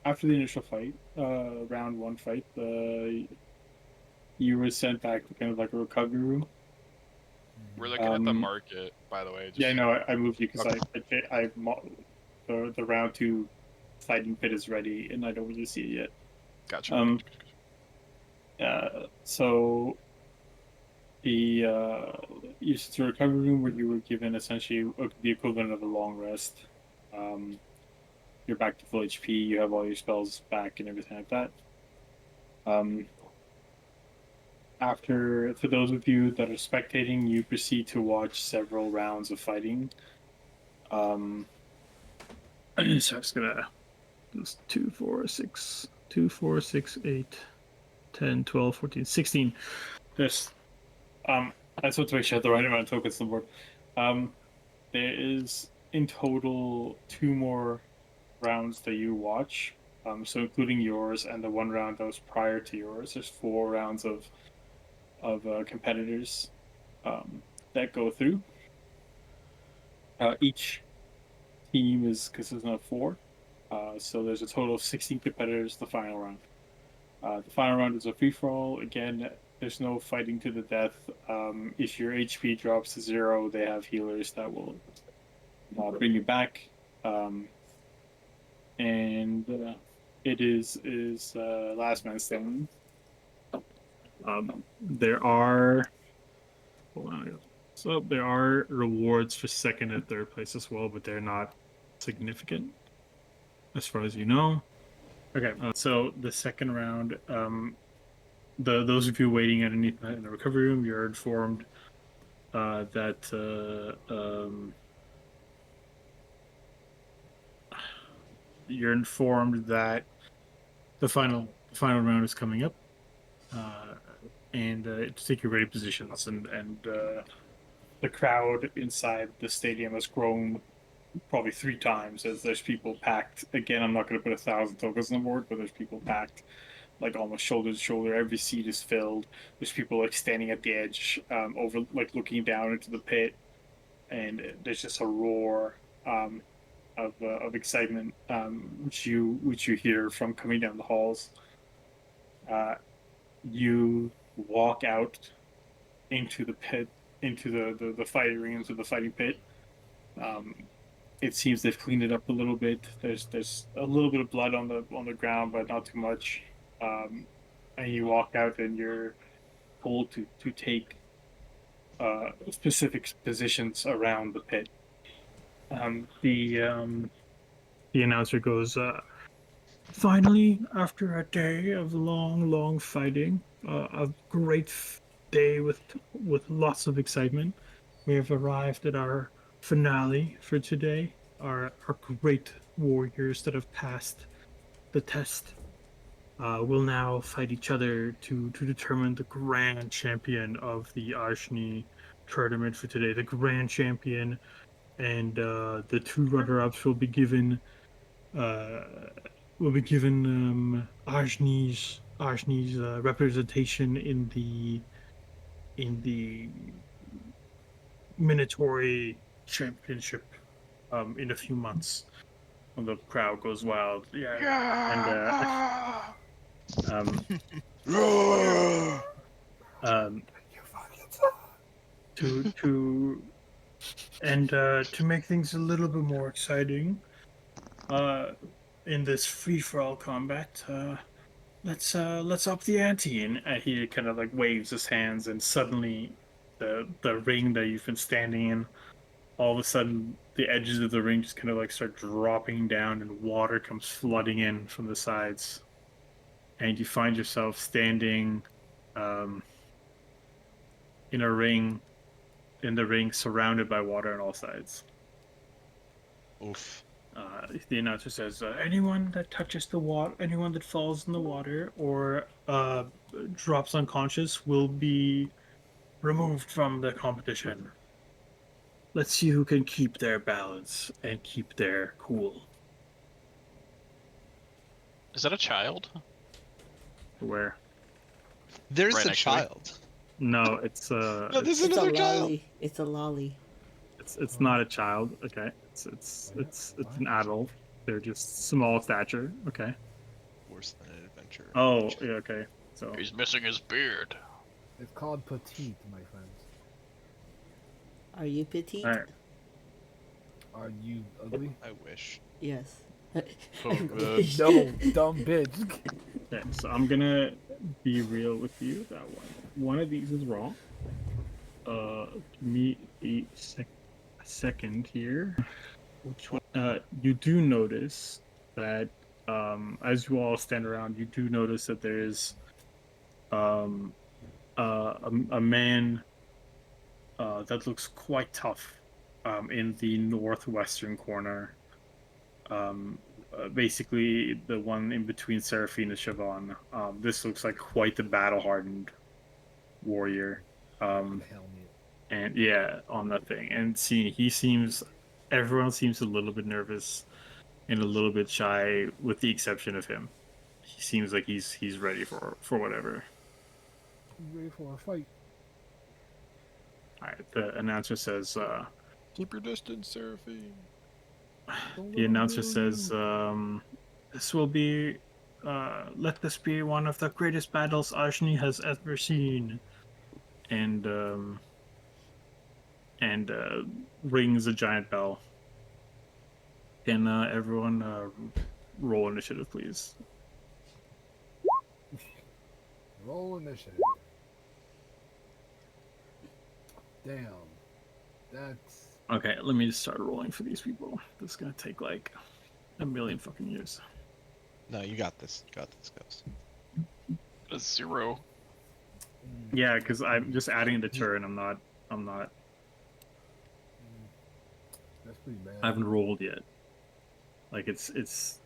after the initial fight, round one fight, you were sent back to kind of like a recovery room. We're looking at the Um, market, by the way. yeah, I Just know. I moved you because okay. the round two fighting pit is ready, and I don't really see it yet. Gotcha. Um, so you sent to a recovery room where you were given essentially the equivalent of a long rest. Um, you're back to full HP. You have all your spells back and everything like that. Um, After, for those of you that are spectating, you proceed to watch several rounds of fighting. Um, so I'm just gonna just 2, 4, 6, 2, 4, 6, 8, 10, 12, 14, 16. There's I just want to make sure I have the right amount of tokens on the board. There is in total two more rounds that you watch. So including yours and the one round that was prior to yours, there's four rounds of competitors that go through. Each team is consistent of four. So there's a total of 16 competitors. The final round. The final round is a free for all. Again, there's no fighting to the death. If your HP drops to zero, they have healers that will bring you back. And it is last man standing. There are hold on, so there are rewards for second and third place as well, but they're not significant as far as you know. Okay, so the second round, those of you waiting underneath in the recovery room, you're informed that you're informed that the final round is coming up, uh, and to take your ready positions, and the crowd inside the stadium has grown probably three times as there's people packed. Again, I'm not going to put 1,000 tokens on the board, but there's people packed like almost shoulder to shoulder. Every seat is filled. There's people like standing at the edge, over like looking down into the pit, and there's just a roar of excitement, which you hear from coming down the halls. Uh, you walk out into the pit, into the fighting ring, into the fighting pit. Um, it seems they've cleaned it up a little bit. There's a little bit of blood on the ground, but not too much. And you walk out, and you're told to take specific positions around the pit. The announcer goes, "Finally, after a day of long, long fighting, a great day with lots of excitement, we have arrived at our finale for today. Our great warriors that have passed the test will now fight each other to determine the grand champion of the Ajni tournament for today. The grand champion and the two runner-ups uh, will be given Ajni's representation in the Minatory Championship in a few months." When the crowd goes wild, yeah, and Yeah. um, um, to and to make things a little bit more exciting, uh, in this free for all combat, let's up the ante. And he kind of like waves his hands, and suddenly the ring that you've been standing in, all of a sudden the edges of the ring just kind of like start dropping down, and water comes flooding in from the sides, and you find yourself standing um, in a ring in the ring surrounded by water on all sides. Oof. The announcer says, "Anyone that touches the water, anyone that falls in the water or drops unconscious will be removed from the competition. Let's see who can keep their balance and keep their cool." Is that a child? Where? There's Right a next to me. child. No, it's No, there's It's a another child. lolly. It's a lolly. it's not a child. Okay, it's an adult. They're just small stature. Okay. worse than an adventure. Oh, yeah, okay. So He's missing his beard. It's called petite, my friends. Are you petite? all right. Are you ugly? I wish. Yes. Oh, I man. wish. No, dumb bitch. Okay, so I'm gonna be real with you. That one of these is wrong. Give me a second here. Which one? You do notice that, as you all stand around, you do notice that there is, a man, that looks quite tough, in the northwestern corner. Basically the one in between Seraphine and Siobhan. This looks like quite the battle-hardened warrior. The helmet. And yeah, on that thing. And see, everyone seems a little bit nervous and a little bit shy, with the exception of him. He seems like he's ready for whatever. You ready for a fight? All right, the announcer says. Keep your distance, Seraphine. Don't The let 'em announcer nail says, you. "This will be, let this be one of the greatest battles Ajni has ever seen," and and rings a giant bell. Can everyone roll initiative, please? Roll initiative. Damn. That's Okay, let me just start rolling for these people. This is gonna take like a million fucking years. No, you got this. You got this, Ghost. A 0. Yeah, because I'm just adding the turn. I'm not. That's pretty bad. I haven't rolled yet. Like it's.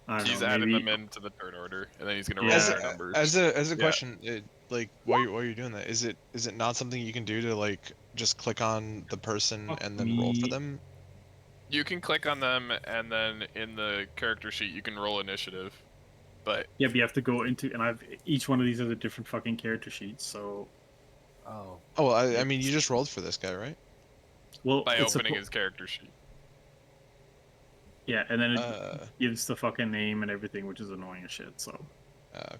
I don't He's know. adding Maybe them into the turn order, and then he's gonna roll Yeah. their numbers. As a Yeah. question, like while you're doing that, is it not something you can do to like just click on the person Fuck and then roll for me. them? You can click on them, and then in the character sheet, you can roll initiative. But Yeah, but you have to go into, and each one of these has a different fucking character sheet. So, Oh. Oh, well, I mean, you just rolled for this guy, right? well, by it's opening his character sheet. yeah, and then it Uh, gives the fucking name and everything, which is annoying as shit. So, okay.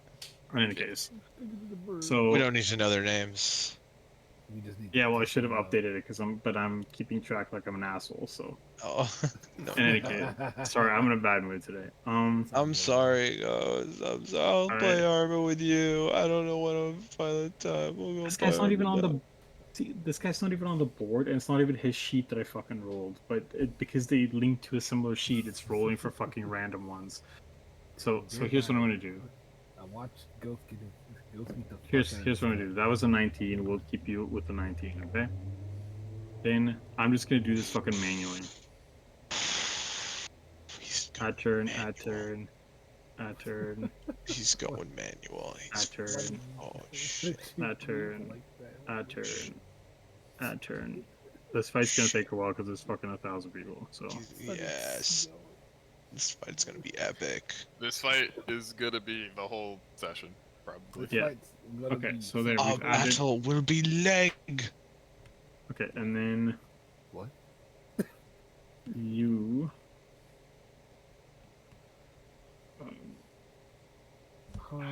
in any case, Look at the bird. so We don't need to know their names. We just need yeah, to well, I take should have them out. updated it but I'm keeping track like I'm an asshole. So, Oh, no. in any case, sorry, I'm in a bad mood today. I'm sorry, guys. I'm sorry. I'll play Alright. Arma with you. I don't know what I'm violent time. We'll go This play guy's not even Arma on now. the. See, this guy's not even on the board, and it's not even his sheet that I fucking rolled. But because they link to a similar sheet, it's rolling for fucking random ones. So here's what I'm gonna do. I watched Ghost get it. Ghost beat the fuck Here's out of here's this what I'm gonna guy. do. That was a 19. We'll keep you with the 19, okay? Then I'm just gonna do this fucking manually. He's going Add turn, manual. add turn, add turn, He's going manual. He's add turn, Oh shit. add turn, Like that. add turn, add turn. This fight's gonna take a while because there's fucking 1,000 people. So Yes. This fight's gonna be epic. This fight is gonna be the whole session, probably. This Yeah. fight's gonna Okay, be so there Our we've added. battle will be leg. Okay, and then What? you. Huh?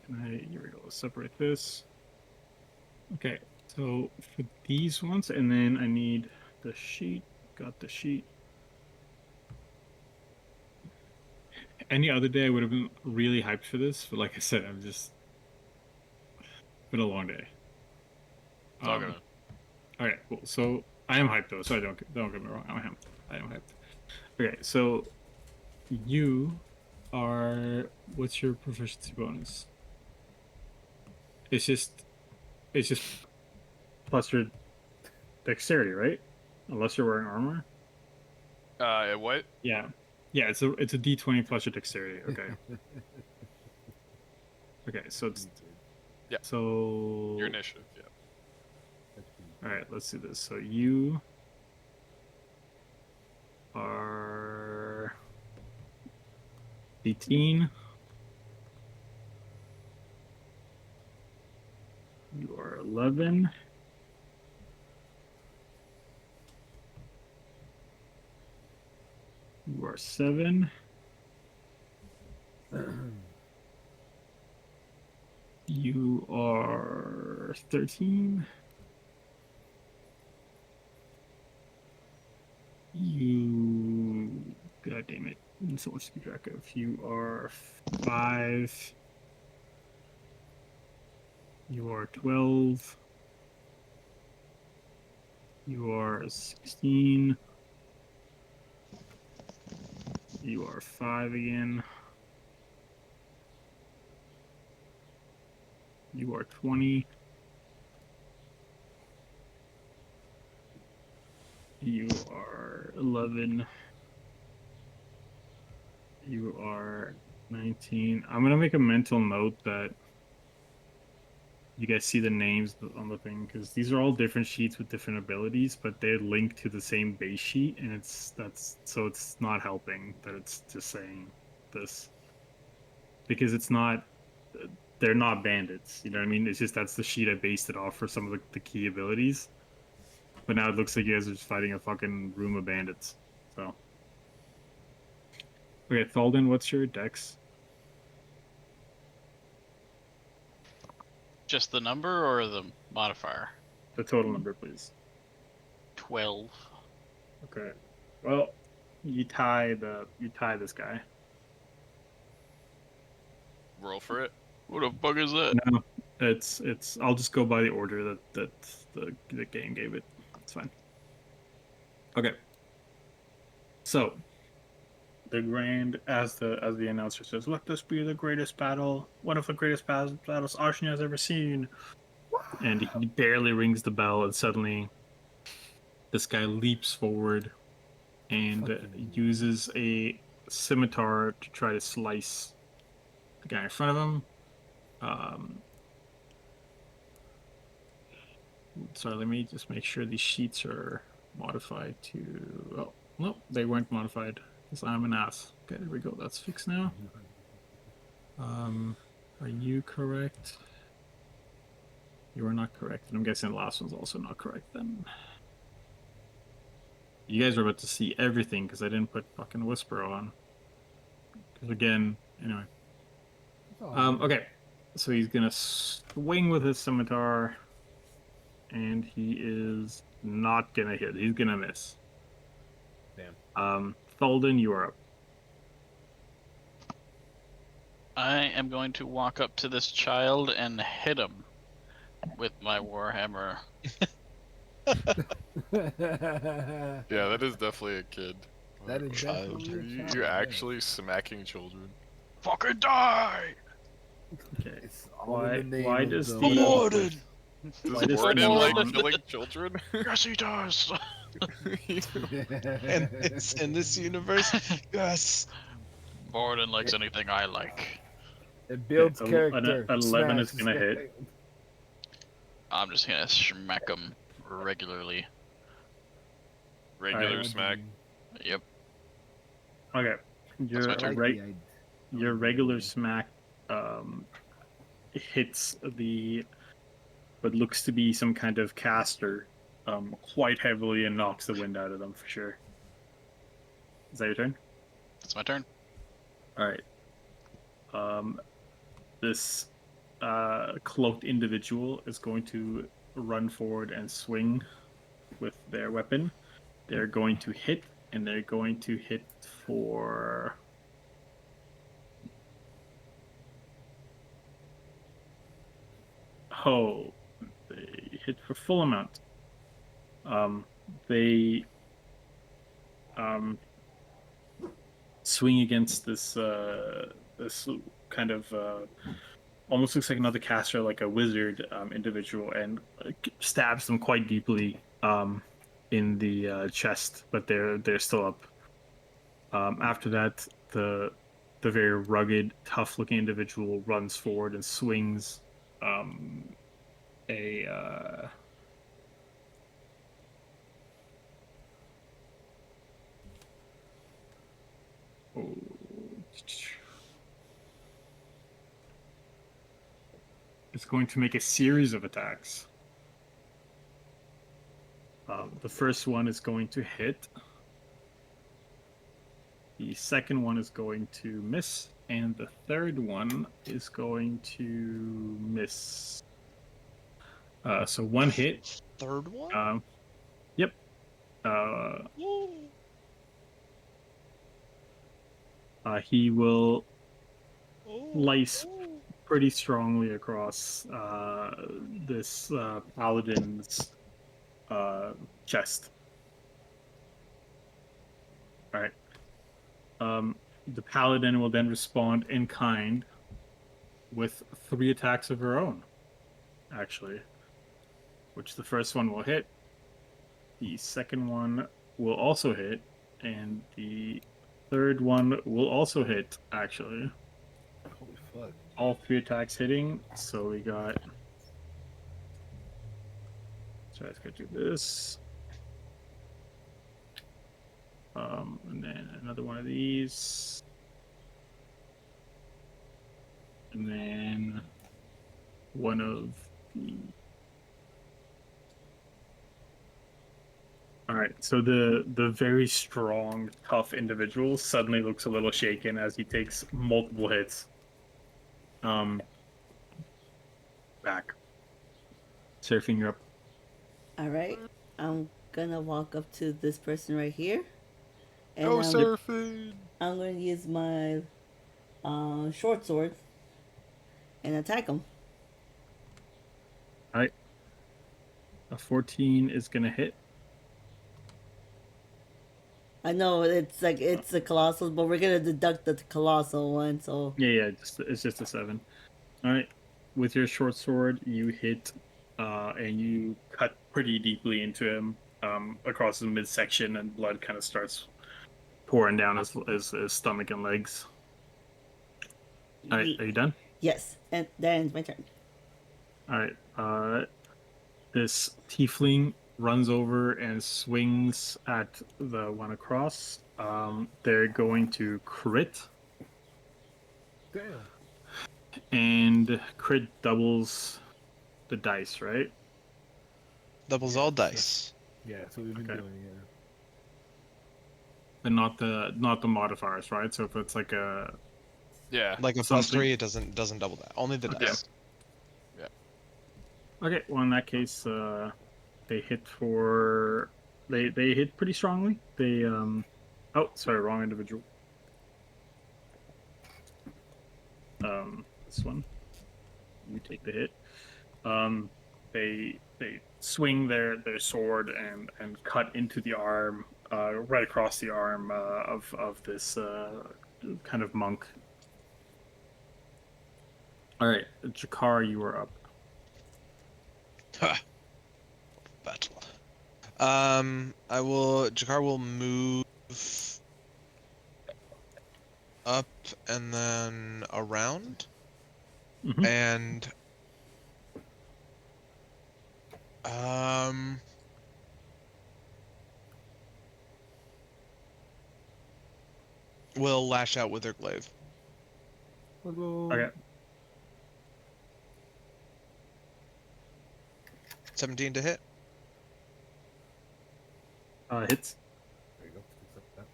Here we go. Let's separate this. Okay, so for these ones, and then I need the sheet. Got the sheet. Any other day I would have been really hyped for this, but like I said, I'm just been a long day. It's all gonna. Okay, cool. So I am hyped though, so I don't get me wrong. I am hyped. Okay, so you are. What's your proficiency bonus? It's just plus your dexterity, right? Unless you're wearing armor. What? Yeah, it's a D20 plus your dexterity. Okay. Okay, so it's Yeah. so Your initiative, yeah. all right. Let's do this. So you are 18. You are 11. You are 7. You are 13. You, god damn it, so much to keep track of. You are 5. You are 12. You are 16. You are 5 again. You are 20. You are 11. You are 19. I'm gonna make a mental note that you guys see the names on the thing because these are all different sheets with different abilities, but they're linked to the same base sheet, and it's not helping that it's just saying this because it's not. They're not bandits, you know what I mean? It's just that's the sheet I based it off for some of the key abilities. But now it looks like you guys are just fighting a fucking room of bandits. So, okay, Thalden, what's your dex? Just the number or the modifier? The total number, please. 12. Okay. Well, you tie this guy. Roll for it. What the fuck is that? No, it's. I'll just go by the order that the game gave it. It's fine. Okay. So, the grand as the announcer says, "Let this be the greatest battle, one of the greatest battles Arsene has ever seen." And he barely rings the bell, and suddenly, this guy leaps forward and uses a scimitar to try to slice the guy in front of him. Sorry, let me just make sure these sheets are modified to. Oh, no, they weren't modified because I'm an ass. Okay, there we go. That's fixed now. Are you correct? You are not correct. And I'm guessing the last one's also not correct then. You guys are about to see everything because I didn't put fucking Whisper on. Because again, anyway. Okay. So he's gonna swing with his scimitar. And he is not gonna hit. He's gonna miss. Damn. Thalden, you are up. I am going to walk up to this child and hit him with my warhammer. Yeah, that is definitely a kid. That is Child. definitely a child, You're yeah. actually smacking children. Fucking die! Okay. It's all in the name Why of does the the- Warden! Why Does does Warden like Warden- killing children? Yes, he does! And it's in this universe. Yes. Warden likes anything I like. It builds Okay, character. an 11 is Smash gonna this hit. guy. I'm just gonna smack him regularly. Regular Alright. smack. Yep. Okay. Your my turn. right. Your regular smack hits the what looks to be some kind of caster quite heavily and knocks the wind out of them for sure. Is that your turn? That's my turn. All right. This cloaked individual is going to run forward and swing with their weapon. They're going to hit, and they're going to hit for. Oh, they hit for full amount. They swing against this this kind of almost looks like another caster, like a wizard individual, and stabs them quite deeply in the chest, but they're still up. After that, the very rugged, tough-looking individual runs forward and swings a it's going to make a series of attacks. The first one is going to hit. The second one is going to miss, and the third one is going to miss. So one hit. Third one? Yep. Uh, he will slice pretty strongly across this paladin's chest. All right. The paladin will then respond in kind with 3 attacks of her own, actually. Which the first one will hit, the second one will also hit, and the third one will also hit, actually. Holy fuck. All 3 attacks hitting, so we got... So let's go do this. And then another one of these. And then one of the... All right, so the very strong, tough individual suddenly looks a little shaken as he takes multiple hits. Back. Surfing, you're up. All right. I'm gonna walk up to this person right here, and Go surfing! I'm gonna use my short sword and attack him. All right. A 14 is gonna hit. I know it's like it's a colossal, but we're gonna deduct the colossal one. So Yeah, it's just a 7. All right. With your short sword, you hit, and you cut pretty deeply into him, across his midsection, and blood kind of starts pouring down his stomach and legs. All right, are you done? yes, and that ends my turn. All right. This tiefling runs over and swings at the one across. They're going to crit, Damn. and crit doubles the dice, right? Doubles all dice. Yeah, that's what we've been Okay. doing, yeah. And not the modifiers, right? So if it's like a Yeah. Like a Something. +3, it doesn't double that. Only the Okay. dice. okay, well in that case, they hit for they hit pretty strongly. They oh sorry, wrong individual. This one. You take the hit. They swing their sword and cut into the arm, right across the arm of this kind of monk. All right, Jakar, you are up. Ha! Battle. Jakar will move up and then around, Mhm. and will lash out with her glaive. We'll go. Okay. 17 to hit. Hits. There you go. Accept that.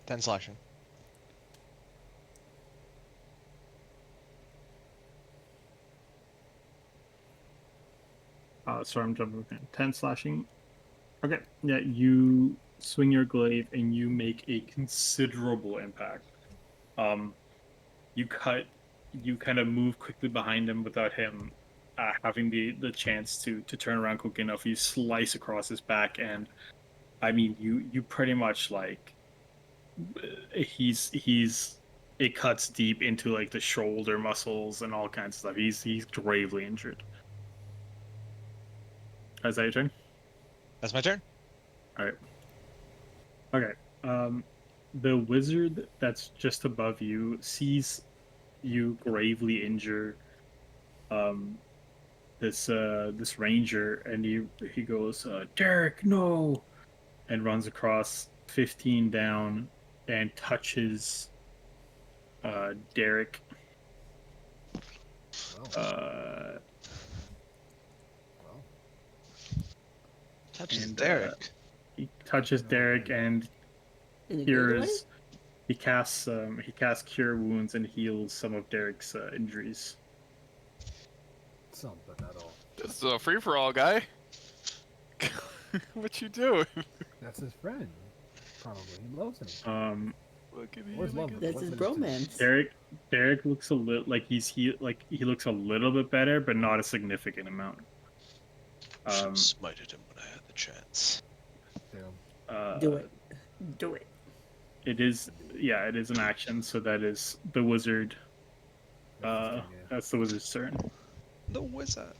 10 slashing. Sorry, I'm jumping. 10 slashing. Okay. Yeah, you swing your glaive and you make a considerable impact. You kind of move quickly behind him without him having the chance to turn around quick enough. You slice across his back, and I mean, you pretty much like it cuts deep into like the shoulder muscles and all kinds of stuff. He's gravely injured. Is that your turn? That's my turn. All right. Okay. The wizard that's just above you sees you gravely injure this ranger, and he goes, Derek, no, and runs across 15 down and touches Derek. Well, Touches And, Derek. He touches Derek and In a good way? he casts Cure Wounds and heals some of Derek's injuries. Some, but not all. This is a free for all, guy. What you doing? That's his friend. Probably. He loves him. Look at Where's love? That's his bromance. Derek looks a little like he looks a little bit better, but not a significant amount. Should have smited him when I had the chance. Damn. Do it. Do it. It is an action, so that is the wizard. That's the wizard's turn. The wizard.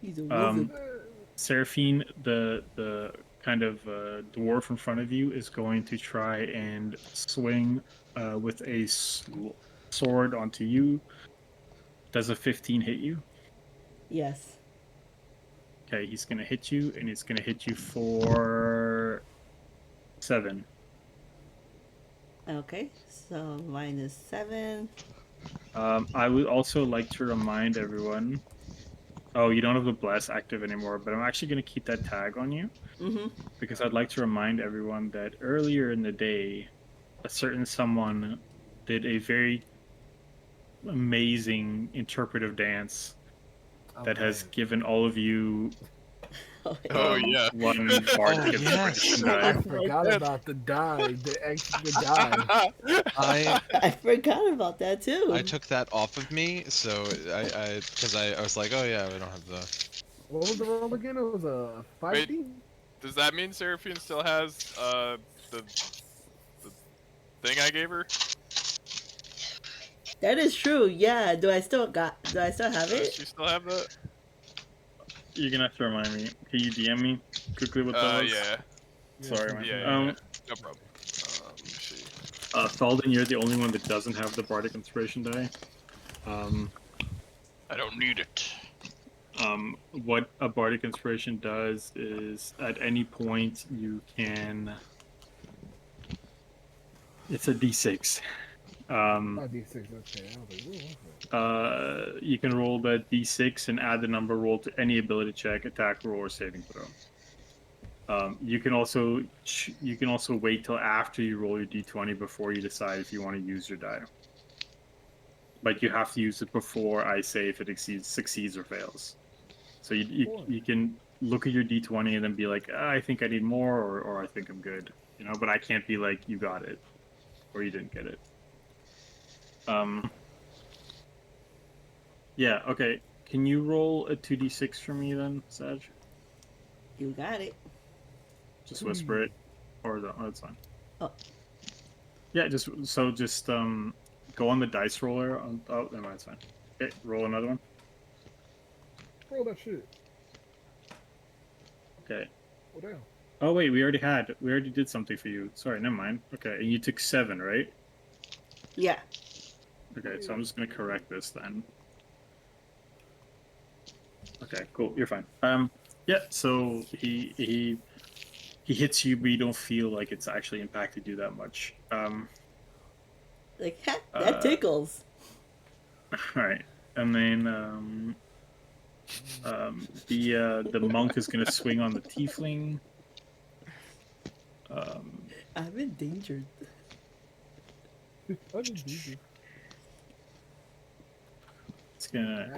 He's a Um, wizard. Seraphine, the kind of dwarf in front of you, is going to try and swing with a sword onto you. Does a 15 hit you? Yes. Okay, he's going to hit you, and he's going to hit you for 7. Okay. So -7. I would also like to remind everyone. Oh, you don't have the bless active anymore, but I'm actually going to keep that tag on you. Mm-hmm. Because I'd like to remind everyone that earlier in the day, a certain someone did a very amazing interpretive dance that has given all of you Oh, yeah. one bardic yes. inspiration I die. forgot about the die. The extra die. I forgot about that too. I took that off of me, so because I was like, oh yeah, we don't have the. What was the roll again? It was a 5D? Does that mean Seraphine still has the thing I gave her? That is true. Yeah. Do I still have Does it? she still have that? You're gonna have to remind me. Can you DM me quickly what that was? Yeah. Sorry, man. Yeah. No problem. Let me see. Thalden, you're the only one that doesn't have the bardic inspiration die. I don't need it. What a bardic inspiration does is at any point you can. It's a d6. Oh, D6, okay. I was like, what was that? You can roll the d6 and add the number rolled to any ability check, attack roll, or saving throw. You can also wait till after you roll your d20 before you decide if you want to use your die. But you have to use it before I say if it succeeds or fails. So you can look at your d20 and then be like, I think I need more, or I think I'm good. But I can't be like, you got it, or you didn't get it. Yeah, okay. Can you roll a 2d6 for me then, Sag? You got it. Just whisper it. Or that's fine. Oh. Yeah, just go on the dice roller. Oh, never mind, it's fine. Okay, roll another one. Roll that shit. Okay. Oh, damn. Oh wait, we already did something for you. Sorry, never mind. Okay, and you took 7, right? Yeah. Okay, so I'm just gonna correct this then. Okay, cool. You're fine. Yeah. So he hits you, but you don't feel like it's actually impacted you that much. Like that tickles. All right, and then the monk is gonna swing on the tiefling. I'm endangered.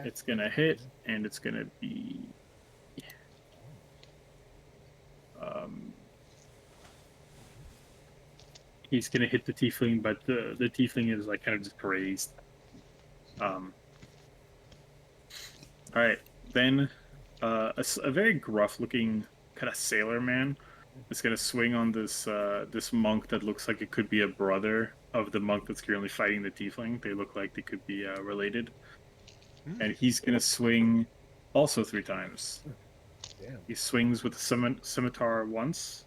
It's gonna hit, and it's gonna be he's gonna hit the tiefling, but the tiefling is like kind of just crazed. All right, then a very gruff looking kind of sailor man is gonna swing on this monk that looks like it could be a brother of the monk that's currently fighting the tiefling. They look like they could be related. And he's gonna swing also 3 times. Damn. He swings with the scimitar once,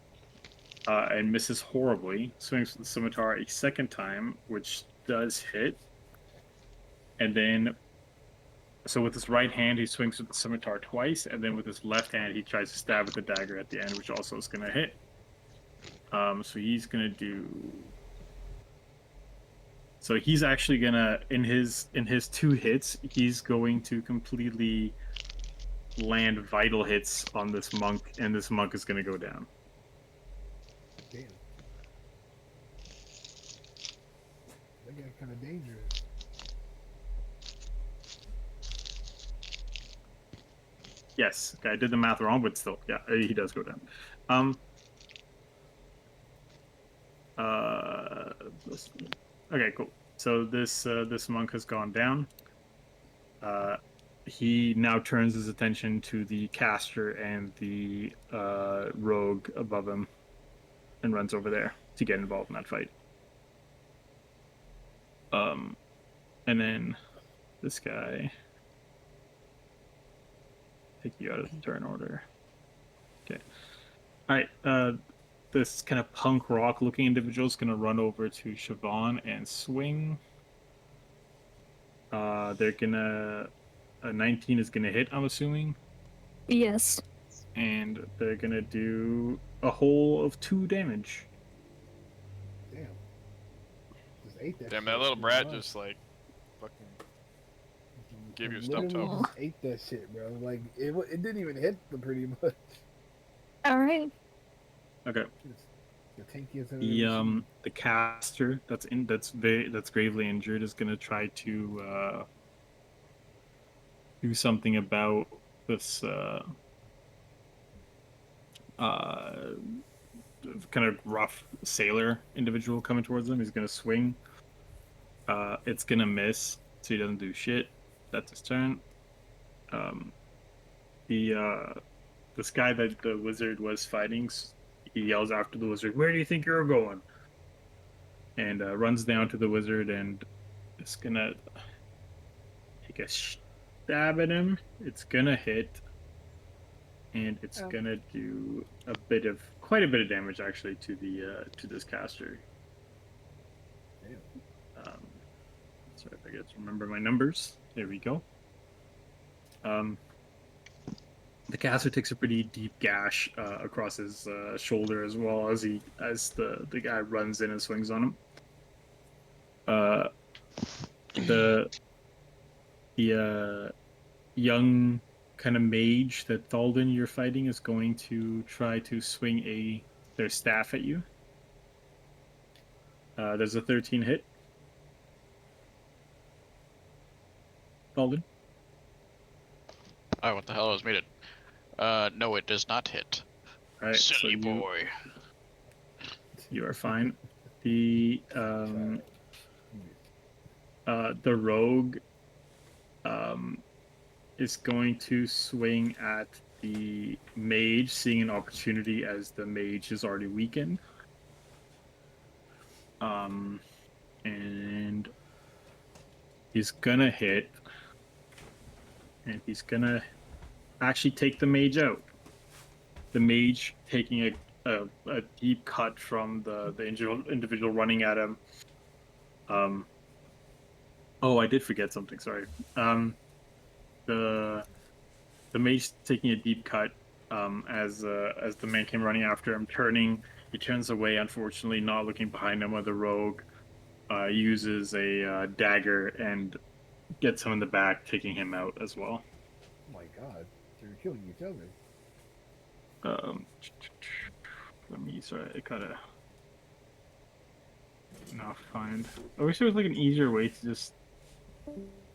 and misses horribly. Swings with the scimitar a second time, which does hit. And then, so with his right hand, he swings with the scimitar twice, and then with his left hand, he tries to stab with the dagger at the end, which also is gonna hit. So he's gonna do. So he's actually gonna in his 2 hits, he's going to completely land vital hits on this monk, and this monk is gonna go down. Damn. That got kind of dangerous. Yes, okay, I did the math wrong, but still, yeah, he does go down. Um. Uh. Okay, cool. So this monk has gone down. He now turns his attention to the caster and the rogue above him, and runs over there to get involved in that fight. And then this guy, take you out of the turn order. Okay. All right. This kind of punk rock looking individual is gonna run over to Siobhan and swing. They're gonna a 19 is gonna hit, I'm assuming, Yes. and they're gonna do a whole of 2 damage. Damn. Just ate that. Damn, shit. that little Pretty brat much. just like fucking gave you a Literally stub toe. just ate that shit, bro. Like it didn't even hit them pretty much. All right. Okay. It's the tankiest I've ever seen. The caster that's gravely injured is gonna try to do something about this kind of rough sailor individual coming towards him. He's gonna swing. It's gonna miss, so he doesn't do shit. That's his turn. This guy that the wizard was fighting, he yells after the wizard, "Where do you think you're going?" And runs down to the wizard and is gonna take a stab at him. It's gonna hit, and it's gonna do quite a bit of damage actually to the to this caster. Damn. Sorry if I get to remember my numbers. There we go. The caster takes a pretty deep gash across his shoulder as well as the guy runs in and swings on him. The young kind of mage that Thalden you're fighting is going to try to swing their staff at you. There's a 13 hit. Thalden? Oh, what the hell was muted? No, it does not hit. All right, Silly boy. You are fine. The rogue is going to swing at the mage, seeing an opportunity as the mage is already weakened. And he's gonna hit, and he's gonna actually take the mage out. The mage taking a deep cut from the individual running at him. Oh, I did forget something. Sorry. The mage taking a deep cut as the man came running after him, turning. He turns away, unfortunately, not looking behind him. While the rogue uses a dagger and gets him in the back, taking him out as well. Oh my god, they're killing each other. Sorry, I gotta now find. I wish there was like an easier way to just,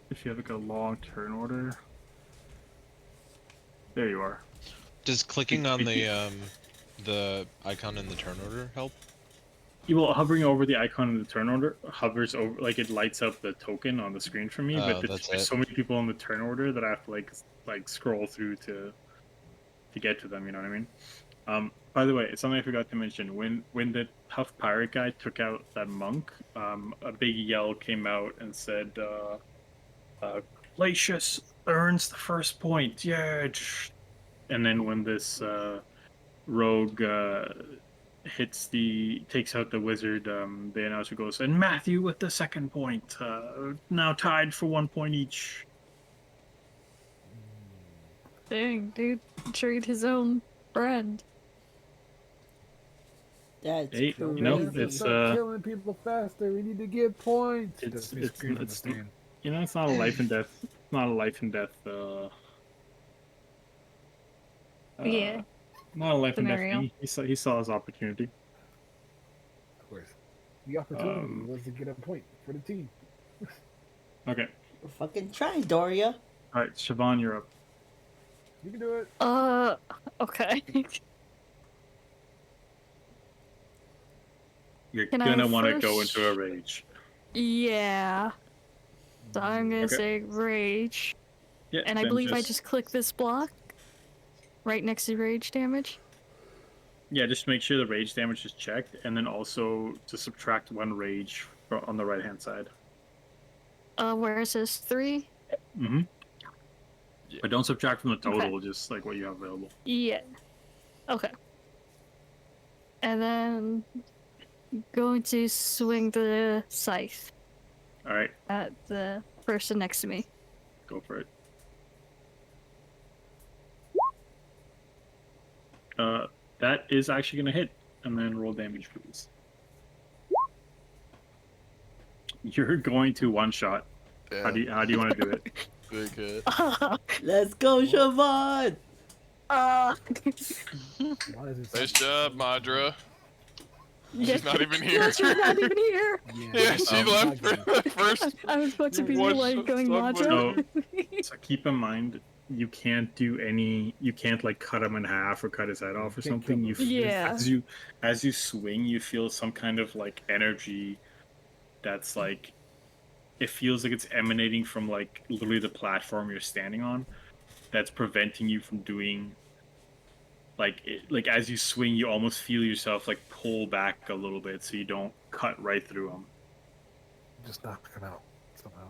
if you have like a long turn order. There you are. Does clicking on the icon in the turn order help? Well, hovering over the icon in the turn order hovers over, like it lights up the token on the screen for me. But there's so many people in the turn order that I have to like scroll through to get to them. You know what I mean? By the way, it's something I forgot to mention. When the tough pirate guy took out that monk, a big yell came out and said, "Glacius earns the first point." Yeah. And then when this rogue takes out the wizard, the announcer goes, "And Matthew with the second point. Now tied for 1 point each." Dang, dude. Betrayed his own friend. That's Hey, crazy. you know, We need to it's start killing people faster. We need to get points. it's That's me screaming in the it's stand. you know, it's not a life and death. It's not a life and death. Yeah. Not a life and death Scenario. thing. He saw his opportunity. Of course. The opportunity was to get a point for the team. Okay. We're fucking trying, Doria. All right, Siobhan, you're up. You can do it. Okay. You're Can I gonna want to go first- into a rage. Yeah. So I'm gonna Okay. say rage. Yeah, And I then believe I just click this block. Right next to rage damage. Yeah, just make sure the rage damage is checked, and then also to subtract 1 rage on the right hand side. Where it says 3? Mm-hmm. Yeah. But don't subtract from the Okay. total, just like what you have available. Yeah. Okay. And then going to swing the scythe All right, at the person next to me. go for it. That is actually gonna hit, and then roll damage, please. You're going to one shot. How do you want to do it? Big hit. Let's go, Siobhan! Why is it Nice so- job, Madra. Yeah. She's not even here. She's not even here. Yeah, she left for the first. I was about to be What like going someone- Madra. So keep in mind, you can't like cut him in half or cut his head off or Can't something. kill him. Yeah. As you swing, you feel some kind of like energy that's like, it feels like it's emanating from like literally the platform you're standing on, that's preventing you from doing like as you swing, you almost feel yourself like pull back a little bit so you don't cut right through him. Just knock him out somehow.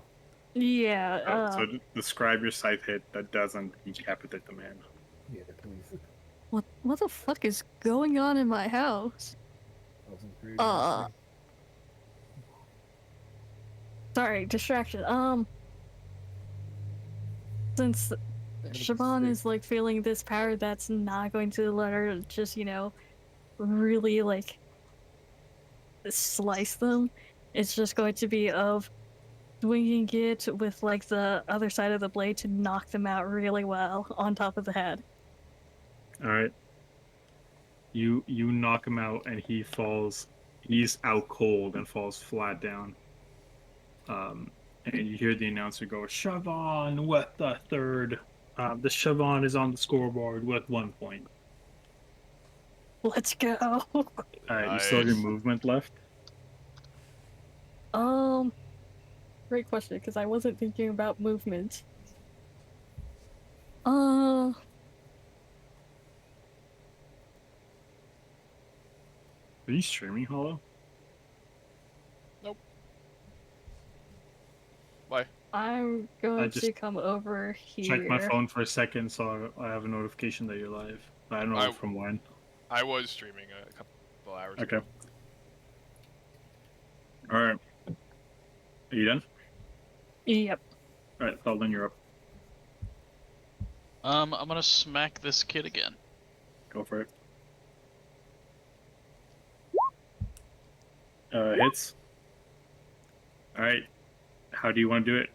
Yeah. So describe your scythe hit that doesn't decapitate the man. Yeah, please. What the fuck is going on in my house? That was pretty Uh, Sorry, distraction. Since Siobhan is like feeling this power that's not going to let her just, really like slice them. It's just going to be of swinging it with like the other side of the blade to knock them out really well on top of the head. All right. You knock him out and he falls. He's out cold and falls flat down. And you hear the announcer go, "Siobhan with the third. The Siobhan is on the scoreboard with 1 point." Let's go. All right, you still have your Nice. movement left. Great question, because I wasn't thinking about movement. Are you streaming, Hollow? Why? I'm going just to come over here. Check my phone for a second, so I have a notification that you're live. I don't know from when. I was streaming a couple hours Okay. ago. All right. Are you done? Yep. All right, Sheldon, you're up. I'm gonna smack this kid again. Go for it. Hits. All right. How do you want to do it?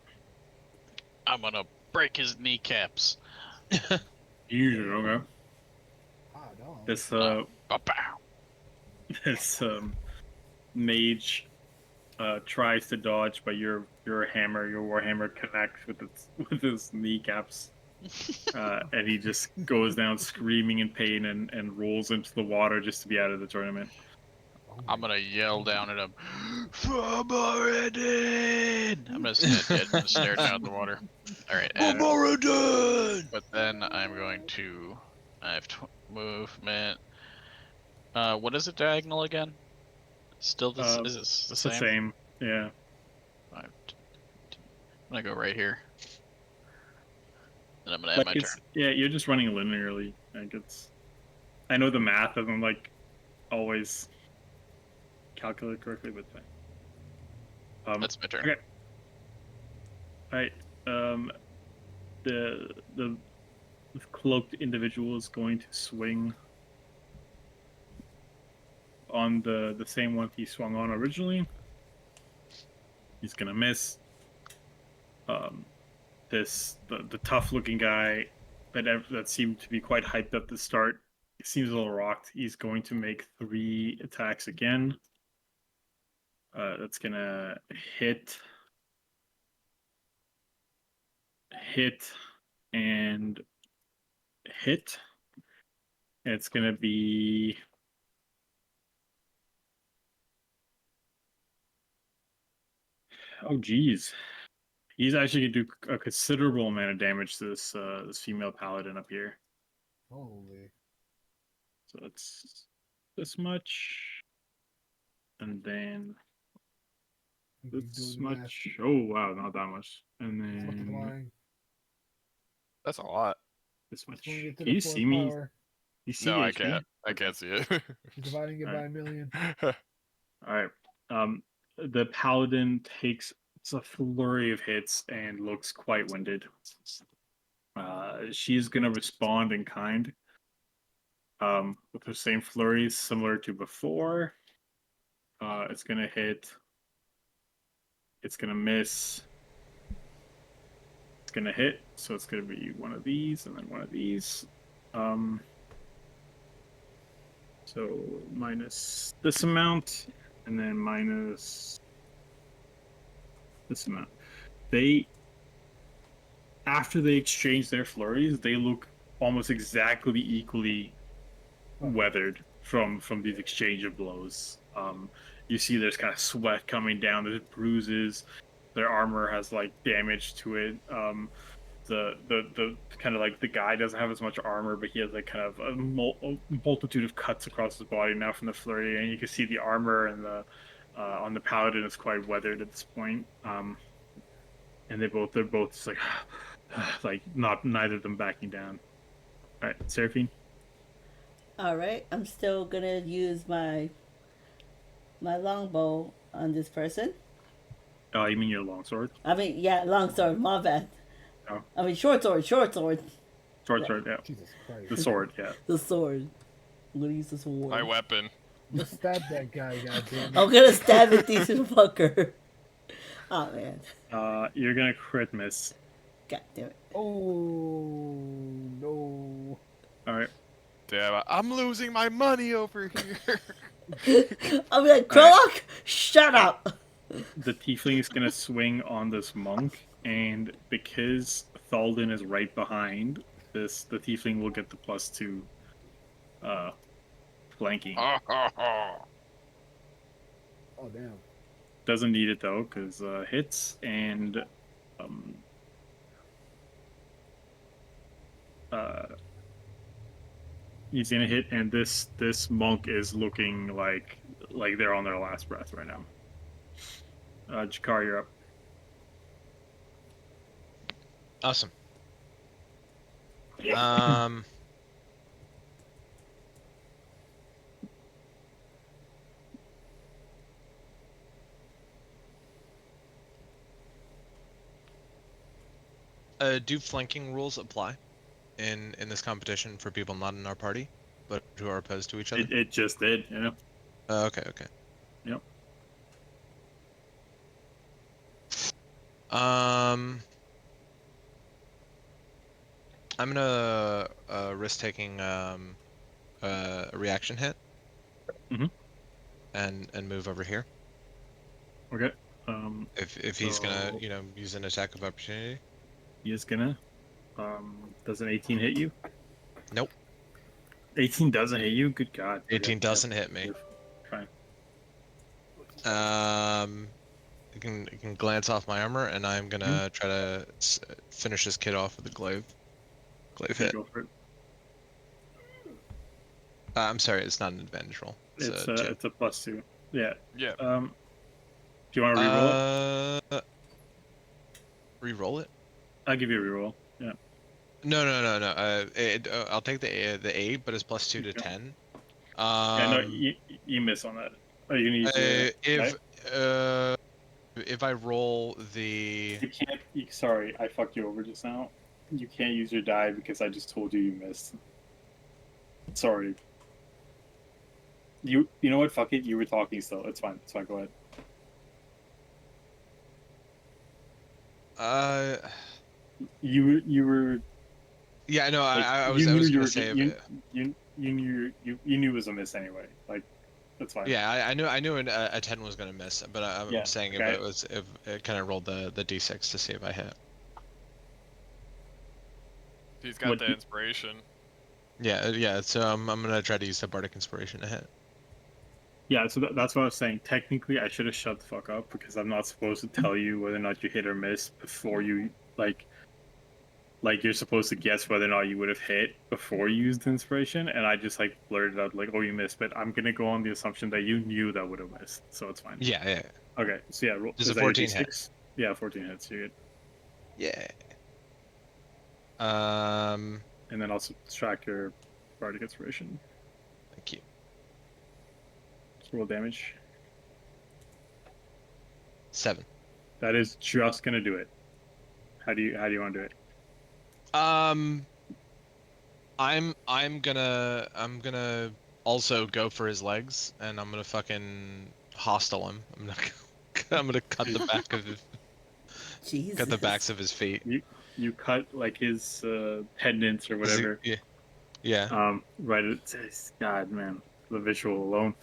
I'm gonna break his kneecaps. Usually, okay. Ah, no. This Ba-pow. this mage tries to dodge, but your warhammer connects with his kneecaps, and he just goes down screaming in pain and rolls into the water just to be out of the tournament. Oh I'm my- gonna yell down at him, Fabaradin! I'm gonna stare down at the water. Alright, but then I'm going to... I have movement. What is it diagonal again? Still this, is this the It's the same? same. Yeah. I'm gonna go right here. And I'm gonna end Like my it's, turn. yeah, you're just running linearly. Like I know the math doesn't like always calculate correctly, but fine. That's my turn. Okay. Alright. The cloaked individual is going to swing on the same one he swung on originally. He's gonna miss. The tough looking guy that seemed to be quite hyped up to start, he seems a little rocked. He's going to make 3 attacks again. That's gonna hit, hit, and hit. It's gonna be oh geez. He's actually gonna do a considerable amount of damage to this female paladin up here. Holy. So it's this much, and then You keep this doing the math. much. Oh wow, not that much. And It's then multiplying. That's a lot. this much. It's when we get to Can the you fourth see me? power. You see No, the I HP? can't. I Okay. can't see it. You're dividing it by Alright. a million. All right. The paladin takes it's a flurry of hits and looks quite winded. She's gonna respond in kind. With the same flurries similar to before. It's gonna hit. It's gonna miss. It's gonna hit, so it's gonna be one of these and then one of these. So minus this amount, and then minus this amount. They after they exchange their flurries, they look almost exactly equally weathered from these exchange of blows. You see there's kind of sweat coming down, there's bruises, their armor has like damage to it. The kind of like the guy doesn't have as much armor, but he has like kind of a multitude of cuts across his body now from the flurry, and you can see the armor and the on the paladin is quite weathered at this point. And they're both just like not neither of them backing down. All right, Seraphine. All right, I'm still gonna use my longbow on this person. Oh, you mean your longsword? I mean, yeah, long sword. My bad. Oh. I mean, short sword. Short sword. Sword, yeah. Jesus Christ. The sword, yeah. The sword. I'm gonna use the sword. My weapon. Just stab that guy, goddammit. I'm gonna stab a decent fucker. Oh man. You're gonna crit miss. God damn it. Oh no. All right. Damn, I'm losing my money over here. I'm like, Krolok, shut up. The tiefling is gonna swing on this monk, and because Thalden is right behind this, the tiefling will get the +2 flanking. Oh damn. Doesn't need it though, because hits and he's gonna hit, and this monk is looking like they're on their last breath right now. Jakar, you're up. Awesome. Do flanking rules apply in this competition for people not in our party, but who are opposed to each other? It just did, you know. Okay. Yep. I'm gonna risk taking a reaction hit. Mhm. And move over here. Okay. If he's gonna so- use an attack of opportunity. He is gonna. Does an 18 hit you? Nope. 18 doesn't hit you? Good God. 18 Okay. doesn't hit me. Fine. You can glance off my armor, and I'm gonna try to finish this kid off with a glaive hit. Go for it. I'm sorry, it's not an advantage roll. It's a 2. it's a +2. Yeah. Yeah. Do you want to reroll it? Re-roll it? I'll give you a reroll. Yeah. No. I'll take the 8, but it's +2 to 10. Yeah. No, you miss on that. Are you gonna use your, if I roll the You can't. Sorry, I fucked you over just now. You can't use your die because I just told you missed. Sorry. You know what? Fuck it. You were talking still. It's fine. It's fine. Go ahead. You were. Yeah, no, Like, I you was knew gonna you were. say You knew it was a miss anyway. Like That's fine. Yeah, I knew a 10 was gonna miss, but I'm Yeah, saying okay. if it kind of rolled the d6 to see if I hit. He's got What the do- inspiration. Yeah. So I'm gonna try to use the bardic inspiration to hit. Yeah, so that's what I was saying. Technically, I should have shut the fuck up because I'm not supposed to tell you whether or not you hit or miss before you like you're supposed to guess whether or not you would have hit before you used the inspiration, and I just like blurted out like, "Oh, you missed," but I'm gonna go on the assumption that you knew that would have missed, so it's fine. Yeah. Okay, so yeah, Does is a that your 14 hit? D6? Yeah, 14 hits. You're good. Yeah. And then I'll subtract your bardic inspiration. Thank you. Just roll damage. 7. That is just gonna do it. How do you want to do it? I'm gonna also go for his legs, and I'm gonna fucking hostile him. I'm gonna cut the back of his, Jesus. cut the backs of his feet. You cut like his pendants or whatever. Yeah. Right. It says, God, man, the visual alone.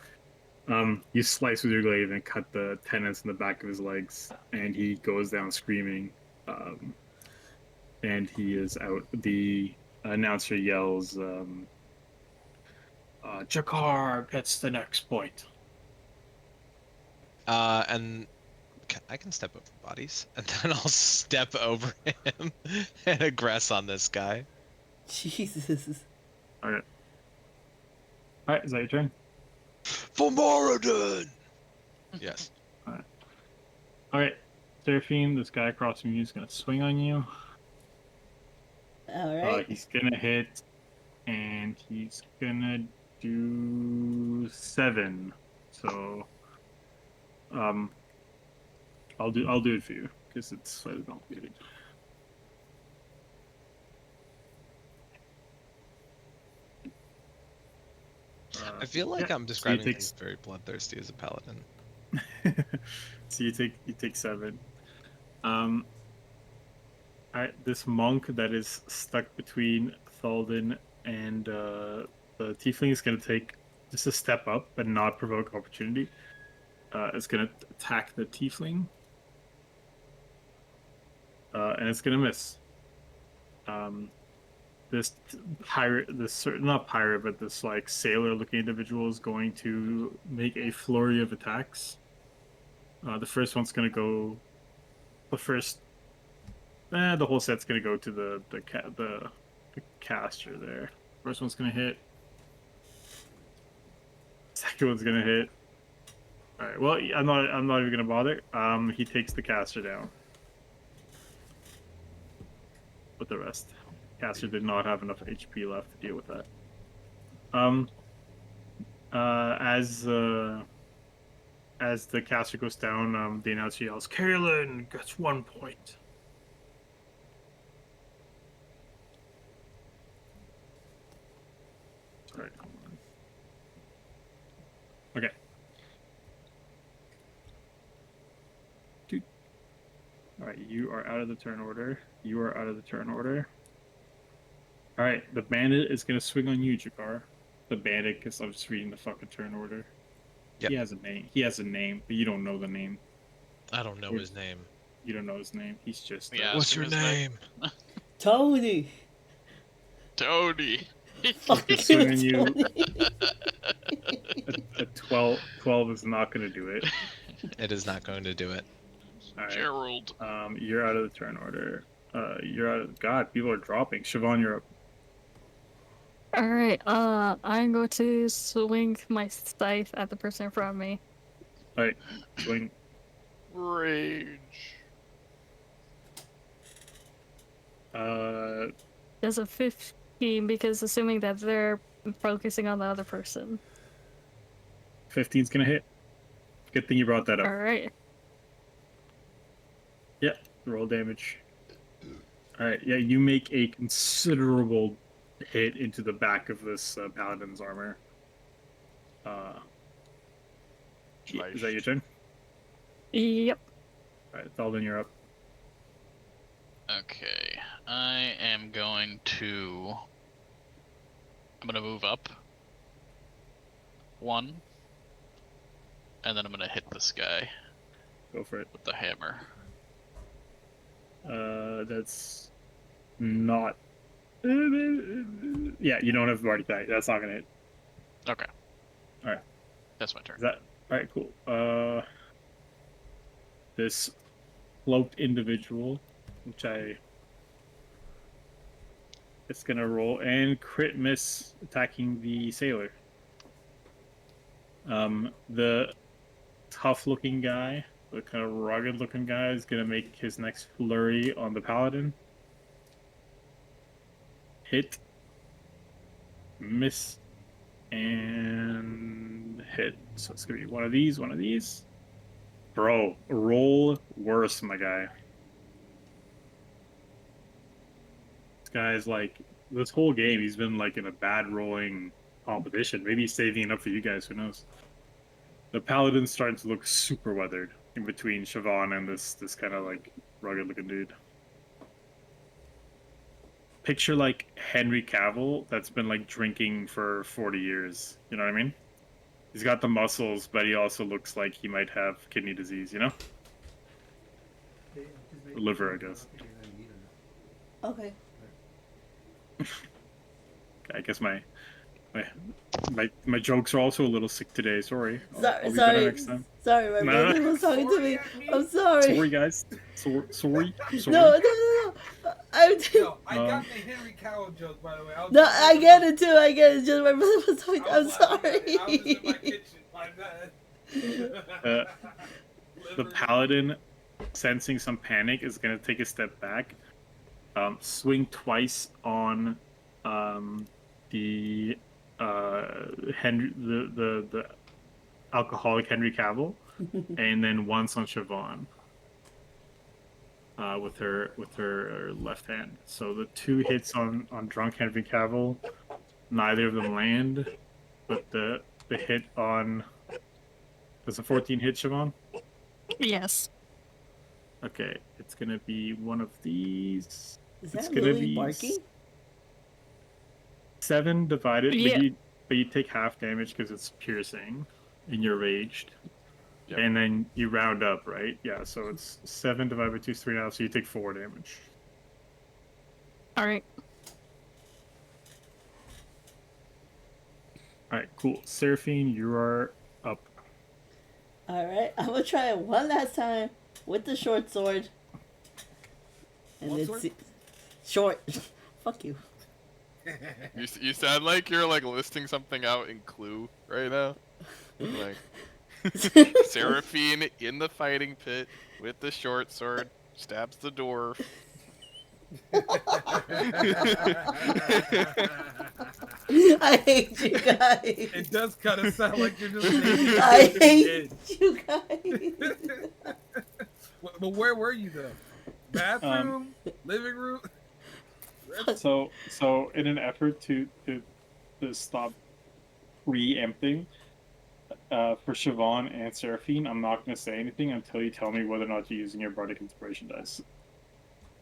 You slice with your glaive and cut the tendons in the back of his legs, and he goes down screaming. And he is out. The announcer yells, Jakar gets the next point. And I can step over bodies, and then I'll step over him and aggress on this guy. Jesus. Alright. Alright, is that your turn? For Moradin! Yes. Alright. Seraphine, this guy across from you is gonna swing on you. Alright. He's gonna hit, and he's gonna do 7. So, I'll do it for you because it's slightly complicated. I feel like I'm describing things very bloodthirsty as a paladin. So you take 7. Alright, this monk that is stuck between Thalden and the tiefling is gonna take just a step up but not provoke opportunity. It's gonna attack the tiefling. And it's gonna miss. This pirate, not pirate, but this like sailor-looking individual is going to make a flurry of attacks. The first one's gonna go. The whole set's gonna go to the caster there. First one's gonna hit. Second one's gonna hit. All right. Well, I'm not even gonna bother. He takes the caster down. With the rest, caster did not have enough HP left to deal with that. As the caster goes down, the announcer yells, "Carolyn gets 1 point." Sorry. Okay. Dude. All right, you are out of the turn order. You are out of the turn order. All right, the bandit is gonna swing on you, Jakar. The bandit, because I'm just reading the fucking turn order. Yep. He has a name. He has a name, but you don't know the name. I don't know his name. You don't know his name. He's just. Yeah. What's ask him your his name? Tony. Tony. Fucking swing on you. Tony. A 12 is not gonna do it. It is not going to do it. All right. Gerald. You're out of the turn order. You're out of. God, people are dropping. Siobhan, you're up. Alright, I'm going to swing my scythe at the person in front of me. All right, swing. Rage. There's a 15 because assuming that they're focusing on the other person. 15's gonna hit. Good thing you brought that up. Alright. Yeah, roll damage. Alright, yeah, you make a considerable hit into the back of this paladin's armor. Is that your turn? Yep. Alright, Thalden, you're up. Okay. I am going to. I'm gonna move up. 1. and then I'm gonna hit this guy Go for it. with the hammer. That's not. Yeah, you don't have Bardic die. That's not gonna hit. Okay. All right. That's my turn. Is that all right? Cool. This cloaked individual, which it's gonna roll and crit miss attacking the sailor. The tough-looking guy, the kind of rugged-looking guy, is gonna make his next flurry on the paladin. Hit, miss, and hit. So it's gonna be one of these, one of these. Bro, roll worse, my guy. This guy's like, this whole game, he's been like in a bad rolling competition. Maybe he's saving it up for you guys, who knows? The paladin's starting to look super weathered in between Siobhan and this kind of like rugged looking dude. Picture like Henry Cavill that's been like drinking for 40 years. You know what I mean? He's got the muscles, but he also looks like he might have kidney disease, you know? Or liver, I guess. Okay. I guess my jokes are also a little sick today. Sorry. I'll be better Sorry. next time. Sorry, my Nah. brother was talking to me. I'm sorry. Sorry, guys. Sorry. No. I'm Yo, I got the Henry Cavill joke, by the way. No, I get it too. I get it. Just my brother was talking. I'm sorry. I was in my kitchen. My bad. The paladin, sensing some panic, is gonna take a step back, swing twice on the Henry, the alcoholic Henry Cavill, and then once on Siobhan. With her left hand. So the two hits on drunk Henry Cavill, neither of them land, but the hit on, does a 14 hit, Siobhan? Yes. Okay, it's gonna be one of these. Is It's that gonna Lily be barking? 7 divided, Yeah. but you take half damage because it's piercing, and you're raged. Yep. And then you round up, right? Yeah, so it's 7 divided by 2 is 3 now, so you take 4 damage. All right. Alright, cool. Seraphine, you are up. All right. I'm gonna try it one last time with the short sword. And What it's sword? short. Fuck you. You sound like you're like listing something out in Clue right now. Like Seraphine in the fighting pit with the short sword stabs the dwarf. I hate you guys. It does kind of sound like you're just naming I it. hate you guys. But where were you though? Bathroom, living room. So in an effort to stop preempting, for Siobhan and Seraphine, I'm not going to say anything until you tell me whether or not you're using your Bardic Inspiration dice.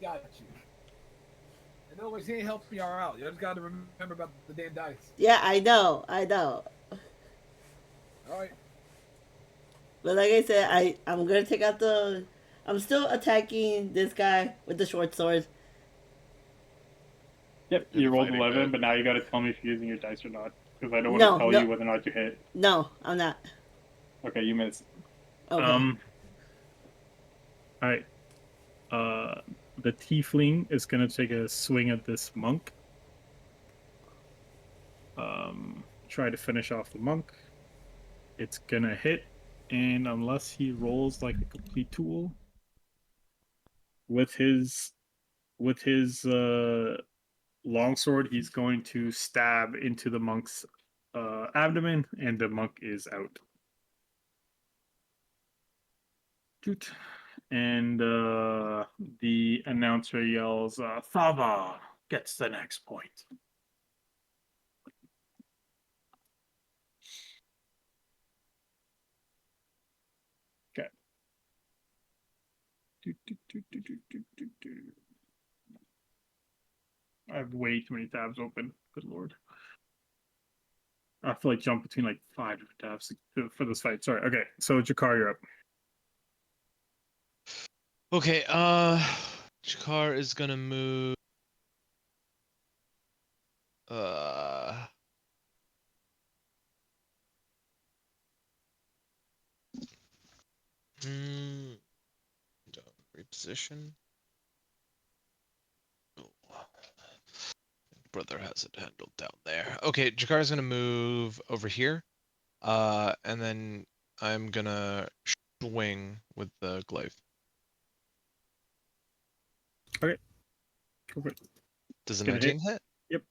Got you. In other words, he ain't helping y'all out. You just got to remember about the damn dice. Yeah, I know. All right. But like I said, I'm gonna take out the. I'm still attacking this guy with the short sword. Yep, In you the rolled fighting 11, pit. but now you got to tell me if you're using your dice or not, because I don't want No, to tell no. you whether or not you hit. No, I'm not. Okay, you missed. Okay. Alright. The tiefling is gonna take a swing at this monk. Try to finish off the monk. It's gonna hit, and unless he rolls like a complete tool, with his longsword, he's going to stab into the monk's abdomen, and the monk is out. Toot. And the announcer yells, Thava gets the next point. Okay. I have way too many tabs open. Good lord. I have to like jump between like 5 different tabs for this fight. Sorry. Okay, so Jakar, you're up. Okay, Jakar is gonna move. Uh, don't reposition. Oh, brother has it handled down there. Okay, Jakar's gonna move over here. And then I'm gonna swing with the glaive. Okay. Go for it. Does a Get a hit. 19 hit? Yep.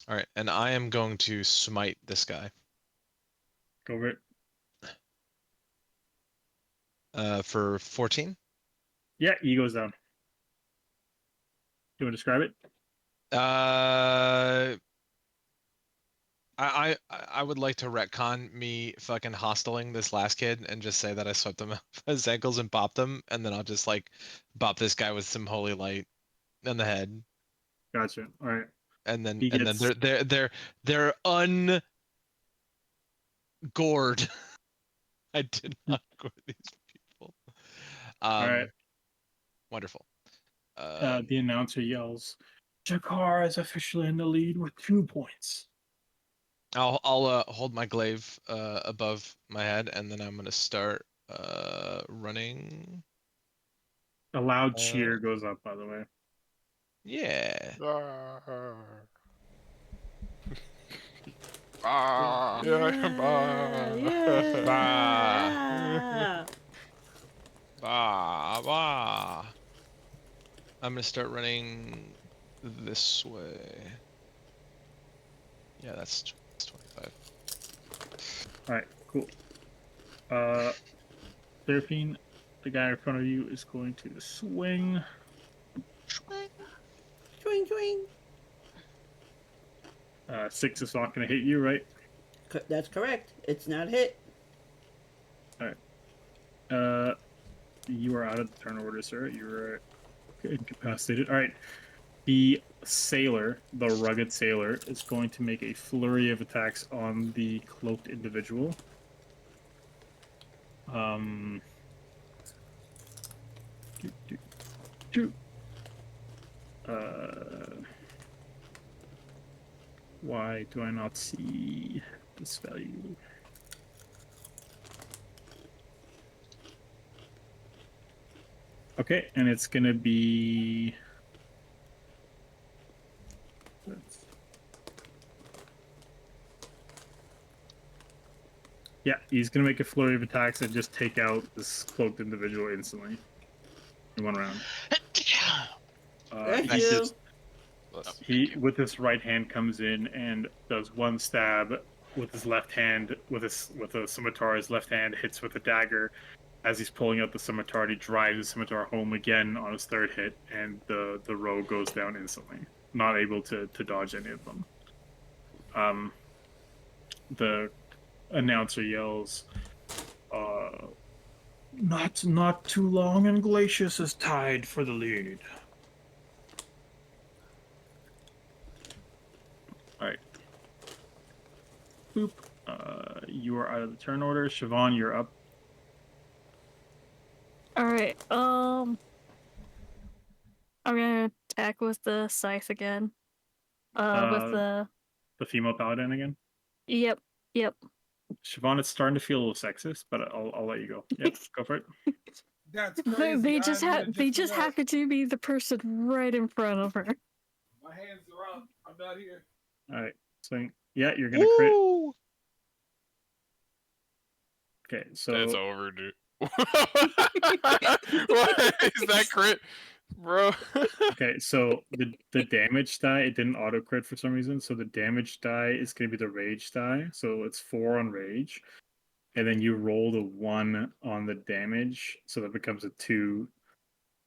All right, and I am going to smite this guy. Go for it. For 14. Yeah, he goes down. You want to describe it? I would like to retcon me fucking hostiling this last kid and just say that I swept him off his ankles and bopped him, and then I'll just like bop this guy with some holy light in the head, Gotcha. All right. and then He gets. they're ungored. I did not gore these people. All right. Wonderful. The announcer yells, "Jakar is officially in the lead with 2 points." I'll hold my glaive above my head, and then I'm gonna start running. A loud cheer goes up, by the way. Yeah. Ah, Yeah. Bah. I'm gonna start running this way. Yeah, that's 25. All right, cool. Therapine, the guy in front of you is going to swing. Swing, swing. 6 is not going to hit you, right? That's correct. It's not hit. All right. You are out of the turn order, sir. You're incapacitated. All right. The sailor, the rugged sailor, is going to make a flurry of attacks on the cloaked individual. Why do I not see this value? Okay, and it's gonna be. Yeah, he's gonna make a flurry of attacks and just take out this cloaked individual instantly in 1 round. Thank He you. just he with his right hand comes in and does 1 stab with his left hand with a scimitar. His left hand hits with a dagger. As he's pulling out the scimitar, he drives the scimitar home again on his 3rd hit, and the rogue goes down instantly, not able to dodge any of them. The announcer yells, "Not too long, and Glacius is tied for the lead." All right. Boop. You are out of the turn order. Siobhan, you're up. Alright, I'm gonna attack with the scythe again. With the... The female paladin again. Yep. Siobhan, it's starting to feel a little sexist, but I'll let you go. Yep, go for it. That's crazy. They just happen to be the person right in front of her. My hands are up. I'm not here. All right, swing. Yeah, you're gonna crit. Okay, so it's over, dude. What is that crit, bro? okay, so the damage die, it didn't auto crit for some reason. So the damage die is gonna be the rage die. So it's 4 on rage, and then you roll the 1 on the damage, so that becomes a 2.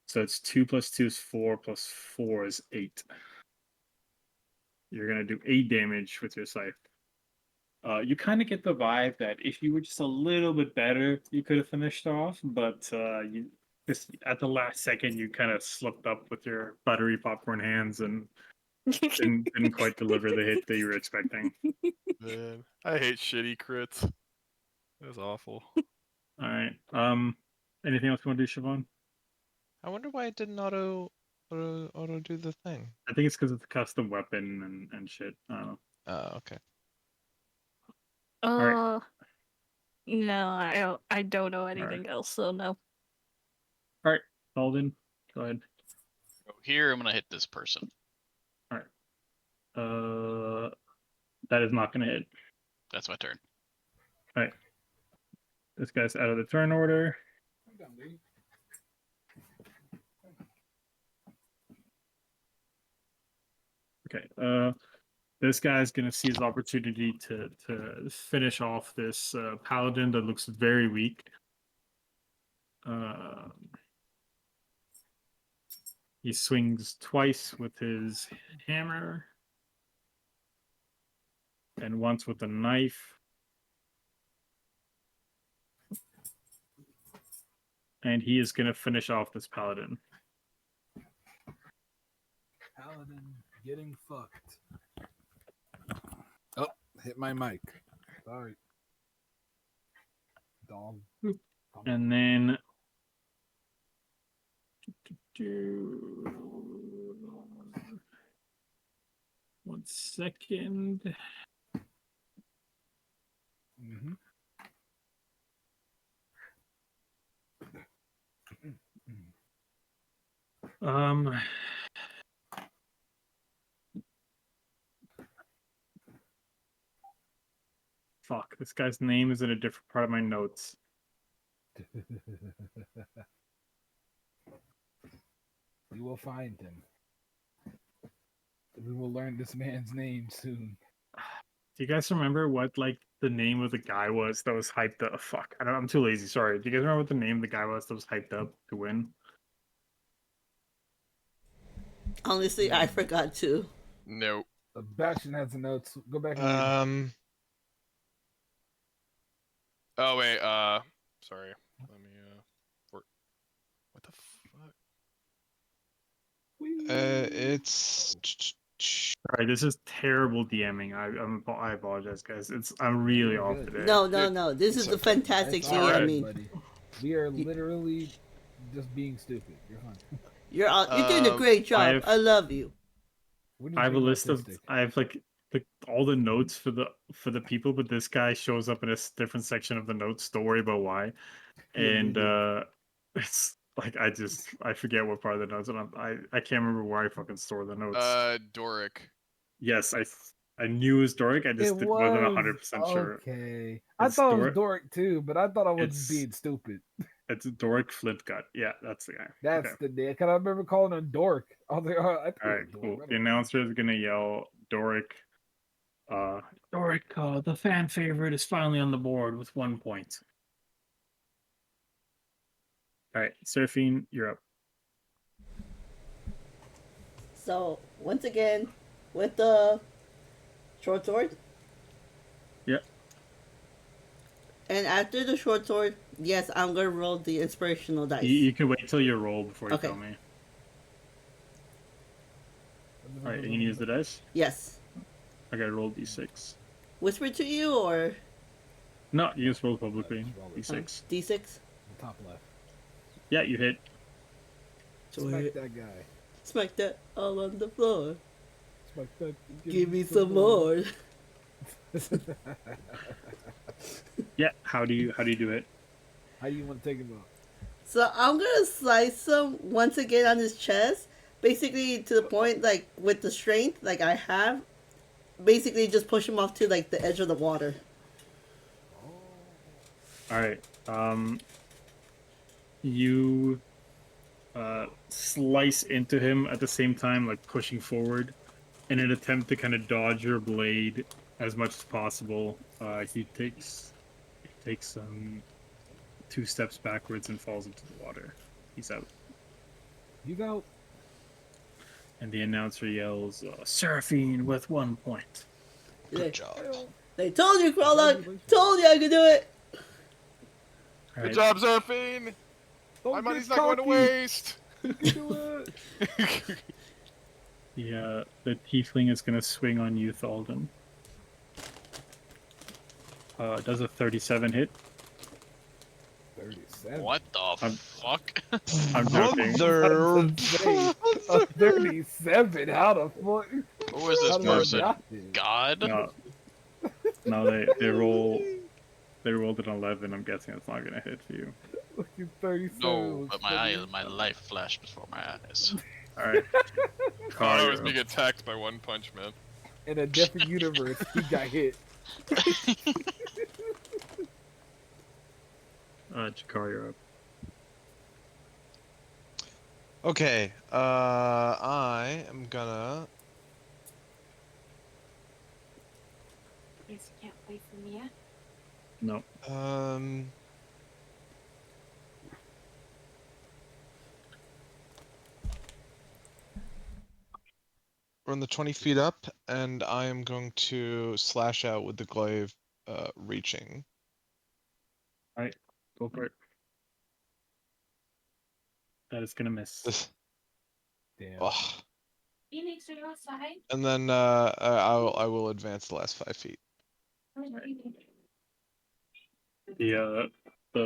So it's 2 plus 2 is 4 plus 4 is 8. You're gonna do 8 damage with your scythe. You kind of get the vibe that if you were just a little bit better, you could have finished off, but you just at the last second you kind of slipped up with your buttery popcorn hands and didn't quite deliver the hit that you were expecting. Man, I hate shitty crits. That's awful. All right. Anything else you want to do, Siobhan? I wonder why it didn't auto do the thing. I think it's because it's a custom weapon and shit. I don't know. Oh, okay. right. No, I don't know anything else, so no. All right, Alden, go ahead. So here, I'm gonna hit this person. All right. That is not going to hit. That's my turn. All right. This guy's out of the turn order. Okay. This guy's gonna see his opportunity to finish off this paladin that looks very weak. He swings twice with his hammer, and once with a knife. And he is gonna finish off this paladin. Paladin getting fucked. Oh, hit my mic. Sorry. Dog. And then one second. Mm-hmm. Fuck, this guy's name is in a different part of my notes. You will find him. We will learn this man's name soon. Do you guys remember what like the name of the guy was that was hyped up? Fuck, I'm too lazy. Sorry. Do you guys remember what the name of the guy was that was hyped up to win? Honestly, I forgot too. Nope. Sebastian has the notes. Go back and read. Oh wait. Sorry. Let me. What the fuck? It's. All right, this is terrible DMing. I apologize, guys. I'm really You're off good. today. No. This is It's a fantastic That's thing. all I right, mean, buddy. We are literally just being stupid. You're fine. you're doing a great job. I love you. What do you I have a think list of. autistic? I have like all the notes for the people, but this guy shows up in a different section of the notes. Don't worry about why. Yeah, And we do. it's like I forget what part of the notes, and I can't remember where I fucking store the notes. Doric. Yes, I knew it was Doric. I just wasn't 100% sure. Okay. I It's thought it was Doric. Doric too, but I thought I was It's- being stupid. It's Doric Flintgut. Yeah, that's the guy. That's Okay. the day. Because I remember calling him Dork. I was like, oh, I think All it right, was cool. Dork. The announcer is gonna yell Doric. Doric, the fan favorite, is finally on the board with 1 point. All right, Seraphine, you're up. So once again, with the short sword. Yep. And after the short sword, yes, I'm gonna roll the inspirational dice. You can wait till you roll before you Okay. tell me. All right, you can use the dice. Yes. I gotta roll d6. Whisper to you or No, you just roll publicly. Just roll it. D6. D6? The top left. Yeah, you hit. Smack that guy. Smack that all on the floor. Smack that. Give me some more. Yeah. How do you do it? How do you want to take him out? So I'm gonna slice him once again on his chest, basically to the point like with the strength like I have, basically just push him off to like the edge of the water. All right. You slice into him at the same time, like pushing forward, in an attempt to kind of dodge your blade as much as possible. He takes 2 steps backwards and falls into the water. He's out. You go. And the announcer yells, "Seraphine with 1 point." Good job. They told you, Krolok. Told you I could do it. All Good right. job, Zerfine. Don't My get money's not going to cocky. waste. You can do it. The tiefling is gonna swing on you, Thalden. Does a 37 hit? 37. What the I'm- fuck? I'm joking. Brother. A 37? How the fuck? Who is this How did I person? not this? God? No, no, they rolled an 11. I'm guessing it's not gonna hit for you. Fucking 37 No, was but funny as my life flashed before my eyes. All right, All Carl, I you're was up. being attacked by One Punch Man. In a different universe, he got hit. Jakar, you're up. Okay, I am gonna. Guess you can't wait for me yet. No, Run the 20 feet up, and I am going to slash out with the glaive, reaching. all right, go for it. That is gonna miss. This, Damn. oh. Phoenix, are you outside? And then I will advance the last 5 feet. The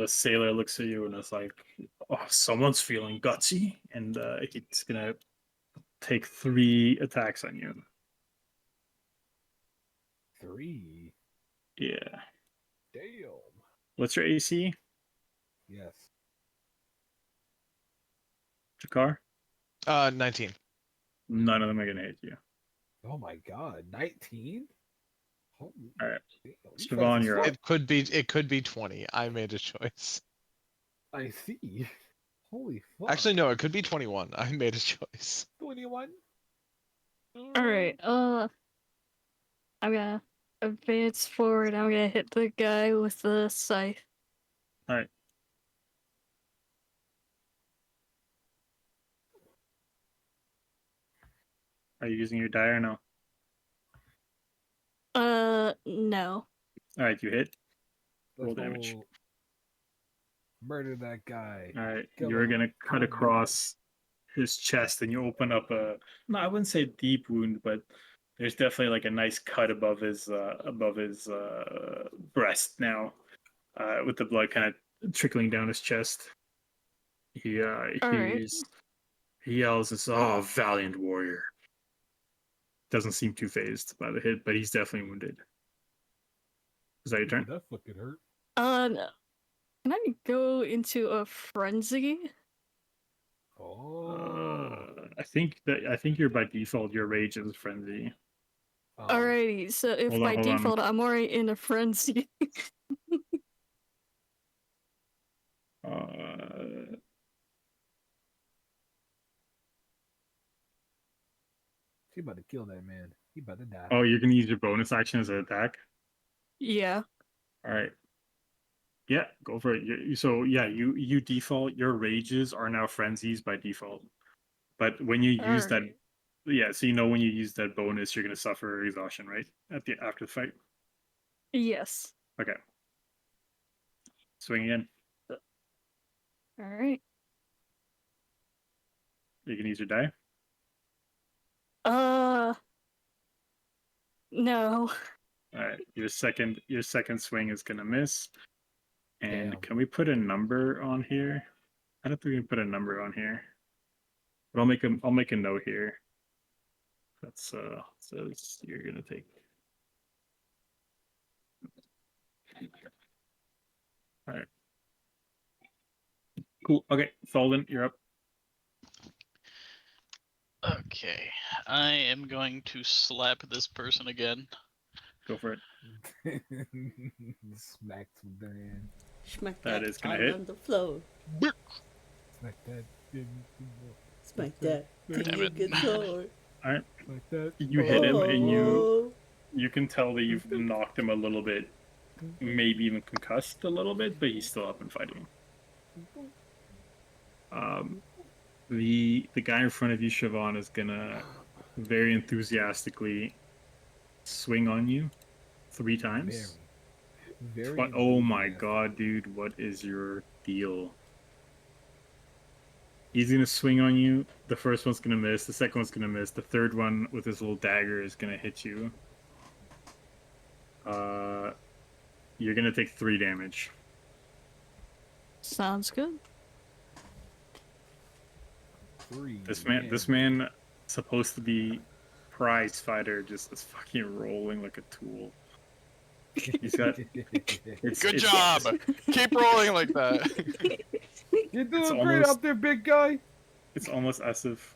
sailor looks at you and is like, "Oh, someone's feeling gutsy," and he's gonna take 3 attacks on you. 3. Yeah. Damn. What's your AC, Yes. Jakar? 19. None of them are gonna hit you. Oh my god. 19? Holy All right, damn. You Siobhan, fast as you're up. fuck. It could be 20. I made a choice. I see. Holy fuck. Actually, no, it could be 21. I made a choice. 21? Alright, I'm gonna advance forward. I'm gonna hit the guy with the scythe. All right. Are you using your die or no? No. All right, you hit. Let's Roll damage. go murder that guy. All right, Kill you're him. gonna cut across his chest, and you open up a. No, I wouldn't say deep wound, but there's definitely like a nice cut above his breast now, with the blood kind of trickling down his chest. He Alright. he yells, "It's oh, valiant warrior." Doesn't seem too phased by the hit, but he's definitely wounded. Is that your turn? That fucking hurt. No. Can I go into a frenzy? Oh. I think you're by default. Your rage is frenzy. Oh. Alrighty, so if Hold on, by hold on. default I'm already in a frenzy. She about to kill that man. He about to die. Oh, you're gonna use your bonus action as an attack. Yeah. All right. Yeah, go for it. So yeah, you default. Your rages are now frenzies by default. But when you use that, Alright. yeah, so you know when you use that bonus, you're gonna suffer exhaustion, right? After the fight. Yes. Okay. Swing again. Alright. You can use your die. No. All right. Your second swing is gonna miss. And Damn. can we put a number on here? I don't think we can put a number on here. But I'll make a note here. That's says you're gonna take. All right. Cool. Okay, Thalden, you're up. Okay, I am going to slap this person again. Go for it. Smack some Dan. Smack That that is gonna out hit. on the floor. Smack that. Smack that till Damn you it. get sore. All right. Like that. You hit him, and Oh. you can tell that you've knocked him a little bit, maybe even concussed a little bit, but he's still up and fighting. The guy in front of you, Siobhan, is gonna very enthusiastically swing on you 3 times. Very. But oh my enthusiastic. god, dude, what is your deal? He's gonna swing on you. The first one's gonna miss. The second one's gonna miss. The third one with his little dagger is gonna hit you. You're gonna take 3 damage. Sounds good. This man, supposed to be prize fighter, just is fucking rolling like a tool. He's got. Good job. Keep rolling like that. You're doing It's great almost- out there, big guy. It's almost as if,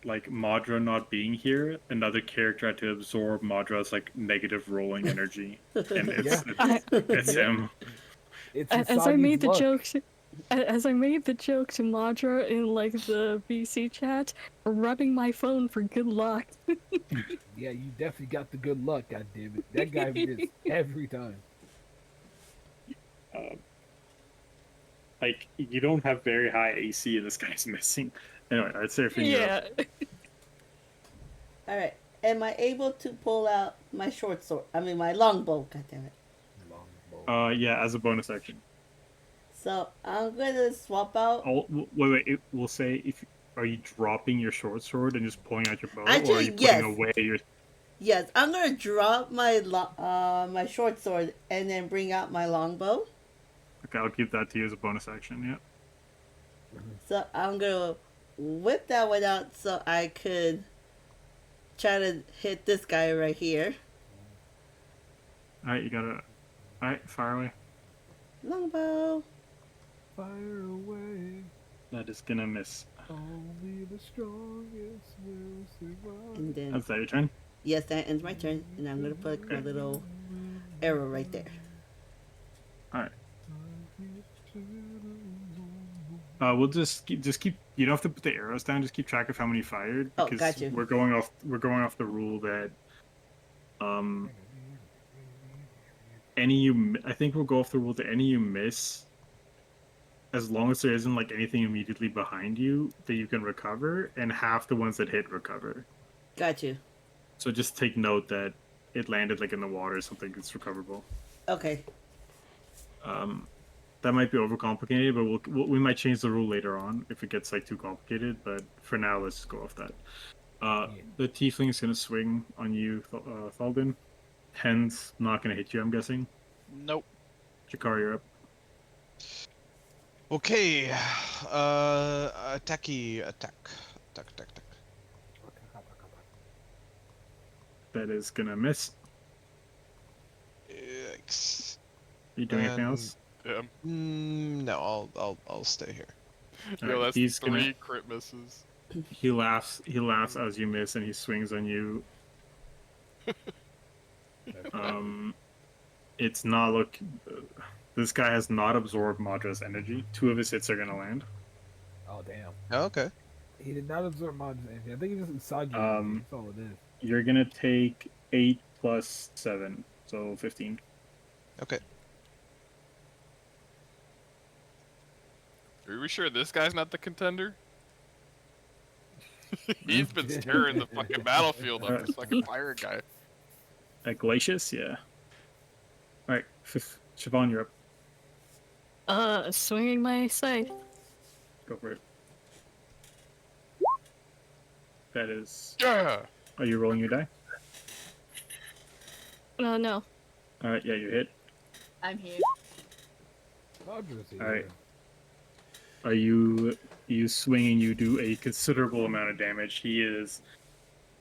like, Madra not being here, another character had to absorb Madra's like negative rolling energy, and it's him. It's As I made the luck. jokes, as I made the joke to Madra in like the BC chat, rubbing my phone for good luck. Yeah, you definitely got the good luck, goddammit. That guy did every time. Like, you don't have very high AC, and this guy's missing. Anyway, I'd say for you. Yeah. All right. Am I able to pull out my short sword? I mean, my longbow. God damn it. Yeah, as a bonus action. So I'm gonna swap out. Wait. We'll say if are you dropping your short sword and just pulling out your bow, or are Actually, you putting yes. away your? Yes, I'm gonna drop my my short sword and then bring out my longbow. Okay, I'll keep that to you as a bonus action. Yeah. So I'm gonna whip that one out so I could try to hit this guy right here. All right, you gotta. All right, fire away. Longbow. Fire away. That is gonna miss. Only the strongest will survive. And then That's that your turn. yes, that ends my turn, and I'm gonna put my little arrow right there. All right. We'll just keep. You don't have to put the arrows down. Just keep track of how many fired Oh, because got you. we're going off the rule that I think we'll go off the rule that any you miss, as long as there isn't like anything immediately behind you that you can recover, and half the ones that hit recover. Got you. So just take note that it landed like in the water or something that's recoverable. Okay. That might be overcomplicated, but we might change the rule later on if it gets like too complicated. But for now, let's just go off that. The tiefling is gonna swing on you, Thalden. 10's not gonna hit you, I'm guessing. Nope. Jakar, you're up. Okay. Attack. That is gonna miss. Yikes. Are you doing anything And- else? Yeah. No, I'll stay here. All Yo, right, that's he's 3 gonna. crit misses. He laughs as you miss, and he swings on you. It's not look. This guy has not absorbed Madra's energy. 2 of his hits are gonna land. Oh damn. Oh, okay. He did not absorb my energy. I think he just inside you. Um, That's all it is. You're gonna take 8 plus 7, so 15. Okay. Are we sure this guy's not the contender? He's been stirring the fucking battlefield up, this fucking fire guy. Glacius, yeah. All right, Siobhan, you're up. Swinging my scythe. Go for it. That is. Yeah! Are you rolling your die? No. All right, yeah, you hit. I'm here. Roger's here. All right. Are you swing and you do a considerable amount of damage. He is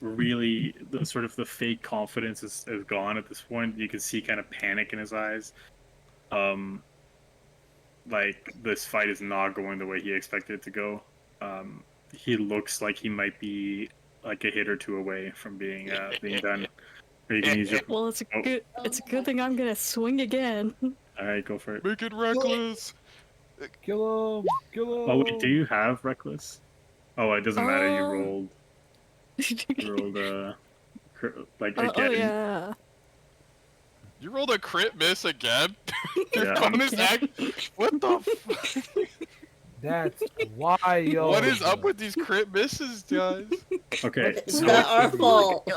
really the fake confidence is gone at this point. You can see kind of panic in his eyes. Like this fight is not going the way he expected it to go. He looks like he might be like a hit or 2 away from being done. Or you can use your. Well, it's a good thing I'm gonna swing again. All right, go for it. Make it reckless! Kill him! Kill him! Oh wait, do you have reckless? Oh, it doesn't matter. You Oh. rolled like Oh again. yeah. You rolled a crit miss again? Yeah. Bonus act? What the fuck? That's wild. What is up with these crit misses, guys? Okay, It's so not our fault.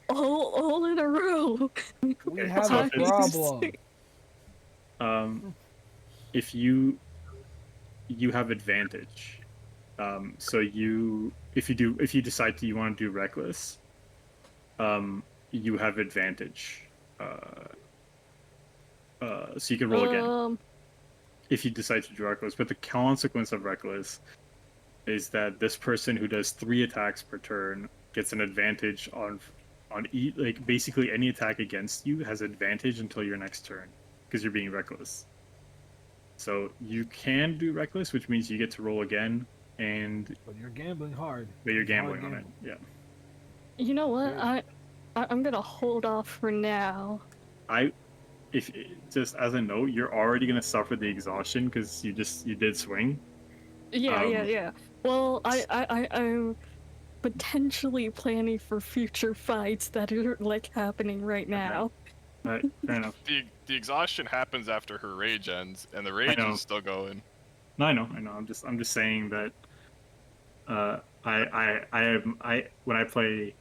All in a row. We Okay, have so a it's- problem. if you have advantage So if you decide you want to do reckless, you have advantage. So you can roll again if you decide to do reckless. But the consequence of reckless is that this person who does 3 attacks per turn gets an advantage on like basically any attack against you has advantage until your next turn because you're being reckless. So you can do reckless, which means you get to roll again, But you're gambling hard. but you're It's hard gambling on it. gambling. Yeah. You know what? Okay. I'm gonna hold off for now. If just as a note, you're already gonna suffer the exhaustion because you did swing. Yeah. Well, I'm potentially planning for future fights that are like happening right now. Right, fair enough. The exhaustion happens after her rage ends, and the I rage know. is still going. No, I know. I'm just saying that. When I play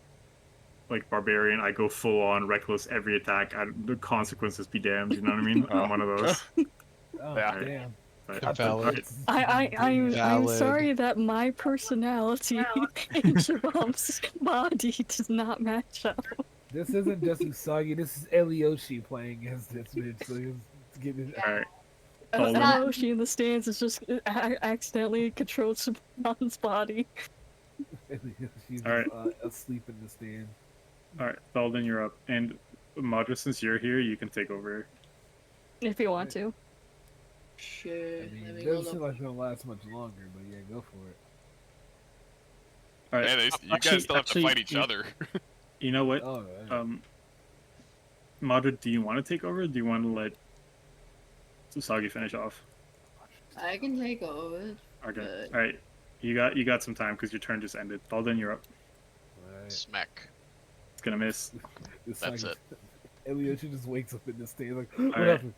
like barbarian, I go full on reckless every attack. The consequences be damned. You know what I mean? I'm one of those. Oh, Yeah. damn. But, Valid. I'm Valid. sorry that my personality and Jerom's body does not match up. This isn't just Usagi, this is Elioshi playing as this bitch, so he's getting his all right. Oh, Hold on. She in the stands is just accidentally controlled Saban's body. Elioshi All right. asleep in the stand. All right, Thalden, you're up. And Madra, since you're here, you can take over. If you want to. Sure. I Let mean, me it go doesn't seem look. like it's gonna last much longer, but yeah, go for it. All right. Hey, you guys still have to fight each you, other. You know what? Oh, right. Madra, do you want to take over? Or do you want to let Usagi finish off? I can take over. Okay. Good. All right. You got some time because your turn just ended. Thalden, you're up. Right. Smack. It's gonna miss. That's it. Elioshi just wakes up in the stand like, All what right. happened?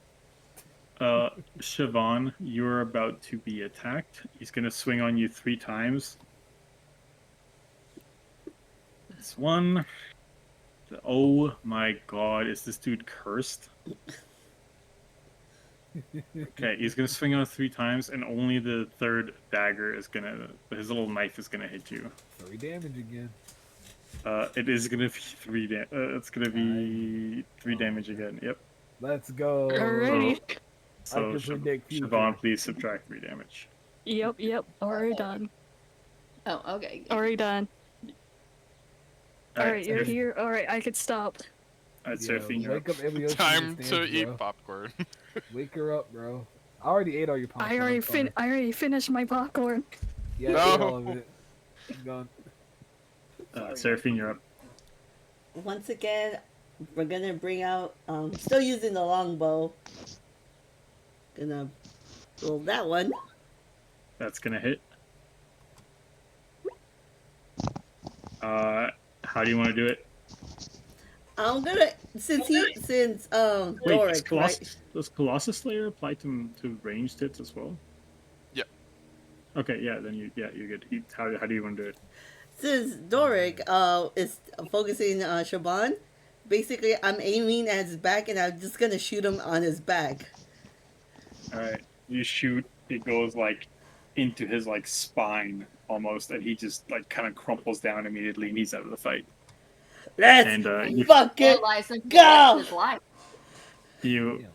Siobhan, you're about to be attacked. He's gonna swing on you 3 times. It's 1. Oh my god, is this dude cursed? Okay, he's gonna swing on 3 times, and only the 3rd dagger is gonna. His little knife is gonna hit you. 3 damage again. It is gonna be 3 it's gonna be 3 damage again. Yep. Let's go. Alrighty. So I can predict future. Siobhan, please subtract 3 damage. Yep. Already done. Oh, okay. Already done. Alright, you're Seraph- here. Alright, I could stop. Alright, Yo, Seraphine, you're wake up. up Elioshi in Time the to stands, eat bro. popcorn. Wake her up, bro. I already ate all your popcorn. I already finished my popcorn. Yeah, I No. ate all of it. I'm gone. Seraphine, you're up. Once again, we're gonna bring out. Still using the longbow. Gonna roll that one. That's gonna hit. How do you want to do it? I'm gonna since Wait, Doric, right? does Colossus Slayer apply to ranged hits as well? Yep. Okay, yeah, then you're good. How do you want to do it? Since Doric is focusing on Shaban, basically I'm aiming at his back and I'm just gonna shoot him on his back. All right, you shoot. It goes like into his like spine almost, and he just like kind of crumples down immediately, and he's out of the fight. Let's And you fucking go! His life. you Yeah.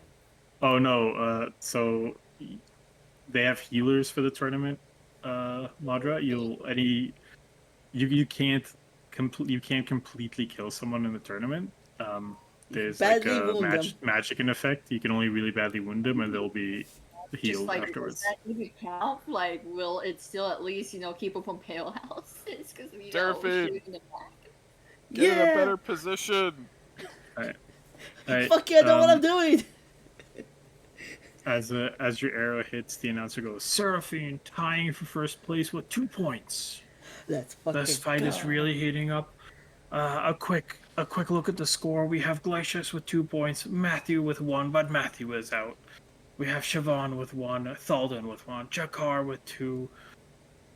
oh no, so they have healers for the tournament, Madra. You can't completely kill someone in the tournament. There's Badly like a wound them. magic in effect. You can only really badly wound them, and they'll be Just healed like, afterwards. does that even count? Like, will it still at least, keep them from pale houses? Because, Durfin. shooting them back. Get in a Yeah. better position. Alright, Fuck yeah, I know what I'm doing. As your arrow hits, the announcer goes, "Seraphine tying for first place with 2 points. Let's fucking This fight go. is really heating up. A quick look at the score. We have Glacius with 2 points, Matthew with 1, but Matthew is out. We have Siobhan with 1, Thalden with 1, Jakar with 2,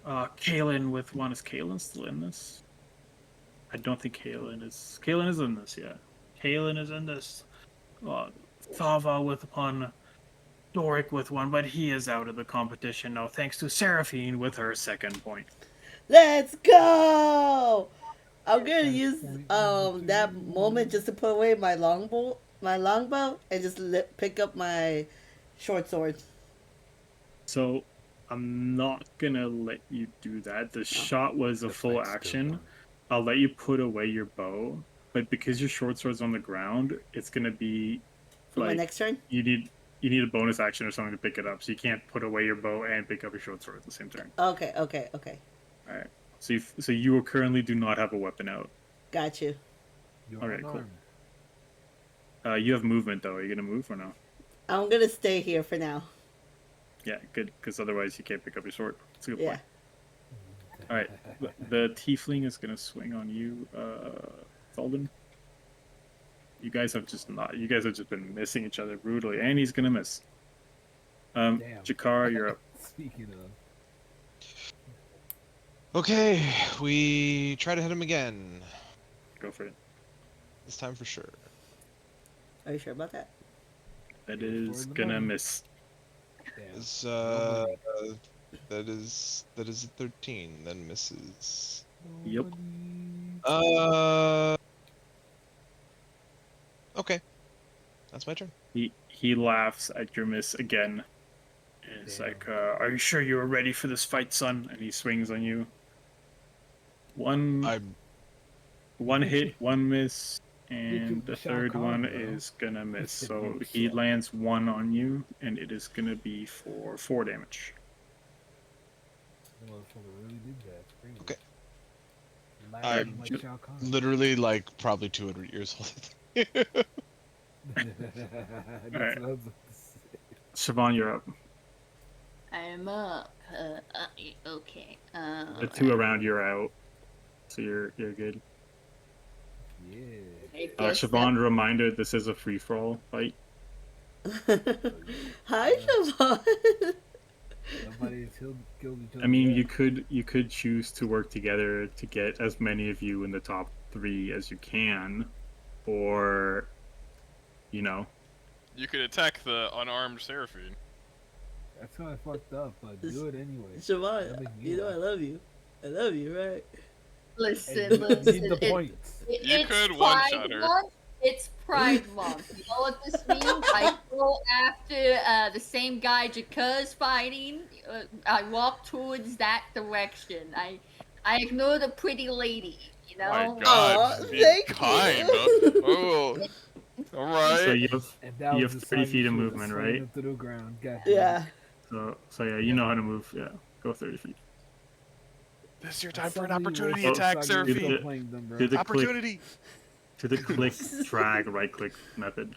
Kaelin with 1. Is Kaelin still in this? I don't think Kaelin is. Kaelin is in this, yeah. Kaelin is in this. Thava with 1, Doric with one, but he is out of the competition now, thanks to Seraphine with her second point. Let's go! I'm gonna That's use point that number moment two. just to put away my longbow, and just pick up my short sword. So I'm not gonna let you do that. The shot was a The full fight's still action. going. I'll let you put away your bow, but because your short sword's on the ground, it's gonna be For my like next turn. you need a bonus action or something to pick it up. So you can't put away your bow and pick up your short sword at the same turn. Okay. All right. So you currently do not have a weapon out. Got you. You're Okay, cool. unarmed. You have movement though. Are you gonna move or no? I'm gonna stay here for now. Yeah, good. Because otherwise you can't pick up your sword. That's a good Yeah. point. All right. The tiefling is gonna swing on you, Thalden. You guys have just been missing each other brutally, and he's gonna miss. Damn. Jakar, you're up. Speaking of, Okay, we try to hit him again. Go for it. This time for sure. Are you sure about that? That Go for is the gonna money. miss. damn. It's, No money. that is a 13, then misses. No Yep. money. Okay. That's my turn. He laughs at your miss again. And it's Damn. like, are you sure you were ready for this fight, son? And he swings on you. One hit, one miss, and the Shao third Kahn, one bro. is gonna miss. This So shit he ain't shit. lands one on you, and it is gonna be for 4 damage. The motherfucker really did that. It's crazy. Okay. Laughed I'm like ju- Shao Kahn. Literally, like, probably 200 years old. That's Alright. what I was about to say. Siobhan, you're up. I'm up. Okay. The two around you are out, so you're good. Yeah. I guess Siobhan, reminder: this is a free for all fight. Hi, Siobhan. Somebody killed each other. I mean, dead. you could choose to work together to get as many of you in the top 3 as you can, or you know, You could attack the unarmed Seraphine. That's kind of fucked up, but do it anyway. Siobhan, That makes me you know I laugh. love you. I love you, right? Listen, Hey, listen. need the points. You It's could Pride one-shot her. Month. It's Pride Month. You know what this means? I go after the same guy Jaka's fighting. I walk towards that direction. I ignore the pretty lady. You know. My God, Aw, just be thank kind. you. Oh, all so right. And that you was have the 30 soggy feet of shit, movement, swinging right? it to the ground. God damn it. Yeah. So yeah, you know how to move. Yeah, go 30 feet. This is your That's time for an something you opportunity wish attack, Soggy was still Seraphine. playing them, bro. Do the click, Opportunity. to the click, drag, right click method.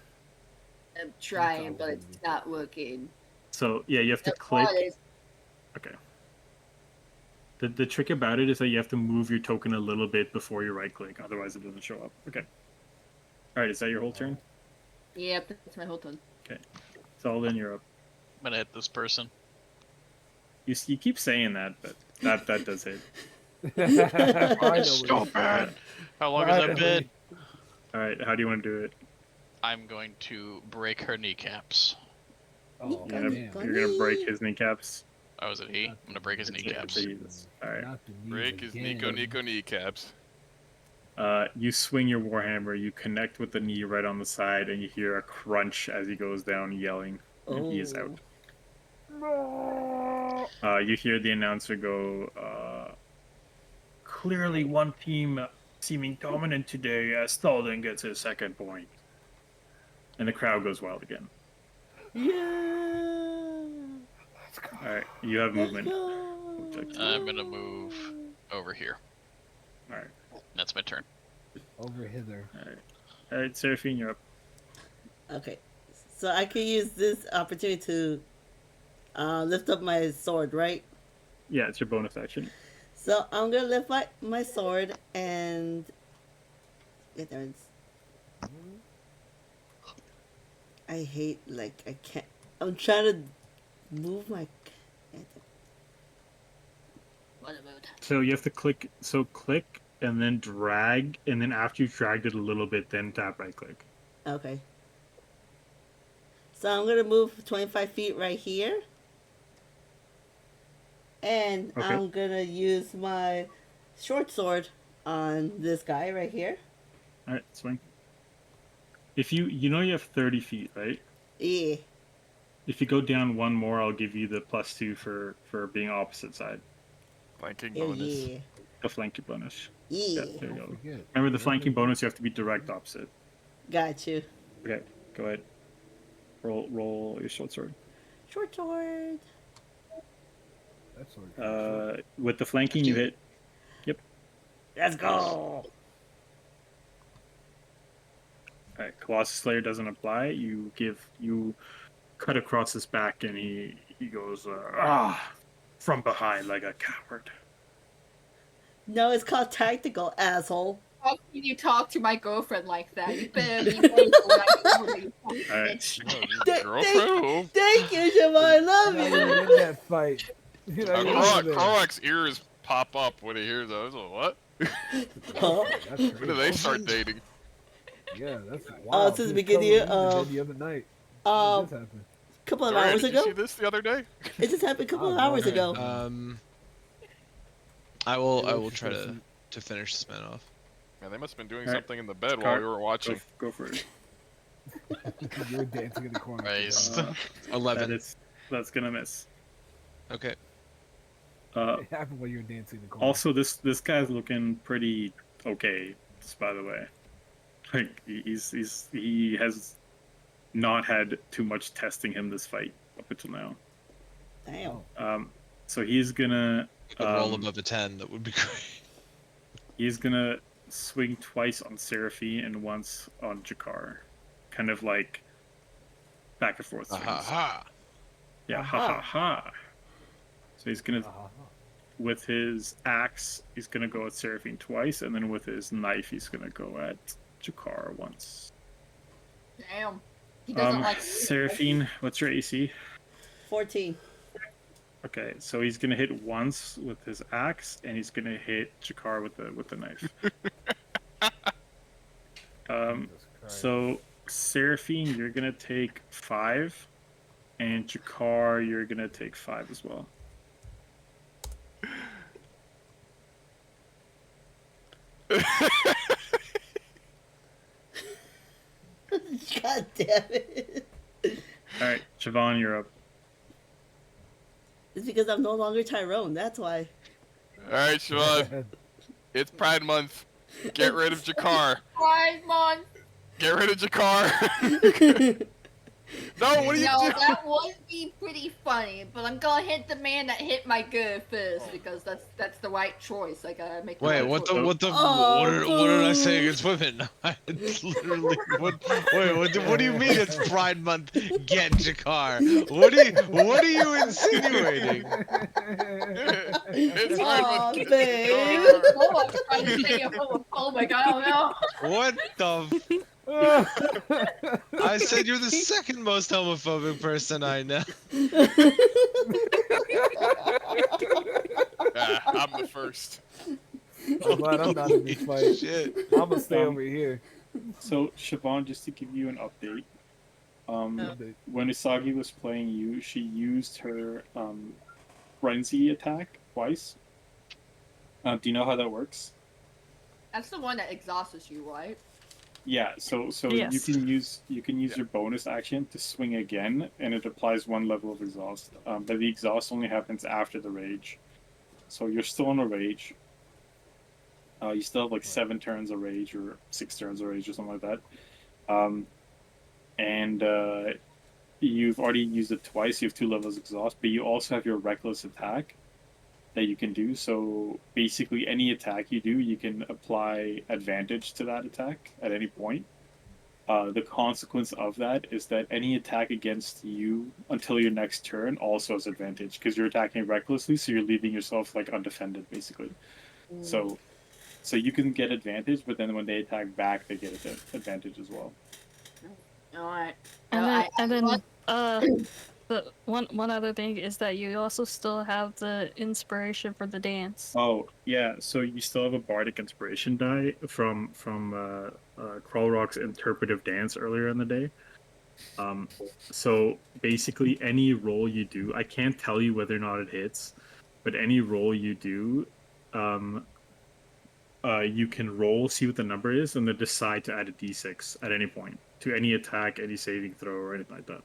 I'm trying, but it's not working. So yeah, you have to The click. part is- Okay. The trick about it is that you have to move your token a little bit before you right click, otherwise it doesn't show up. Okay. All right, is that your whole turn? Yep, that's my whole turn. So then you're up. I'm gonna hit this person. You keep saying that, but that does hit. Finally. Stupid! How long has that been? All right, how do you want to do it? I'm going to break her kneecaps. Oh, You're gonna, damn. you're gonna break his kneecaps. Oh, is it he? I'm gonna break his kneecaps. All right. Not the knees Break his again. Nico kneecaps. You swing your warhammer. You connect with the knee right on the side, and you hear a crunch as he goes down, yelling, and he is out. You hear the announcer go, clearly one team seeming dominant today as Thalden gets his second point. And the crowd goes wild again. Yeah. Alright, you have movement. I'm gonna move over here. Alright, That's my turn. Over hither. alright, Seraphine, you're up. Okay. So I can use this opportunity to lift up my sword, right? Yeah, it's your bonus action. So I'm gonna lift my sword and get there. I hate, like, I can't. I'm trying to move my. What about? So you have to click, click and then drag, and then after you've dragged it a little bit, then tap right click. Okay. So I'm gonna move 25 feet right here. And Okay. I'm gonna use my short sword on this guy right here. All right, swing. If you know you have 30 feet, right? Yeah. If you go down one more, I'll give you the +2 for being opposite side. Flanking Hell bonus. yeah. The flanking bonus. Yeah, Yeah. there you Don't go. forget. Remember the Don't flanking forget. bonus, you have to be direct opposite. Got you. Okay, go ahead. Roll your short sword. Short sword. That's what we're doing. With the flanking, you hit. Let's go. All right, Colossus Slayer doesn't apply. You cut across his back, and he goes from behind like a coward. No, it's called tactical, asshole. How can you talk to my girlfriend like that? You better be careful when I know that you fucking All right. bitch. Girlfriend? Thank you, Siobhan. I love You're not you. even in that fight. You're not even over there. Krolak's ears pop up when he hears those. What? Huh? That's crazy. When do they start dating? Yeah, that's wild. since the He was beginning telling me of- the other night. Um, This happened. couple of Alright, hours did you ago. see this the other day? It just happened a couple of Oh, hours okay. ago. I will Yeah, try that's- to finish this man off. Man, they must have been doing Alright. something in the bed while Cart, we were watching. Go for it. You were dancing in the corner. Nice. That 11. that's gonna miss. Okay. It happened while you were dancing in the corner. Also, this guy's looking pretty okay. Just by the way, like he has not had too much testing him this fight up until now. Damn. So he's gonna If I could roll above a 10, that would be great. he's gonna swing twice on Seraphine and once on Jakar, kind of like back and forth swings. Ha Yeah, ha ha ha. So he's gonna Uh-huh. with his axe, he's gonna go at Seraphine twice, and then with his knife, he's gonna go at Jakar once. Damn. He doesn't like Seraphine, what's your AC? 14. Okay, so he's gonna hit once with his axe, and he's gonna hit Jakar with the knife. Jesus Christ. So Seraphine, you're gonna take 5, and Jakar, you're gonna take 5 as well. God damn it. All right, Siobhan, you're up. It's because I'm no longer Tyrone. That's why. Alright, Siobhan. It's Pride Month. Get rid of Jakar. Pride Month. Get rid of Jakar. No, what are you No, doing? that would be pretty funny, but I'm gonna hit the man that hit my girl first because that's the right choice. I gotta make the Wait, right what choice. what did I say against women? I literally what do you mean it's Pride Month? Get Jakar. What are you insinuating? It's Pride Aw, Month. Get babe. Jakar. Oh, I'm trying to say homophobic. I don't know. What the I said you're the second most homophobic person I know. I'm the first. I'm glad I'm not in this fight. Shit. I'm gonna stay over here. So Siobhan, just to give you an update, when Isagi was playing you, she used her frenzy attack twice. Do you know how that works? That's the one that exhausts you, right? Yeah, so Yes. you can use your bonus action to swing again, and it applies 1 level of exhaust. But the exhaust only happens after the rage, so you're still in a rage. You still have like 7 turns of rage or 6 turns of rage or something like that. And you've already used it twice. You have 2 levels of exhaust, but you also have your reckless attack that you can do. So basically, any attack you do, you can apply advantage to that attack at any point. The consequence of that is that any attack against you until your next turn also has advantage because you're attacking recklessly, so you're leaving yourself like undefended, basically. So you can get advantage, but then when they attack back, they get advantage as well. All right. And then the one other thing is that you also still have the inspiration for the dance. Oh yeah, so you still have a bardic inspiration die from Krolrock's interpretive dance earlier in the day. So basically, any roll you do, I can't tell you whether or not it hits, but any roll you do, you can roll, see what the number is, and then decide to add a d6 at any point to any attack, any saving throw, or anything like that.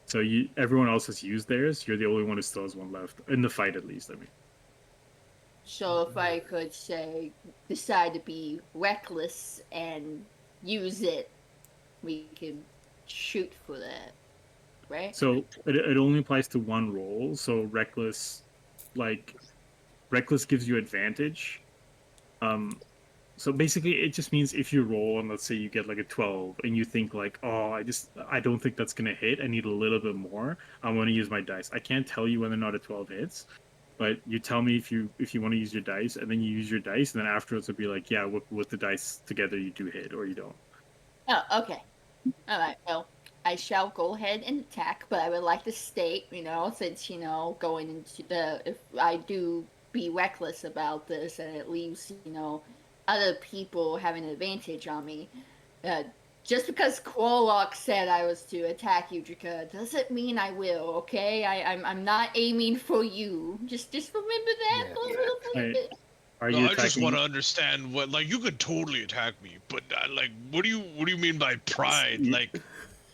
So everyone else has used theirs. You're the only one who still has one left in the fight, at least. I mean. So if I could say, decide to be reckless and use it, we could shoot for that, right? So it only applies to one roll. So reckless gives you advantage. So basically it just means if you roll and let's say you get like a 12 and you think like, oh, I don't think that's gonna hit. I need a little bit more. I'm gonna use my dice. I can't tell you whether or not a 12 hits, but you tell me if you want to use your dice, and then you use your dice, and then afterwards it'll be like, yeah, with the dice together you do hit or you don't. Oh, okay. All right. Well, I shall go ahead and attack, but I would like to state, since going into if I do be reckless about this, and it leaves other people having an advantage on me. Just because Quolock said I was to attack you, Drika, doesn't mean I will. Okay, I'm not aiming for you. Just remember that for a little bit. Are No, you I just attacking? want to understand what, like, you could totally attack me, but like, what do you mean by pride? Like,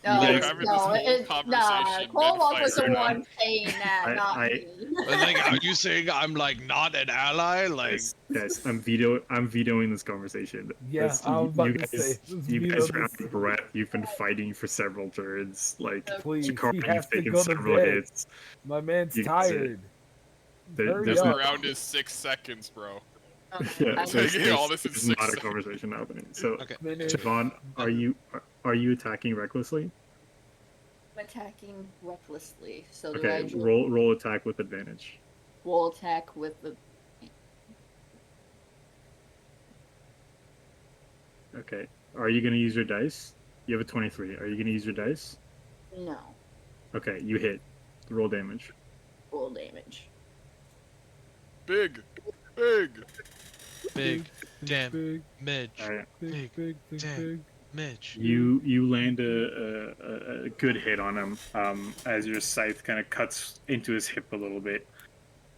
No, guys- having this whole conversation Quolock was the mid-fight. one saying that, not me. like, are you saying I'm like not an ally? Like, Guys, I'm vetoing this conversation. Yeah, That's- I was about you to guys, say, let's you veto guys are out this. of breath. You've been fighting for several turns. Like, Please, he Jakar, has you've to taken go to several bed. hits. My man's You can say- tired. Hurry There's up. no, Round is 6 seconds, bro. yeah, so Taking all this in there's 6 not a seconds. conversation happening. So, okay. Siobhan, are you attacking recklessly? I'm attacking recklessly, so do I Okay, just roll attack with advantage. roll attack with the... Okay, are you gonna use your dice? You have a 23. Are you gonna use your dice? No. Okay, you hit. Roll damage. Roll damage. Big. Big damn Big, Midge. All right. big, big, big, Damn. big. Midge. You land a good hit on him as your scythe kind of cuts into his hip a little bit,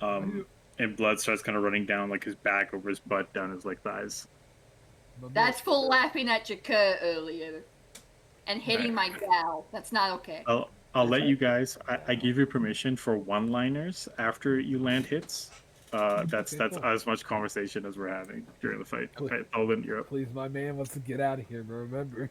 and blood starts kind of running down like his back over his butt, down his like thighs. That's for laughing at Jakar earlier. And hitting my gal. That's not okay. I'll let you guys. I give you permission for one-liners after you land hits. That's cool. as much conversation as we're having during the fight. Okay, Alvin, you're up. Please, my man wants to get out of here, but remember.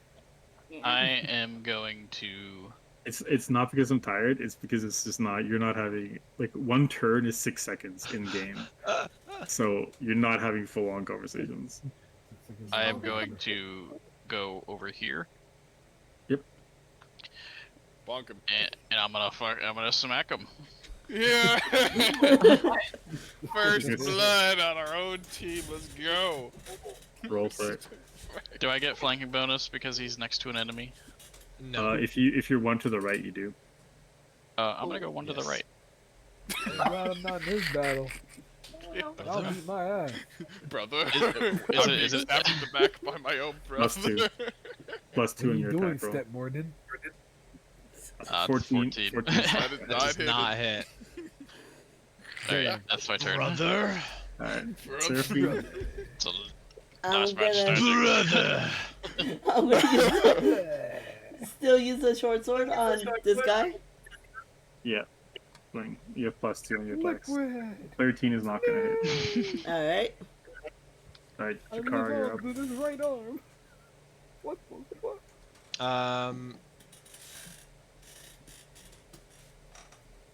I am going to. It's not because I'm tired. It's because it's just not. You're not having like one turn is 6 seconds in game, so you're not having full-on conversations. I am going to go over here Bonk him. and I'm gonna smack him. Yeah! First blood on our own team. Let's go. Roll for it. Do I get flanking bonus because he's next to an enemy? No. If you're one to the right, you do. I'm gonna go one to the right. I'm glad I'm not in this battle. I'll beat my ass. Brother. Is it- stabbed in the back by my own brother. +2. +2 What are in you your doing, attack roll. Step Morden? 14. 14. That is That not does hit. not hit. Alright, that's my turn. Brother. All right, Brother. Seraphine. So, I'm last match gonna, starts. Brother. I'm gonna still use the short sword on this guy. Yeah, like you have +2 on your attacks. Liquid. 13 is not gonna hit. All right. All right, I live Jakar, you're off up. with his right arm. What the fuck?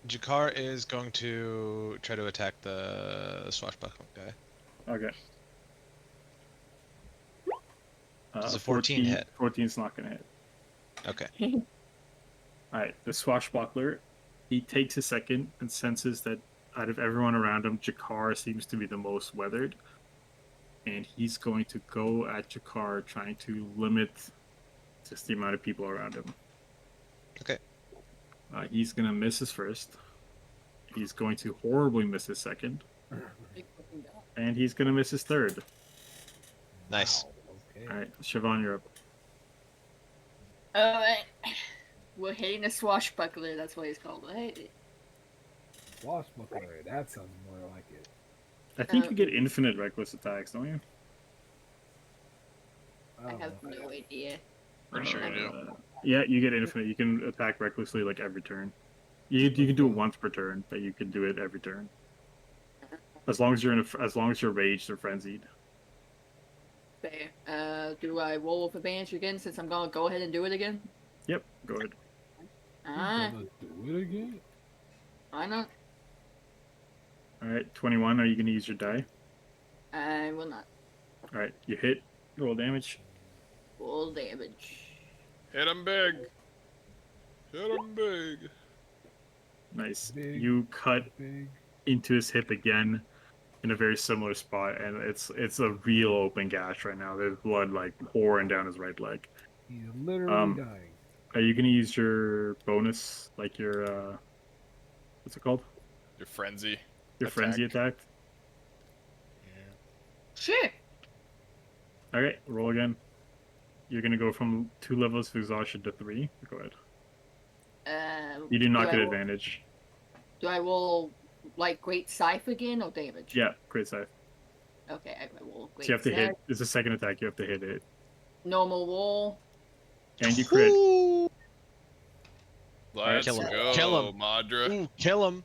Jakar is going to try to attack the swashbuckling guy. Okay. Does a 14 hit? 14's not gonna hit. Okay. Alright, the swashbuckler, he takes a second and senses that out of everyone around him, Jakar seems to be the most weathered. And he's going to go at Jakar, trying to limit just the amount of people around him. Okay. He's going to miss his first. He's going to horribly miss his second. And he's going to miss his third. Nice. Okay. Alright, Siobhan, you're up. Alright. We're hitting a swashbuckler, that's what it's called, right? Swashbuckler. That sounds more like it. I think you get infinite reckless attacks, don't you? I don't have know. no idea. Pretty sure you do. Yeah, you get infinite. You can attack recklessly like every turn. You can do it once per turn, but you can do it every turn. As long as you're as long as you're raged or frenzied. Fair. Do I roll with advantage again since I'm gonna go ahead and do it again? Yep, go ahead. Alright. Do it again? Why not? All right, 21. Are you gonna use your die? I will not. All right, you hit. Roll damage. Roll damage. Hit him big. Hit him big. Nice. Big. You cut Big. into his hip again in a very similar spot, and it's a real open gash right now. There's blood like pouring down his right leg. He's literally dying. Are you gonna use your bonus, like your what's it called? Your frenzy. Your frenzy attack? Sure. All right, roll again. You're gonna go from 2 levels of exhaustion to 3. Go ahead. You do not get advantage. Do I roll like great scythe again or damage? Yeah, great save. Okay, I roll great So you have to scythe. hit. It's a second attack. You have to hit it, Normal roll. and you crit. Let's Kill him. go, Kill him. Madra. Ooh, kill him.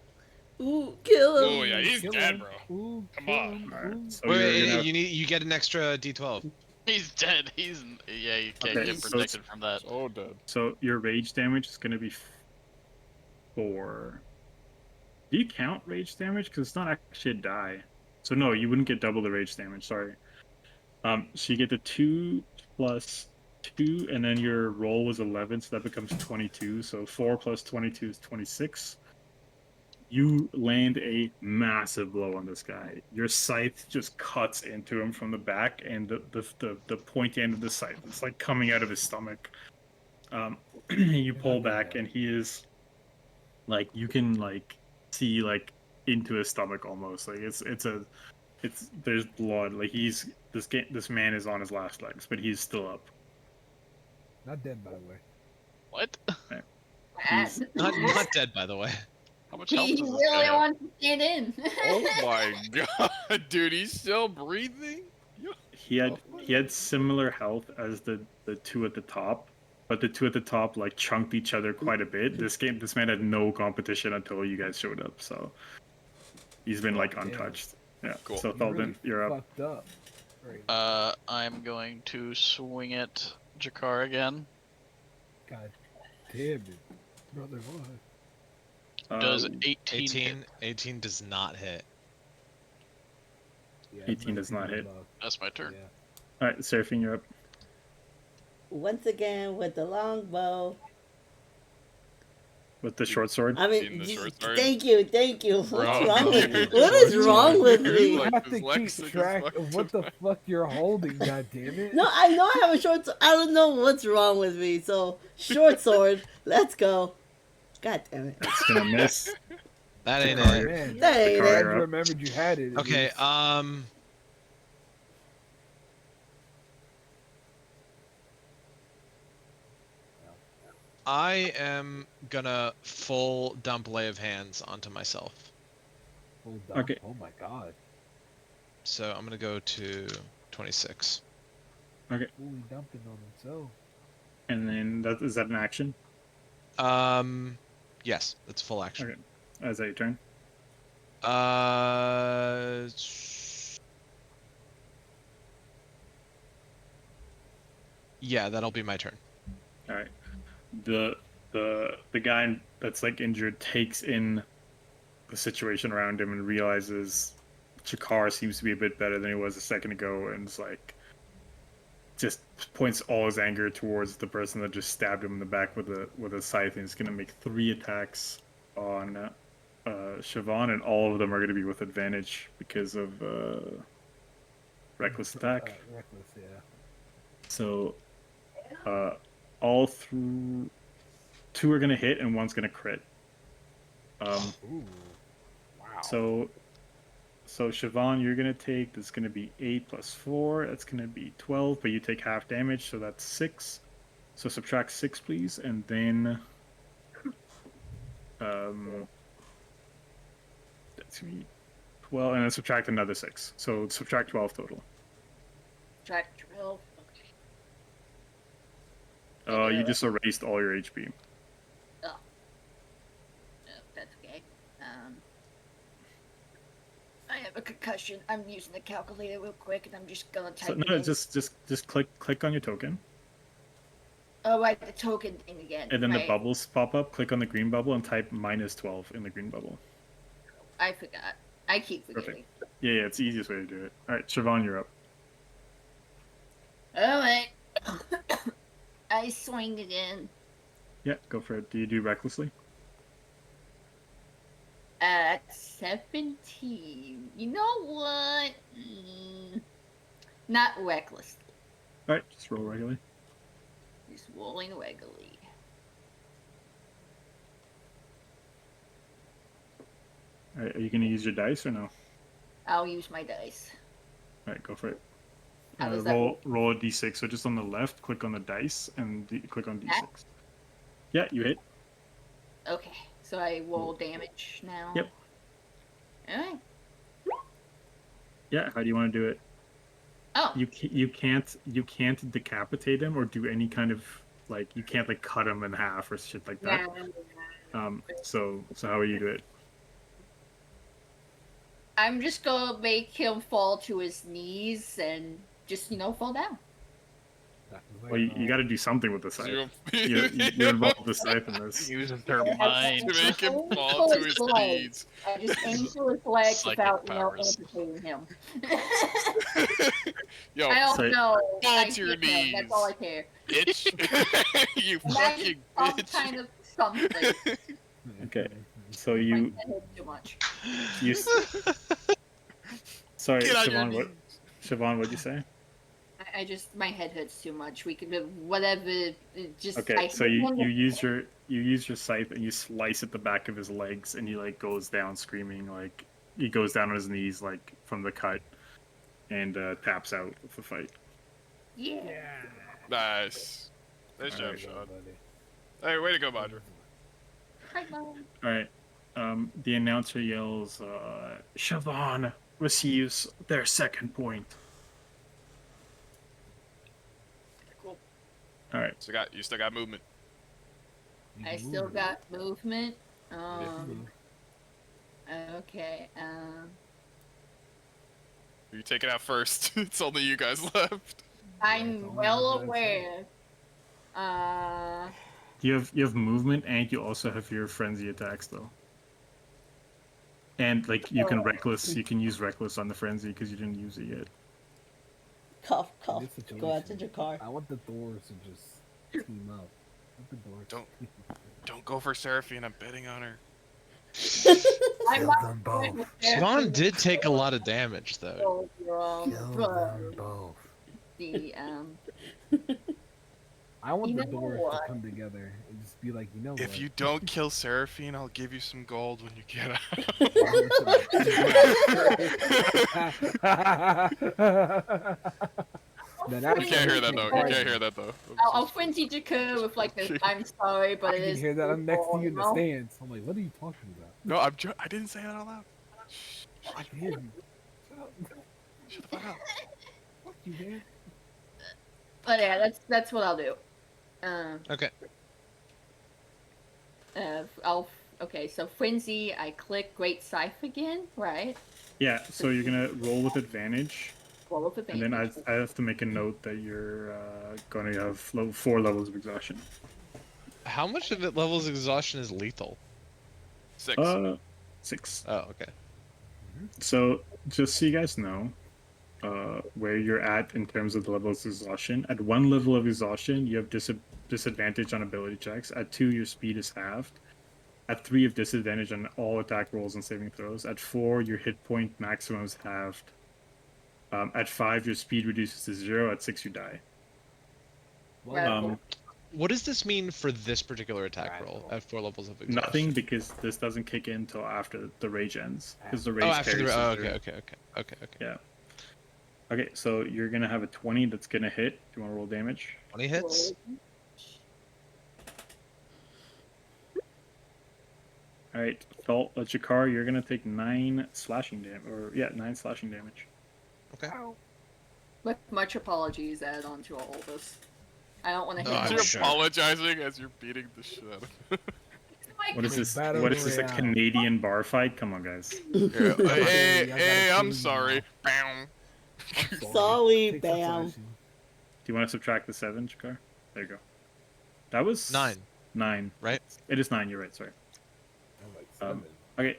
Ooh, kill him. Oh yeah, he's Kill dead, him. bro. Ooh, Come kill on. him. Alright, Ooh. so Wait, you're gonna... you get an extra D12. He's dead. He's yeah. You can't Okay, get so protected from that. So dead. So your rage damage is gonna be 4. Do you count rage damage? Because it's not actually a die. So no, you wouldn't get double the rage damage. Sorry. So you get the 2 plus 2, and then your roll was 11, so that becomes 22. So 4 plus 22 is 26. You land a massive blow on this guy. Your scythe just cuts into him from the back, and the pointy end of the scythe is like coming out of his stomach. You pull back, and he is like, you can like see like into his stomach almost. Like it's there's blood. Like this man is on his last legs, but he's still up. Not dead, by the way. What? He's- Not dead, by the way. How much health He does this really guy have? wants to stand in. Oh my god, dude, he's still breathing. He had similar health as the 2 at the top, but the 2 at the top like chunked each other quite a bit. This man had no competition until you guys showed up, so he's been like Damn. untouched. Yeah. Cool. So He Thalden, really you're up. fucked up. Right. I'm going to swing at Jakar again. God damn it. Brother, what? Does Um, 18 hit? 18 does not hit. Yeah, 18 does not 19 hit. above. That's my turn. Yeah. All right, Seraphine, you're up. Once again with the longbow. With the short sword. I Seen mean, the short sword? thank you. What's Bro, wrong with me? dude, What is wrong with dude, me? You like, have to dyslexic keep as track fuck of what the tonight. fuck you're holding, god damn it. No, I know I have a short sword. I don't know what's wrong with me. So, short sword. Let's go. God damn it. It's gonna miss. That ain't Jakar, it. you're- Man, That ain't Jakar, glad it. you're you up. remembered you had it. at Okay, least. I am gonna full dump lay of hands onto myself. Hold on. Okay. Oh my god. So I'm gonna go to 26. Fully dumping on himself. And then is that an action? Yes, that's full action. Okay. Is that your turn? Yeah, that'll be my turn. All right. The guy that's like injured takes in the situation around him and realizes Jakar seems to be a bit better than he was a second ago, and it's like just points all his anger towards the person that just stabbed him in the back with a scythe, and he's gonna make 3 attacks on Siobhan, and all of them are gonna be with advantage because of reckless attack. Reckless, yeah. So all through 2 are gonna hit and 1's gonna crit. Ooh. Wow. So Siobhan, you're gonna take, that's gonna be 8 plus 4, that's gonna be 12, but you take half damage, so that's 6. So subtract 6, please, and then that's gonna be 12, and then subtract another 6. So subtract 12 total. Track 12. Okay. Oh, you just erased all your HP. Oh. No, that's okay. I have a concussion. I'm using the calculator real quick, and I'm just gonna type. So it no, in. just click on your token, Oh, right, the token thing again. and then right. the bubbles pop up. Click on the green bubble and type -12 in the green bubble. I forgot. I keep forgetting. Perfect. Yeah, it's the easiest way to do it. All right, Siobhan, you're up. Alright. I swing again. Yeah, go for it. Do you do recklessly? At 17. You know what? Not recklessly. All right, just roll regularly. Just rolling regularly. All right, are you gonna use your dice or no? I'll use my dice. All right, go for it. How does that Roll a d6. So just on the left, click on the dice and click on d6. Yeah, you hit. Okay, so I roll damage now. Yep. Alright. Yeah, how do you want to do it? Oh. You can't decapitate him or do any kind of like you can't like cut him in half or shit like that. So how will you do it? I'm just gonna make him fall to his knees and just, fall down. Well, you got to do something with the scythe. Zero. You involve the scythe in this. Using their mind. To make him fall to his knees. I just aim to his legs Psychic without, powers. amputating him. Yo, I don't So- know. Fall I to your hit him, That's knees. all I care. bitch. You Imagine fucking some bitch. kind of something. Okay, so My you head hurts too much. you. Sorry, Get on your Siobhan. knees. Siobhan, what'd you say? I just my head hurts too much. We could do whatever. Just Okay, I so hit you him use your scythe and you slice at the back of his legs and he like goes down screaming, like he goes down on his knees like from the cut and taps out of the fight. Yeah. Nice. Nice job, Alright. Sean. Hey, way to go, Badger. Hi, Mom. All right. The announcer yells, Siobhan receives their second point. Cool. All right. So you still got movement. I still got movement. Mm-hmm. Okay. You take it out first. It's only you guys left. I'm well aware. You have movement and you also have your frenzy attacks though. And like you can use reckless on the frenzy because you didn't use it yet. Cough, cough. In this Go out to situation, your car. I want the doors to just team up. I want the doors. Don't go for Seraphine. I'm betting on her. I'm Kill not them both. Siobhan did take a lot of damage though. Kill them both. The I want You the know doors what? to come together and just be like, you know If what? you don't kill Seraphine, I'll give you some gold when you get out. You You can't hear that though. You can't hear that though. I'll frenzy Jakku with like this. I'm sorry, but I it can is. hear that. I'm next to you in the know? stands. I'm like, what are you talking about? No, I didn't say that out loud. I can hear you. Shut up. Shut the fuck up. Fuck you, man. But yeah, that's what I'll do. Okay. Okay, so frenzy. I click Great Scythe again, right? Yeah, so you're gonna roll with advantage, Roll with and then advantage. I have to make a note that you're going to have 4 levels of exhaustion. How much of it levels of exhaustion is lethal? 6. 6. Oh, okay. So just so you guys know, where you're at in terms of the levels of exhaustion. At 1 level of exhaustion, you have disadvantage on ability checks. At 2, your speed is halved. At 3, you have disadvantage on all attack rolls and saving throws. At 4, your hit point maximum is halved. At 5, your speed reduces to 0. At 6, you die. Radical. What does this mean for this particular attack roll at 4 levels of exhaustion? Nothing, because this doesn't kick in until after the rage ends. Because the rage Oh, after carries the. Oh, through. okay. Yeah. Okay, so you're gonna have a 20 that's gonna hit. Do you want to roll damage? 20 hits. Alright, Jakar, you're gonna take 9 slashing damage. Or, yeah, 9 slashing damage. Okay. With much apologies added on to all this. I don't want to No, hit I'm him. You're sure. apologizing as you're beating the shit out of him. What is this? Battle What is this? A Royale. Canadian bar fight? Come on, guys. Yeah, hey, I gotta hey, kill I'm you sorry. now. Bam. Sorry, Take some bam. slashing. Do you want to subtract the 7, Jakar? There you go. That was 9. 9. Right? It is 9. You're right. Sorry. I'm like, Um, 7. Okay,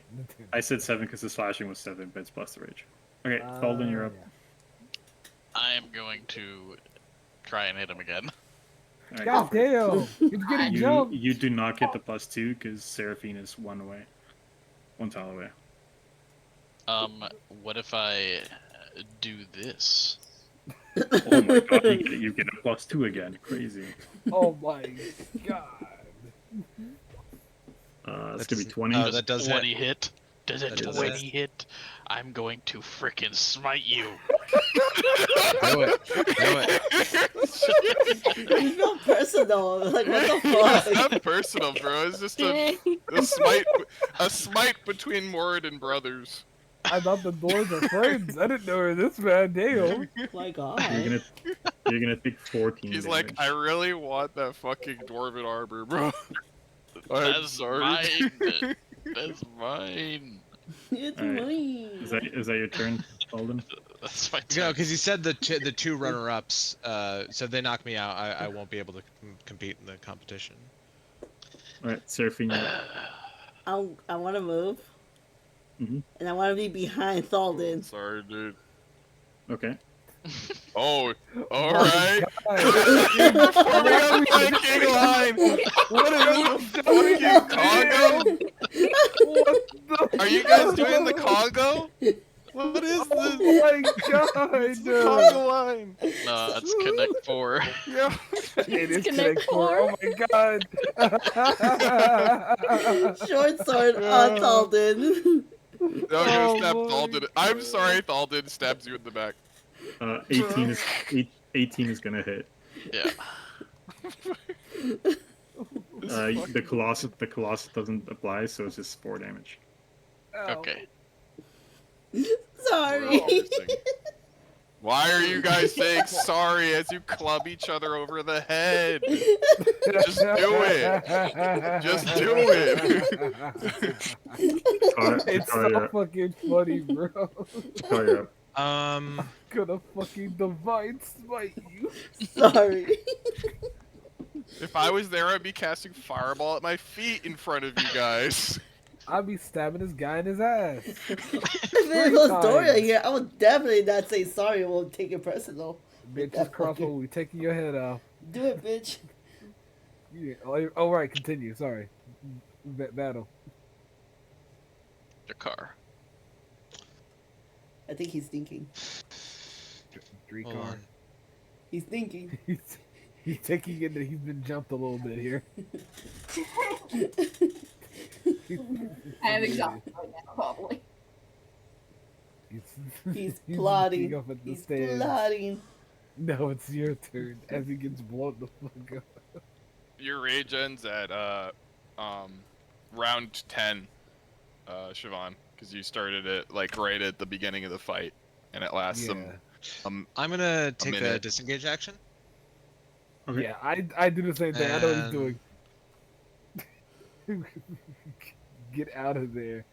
I said 7 because the slashing was 7, but it's plus the rage. Okay, Thalden, you're up. Yeah. I'm going to try and hit him again. All right, God go for it. damn! He's getting jumped. You do not get the +2 because Seraphine is 1 away. 1 tile away. What if I do this? Oh my god, you get a +2 again. Crazy. Oh my god. That's gonna be 20. Oh, that does hit. 20 hit. Does a That does 20 hit? I'm going to frickin' smite you. Do it. Do it. It's not personal. Like, what the It's fuck? not personal, bro. It's just Dang. a smite between Moradin brothers. I thought the doors were friends. I didn't know her this bad. Damn. My god. You're gonna take 14. He's damage. like, I really want that fucking dwarven armor, bro. I'm That's sorry. mine. That's mine. It's Alright. mine. Is that your turn, Thalden? That's my No, turn. because you said the 2 runner-ups, so they knock me out. I won't be able to compete in the competition. Alright, Seraphine, you're up. I want to move. Mhm. And I want to be behind Thalden. Sorry, dude. Okay. Oh, all my right. God. Forming a flanking line. What is this fucking Congo? What the Are you guys doing the Congo? What is Oh this? my god. It's the Congo line. No, it's Connect 4. Yeah. It is Connect Connect 4. Oh my god. Short sword on Thalden. No, you're gonna Oh stab my Thalden. I'm sorry, Thalden stabs you in the back. 18 is gonna hit. Yeah. The Colossus doesn't apply, so it's just 4 damage. Okay. Sorry. Why are you guys saying sorry as you club each other over the head? Just do it. Just do it. It's Jakar, so fucking funny, bro. Jakar, you're up. I'm gonna fucking divine smite you. Sorry. If I was there, I'd be casting fireball at my feet in front of you guys. I'd be stabbing this guy in his ass. If there was Doria times. here, I would definitely not say sorry. We'll take it personal. Bitch, this crossbow will be taking your head off. Do it, bitch. Yeah. Oh, right, continue. Sorry. Battle. Jakar. I think he's thinking. Three Hold car. on. He's thinking. He's taking it that he's been jumped a little bit here. I have exhausted right now, probably. He's looking plotting. up at the He's stairs. plotting. No, it's your turn as he gets blown the fuck up. Your rage ends at round 10, Siobhan, because you started it like right at the beginning of the fight, and it lasts Yeah. I'm gonna take the minute. disengage action. Okay. Yeah, I do the same thing. I know what he's doing. Get out of there.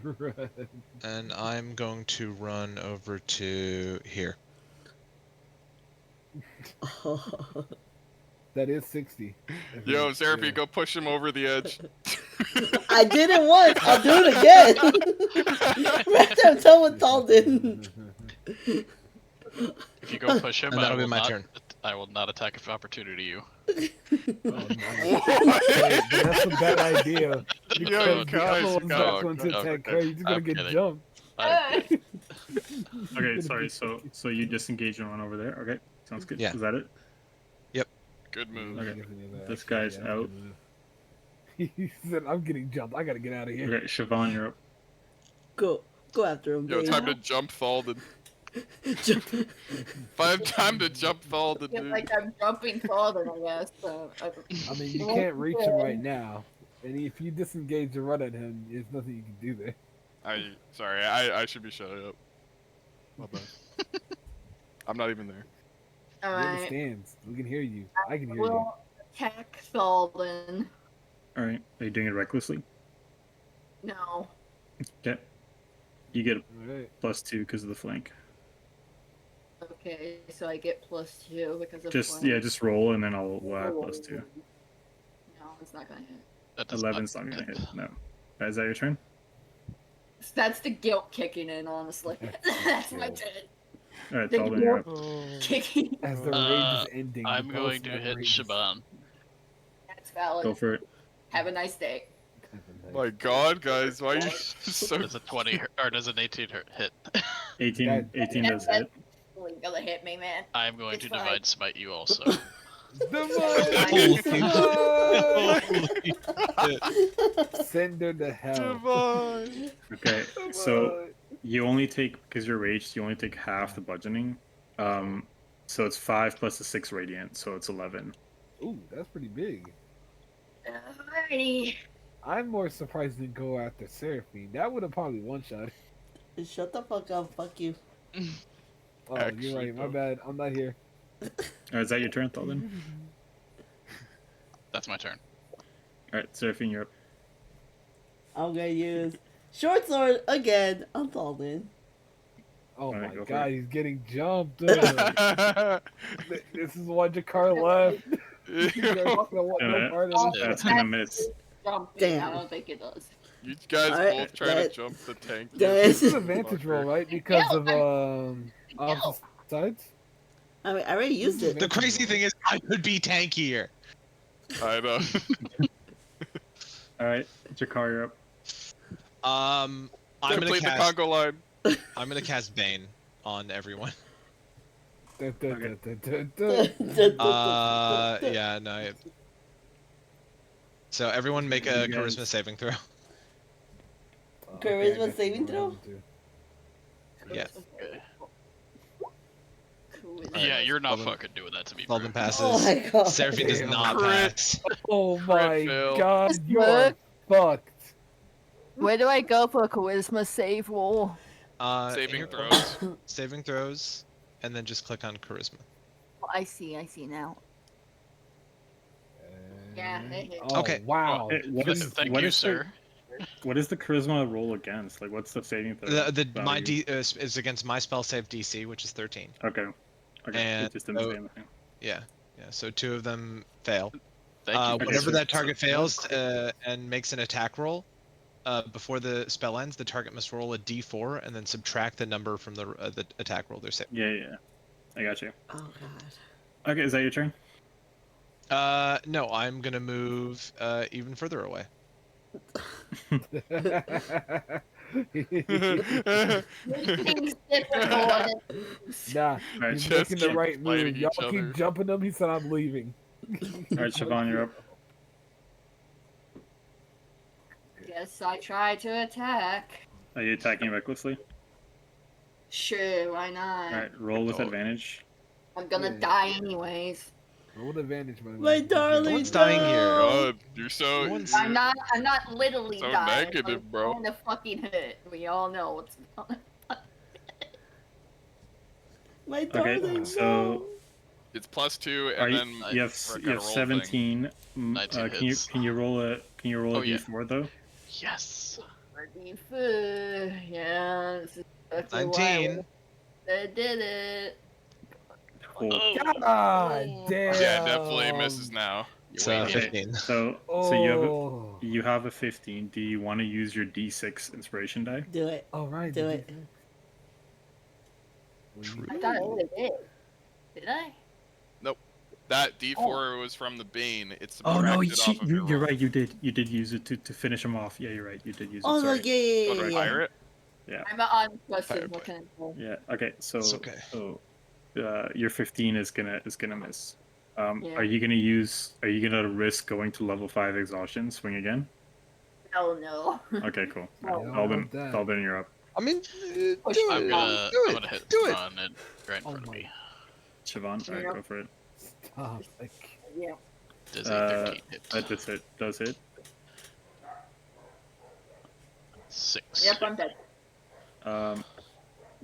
Run. And I'm going to run over to here. That is 60. Yo, Seraphine, go push him over the edge. I did it once. I'll do it again. I'm done with Thalden. If you go push him, And that'll be my not, turn. I will not attack of opportunity you. Oh, Hey, that's a bad idea. Yo, Because the guys, other one's not going to guys. attack her. You're just gonna I'm get kidding. jumped. Okay, sorry. So you disengage and run over there. Okay, sounds good. Yeah. Is that it? Good move. Okay. This guy's out. He said, "I'm getting jumped. I gotta get out of here." Okay, Siobhan, you're up. Go after him, Yo, babe. time to jump Thalden. Time to jump Thalden, I feel dude. like I'm jumping farther, I guess. So, I mean, you can't reach him right now. And if you disengage and run at him, there's nothing you can do there. Sorry, I should be shutting up. My bad. I'm not even there. He Alright. understands. We can hear you. I can hear you. We'll attack Thalden. All right. Are you doing it recklessly? No. Okay. You get a Alright. +2 because of the flank. Okay, so I get +2 because of Just flank. just roll and then we'll add +2. No, it's not gonna hit. That does 11's not gonna hit. No. Is that your turn? That's the guilt kicking in, honestly. That's my guilt. turn. All right, The Talden, you're up. Kicking. As the rage is ending, I'm the going pulse to of hit rage is- Shaban. That's valid. Go for it. Have a nice day. My God, guys, why are you so? Does a 20 or does an 18 hit? 18 does hit. Really gonna hit me, man. I'm going It's to fine. divide smite you also. Send her to hell. Divine. Okay, so you only take, because you're raged, you only take half the bludgeoning. So it's 5 plus a 6 radiant, so it's 11. Ooh, that's pretty big. Alrighty. I'm more surprised than go after Seraphine. That would have probably one-shot. Shut the fuck up. Fuck you. Oh, Actually, you're right. My though. bad. I'm not here. Is that your turn, Talden? That's my turn. Alright, Seraphine, you're up. I'm gonna use short sword again on Thalden. Oh Alright, my go for god, it. he's getting jumped. This is why Jakar left. You guys don't want no Yeah. part of this. That's gonna miss. Jumping. Damn. I don't think it does. You guys Alright, both try to that- jump the tank. This is advantage roll, right? Because Yeah, of opposite sides. I mean, I already used it. The crazy thing is, I could be tankier. I know. Alright, Jakar, you're up. I'm gonna Complete the cast. Congo line. I'm gonna cast Bane on everyone. Dun, dun, dun, dun, dun, dun. Yeah, no. So everyone make a You guys- charisma saving throw. Okay, I Charisma got you. saving throw? One, two. Yeah. Cool. Yeah, you're not Thalden- fucking doing that to me, Thalden bro. passes. Oh my god. Seraphine does Damn. not Crit. pass. Oh my fail. god, you are fucked. Where do I go for a charisma save roll? In Saving your- throws. Saving throws, and then just click on charisma. Oh, I see now. Yeah, it hit. Oh, Okay. wow. Hey, what is Thank what you, is sir. what is the charisma roll against? Like, what's the saving throw? My value? is against my spell save DC, which is 13. Okay. Okay. and it just didn't so- say anything. Yeah. So 2 of them fail. Thank you. Okay, Whenever so- that target fails and makes an attack roll, before the spell ends, the target must roll a D4 and then subtract the number from the attack roll they're saving. Yeah. I got you. Oh god. Okay, is that your turn? No, I'm gonna move even further away. Things different on Nah, Alright, he's just making the keep right fighting move. each Y'all other. keep jumping him. He said, "I'm leaving." Alright, Siobhan, you're up. Guess I try to attack. Are you attacking recklessly? Sure, why not? Alright, roll with Oh. advantage. I'm gonna Yeah. die anyways. Roll advantage, my My man. darling. No one's dying here. God, you're so. No one's- I'm not literally So dying. negative, I'm bro. going to fucking hit. We all know what's going on. My darling. so- It's +2, Are and you, then you have for you have roll thing. 17. 19 can you hits. can you roll a Oh, yeah. d4 though? Yes. Yeah, this is exactly why 19. I did it. Cool. Oh. God damn. Yeah, definitely misses now. It's Wait, Okay, 15. so Oh. you have a 15. Do you want to use your d6 inspiration die? Do it. All right. Do it. I thought I did. Did I? That D4 was from the Bane. It's Oh no, subtracted off of your you're roll. right. You did use it to finish him off. Yeah, you're right. You did use it. Oh no, sorry. yeah. Go to pirate. I'm on question. Fire What can I do? Yeah. Okay. So It's okay. your 15 is gonna miss. Yeah. Are you gonna risk going to level 5 exhaustion? Swing again? Oh no. Okay, cool. Oh, I Alden, love that. Alden, you're up. I mean, do Push it. I'm it. gonna hit Do it. on it right in Oh front of my- me. Siobhan, alright, Yeah. go for it. Stop. Like, Yeah. Does a 13 hit? That does hit. 6. Yep, I'm dead.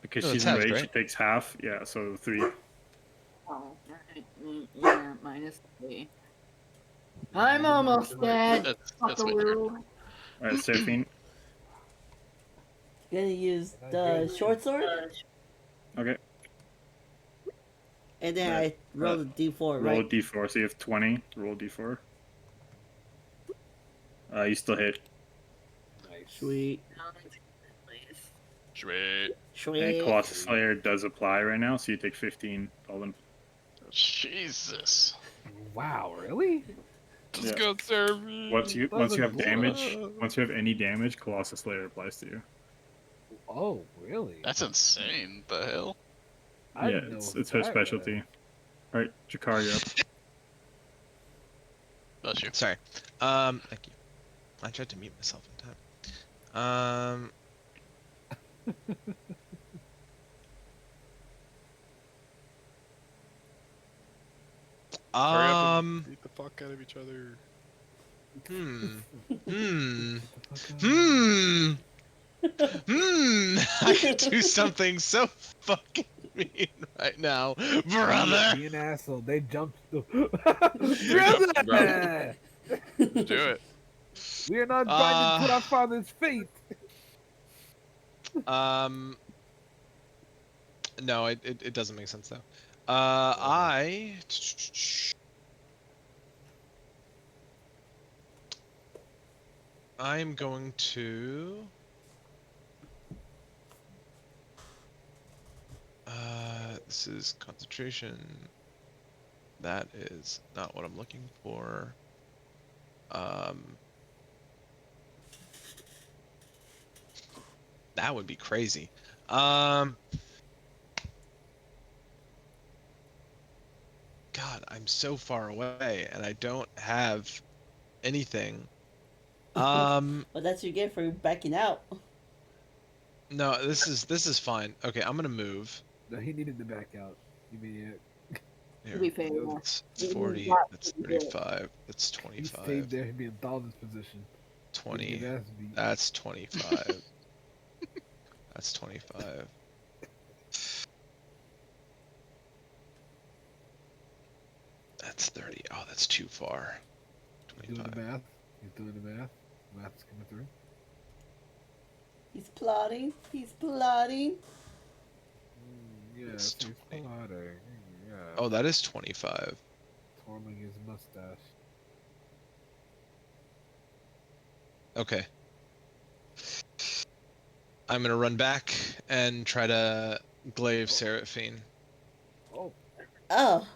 Because Oh, she's that's enraged, right. she takes half. Yeah, so 3. Oh, yeah, -3. I'm almost dead. That's my turn. Fuckaroo. Alright, Seraphine. Gonna use Not the good. short sword, Okay. and then Uh, I roll a d4, Roll a right? d4. So you have 20. Roll d4. You still hit. Sweet. Sweet. And Sweet. Colossus Slayer does apply right now, so you take 15. All them. Jesus. Wow, really? Let's Yeah. go, Seraphine. Once you have Doesn't damage, once you have any damage, Colossus Slayer applies to you. Oh, really? That's insane. The hell? I Yeah, didn't know it's her that, specialty. Alright, Jakar, you're up. Bless you. Sorry. Thank you. I tried to mute myself in time. Hurry up and beat the fuck out of each other. I could do something so fucking mean right now, brother. Be an asshole. They jumped the. Brother! Brother! Do it. We are not binding to our father's fate. No, it doesn't make sense though. I'm going to. This is concentration. That is not what I'm looking for. That would be crazy. God, I'm so far away and I don't have anything. Well, that's your gift for backing out. No, this is fine. Okay, I'm gonna move. No, he needed to back out. You maniac. Here, be fair, that's 40. That's 35. That's He 25. stayed there. He'd be in Thalden's position. 20. He'd get his ass beat. That's 25. That's 25. That's 30. Oh, that's too far. He's doing 25. the math. He's doing the math. Math's coming through. He's plotting. He's plotting. Yes, It's he's 20. plotting. Yeah. Oh, that is 25. Twirling his mustache. Okay. I'm gonna run back and try to glaive Seraphine. Oh, Oh,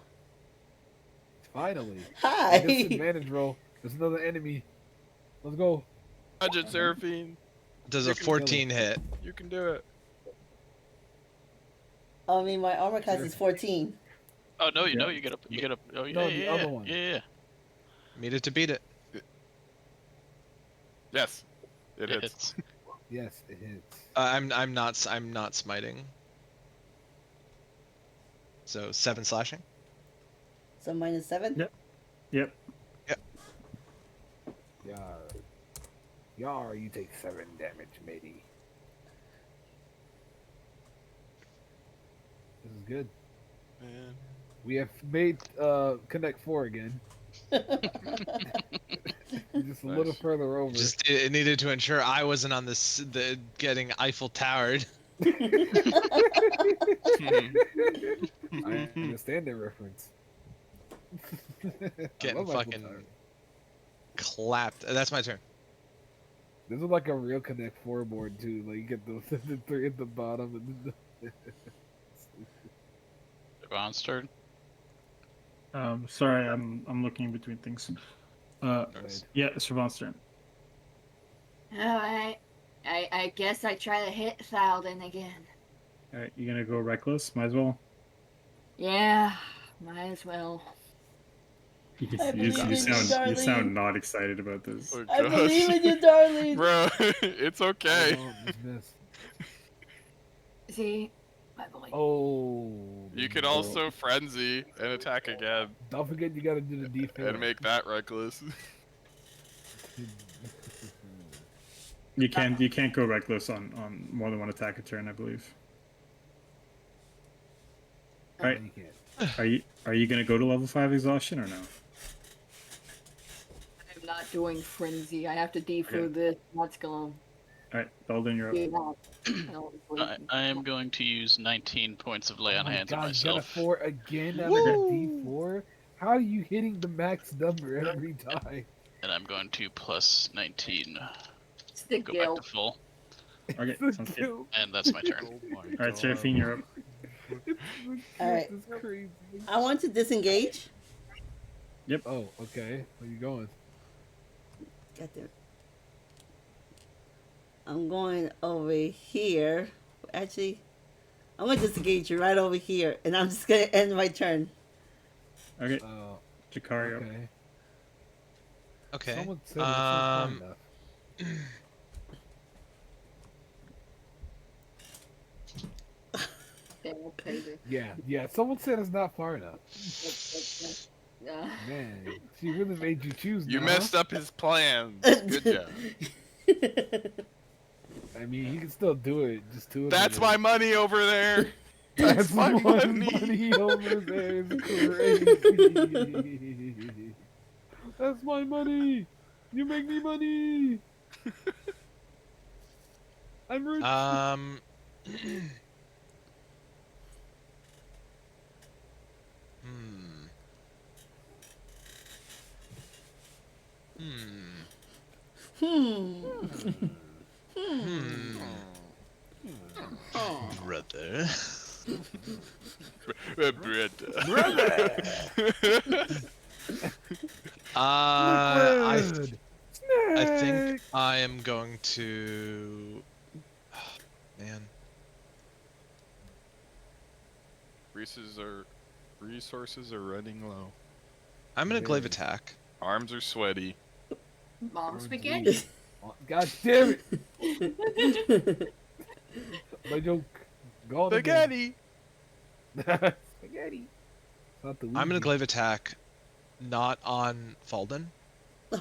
finally. hi. Disadvantage roll. There's another enemy. Let's go. Dodge it, Seraphine. Does You a can 14 hit? You can do it. I mean, my armor class is 14. Oh no, you Yeah. know you get up. You get up. Oh yeah, No, yeah, the yeah, other one. yeah. Meet it to beat it. Yes. It It hits. hits. Yes, it hits. I'm not smiting. So 7 slashing. So -7. Yep. Yep. Yar. Yar, you take 7 damage, matey. This is good. Man. We have made Connect 4 again. Just a little Nice. further over. Just it needed to ensure I wasn't on the getting Eiffel Towered. I understand that reference. I Getting love Eiffel fucking Tower. clapped. That's my turn. This is like a real Connect 4 board too. Like you get the 3 at the bottom and then Devon's turn. Sorry, I'm looking between things. Nice. Yeah, it's Siobhan's turn. Alright. I guess I try to hit Thalden again. Alright, you gonna go reckless? Might as well. Yeah, might as well. You, I believe in you, you darling. sound not excited about this. Oh, I gosh. believe in you, darling. Bro, it's okay. Oh, just missed. See? I believe. Oh. You can no. also frenzy and attack again Don't forget you gotta do the defense. and make that reckless. You can't go reckless on more than one attack a turn, I believe. All right. You can't. Are you gonna go to level 5 exhaustion or no? I'm not doing frenzy. I have to defer Okay. this. What's going All right, Belden, you're up. I am going to use 19 points of lay on Oh my hands on God, you got a myself. 4 again out of a D4? How are you hitting the max number every time? And I'm going to plus 19. It's the Go guild. back to full. Okay, The sounds good. guild. And that's my turn. All right, Seraphine, you're up. The All right. guild is crazy. I want to disengage. Oh, okay. Where you going? God damn it. I'm going over here. Actually, I'm going to disengage you right over here, and I'm just going to end my turn. Okay, Oh, Jakari up. okay. Okay. Someone said it's not far enough. Yeah, someone said it's not far enough. Man, she really made you choose You now, messed up his plans. Good job. I mean, he can still do it. Just do it. That's my money over there. That's my my money. money over there is crazy. That's my money. You make me money. I'm rich. Brother. I Liquid. think Snake. I am going to. Man. Resources are running low. I'm gonna glaive attack. Arms are sweaty. Mom spaghetti. God damn it. My joke. Gone Spaghetti. again. Spaghetti. Not the I'm gonna Ouija. glaive attack, not on Falden.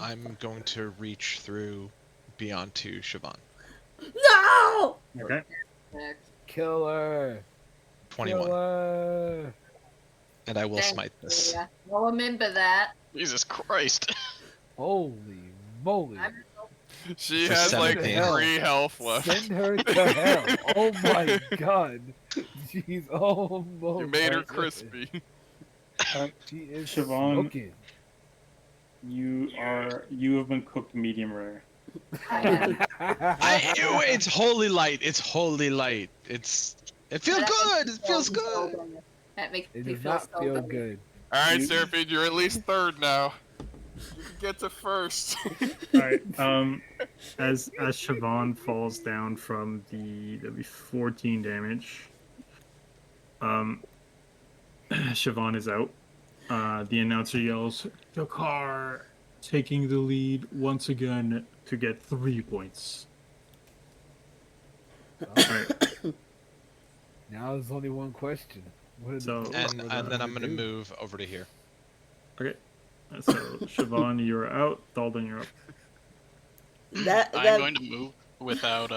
I'm going to reach through beyond to Siobhan. No! Okay. Killer. 21. Killer. And I will Thank smite this. Yeah, I'll remember that. Jesus Christ. Holy moly. She For has like 17. 3 health left. Send her to hell. Oh my god. She's almost. You made her right there. crispy. She is Siobhan. smoking. You have been cooked medium rare. It's holy light. It's holy light. It feels good. It feels good. That makes It me does feel not so feel good. good. Alright, You- Seraphine, you're at least 3rd now. You can get to 1st. All right. As Siobhan falls down from that'll be 14 damage. Siobhan is out. The announcer yells, "Dakar taking the lead once again to get 3 points." All right. Now there's only one question. What did So- the And then I'm gonna do? move over to here. Okay. So Siobhan, you're out. Dalden, you're up. That I'm going to move without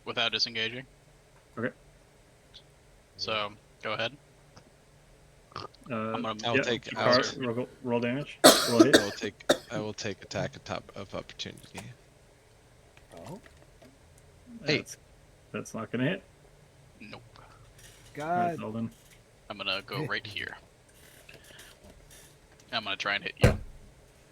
without disengaging. Okay. So go ahead. I'm gonna I'll yeah, take- Jakar, roll damage. Roll hit. I will take attack at top of opportunity. Oh, Hey. That's not gonna hit. Nope. All right, God. Dalden. I'm gonna go right here. I'm gonna try and hit you.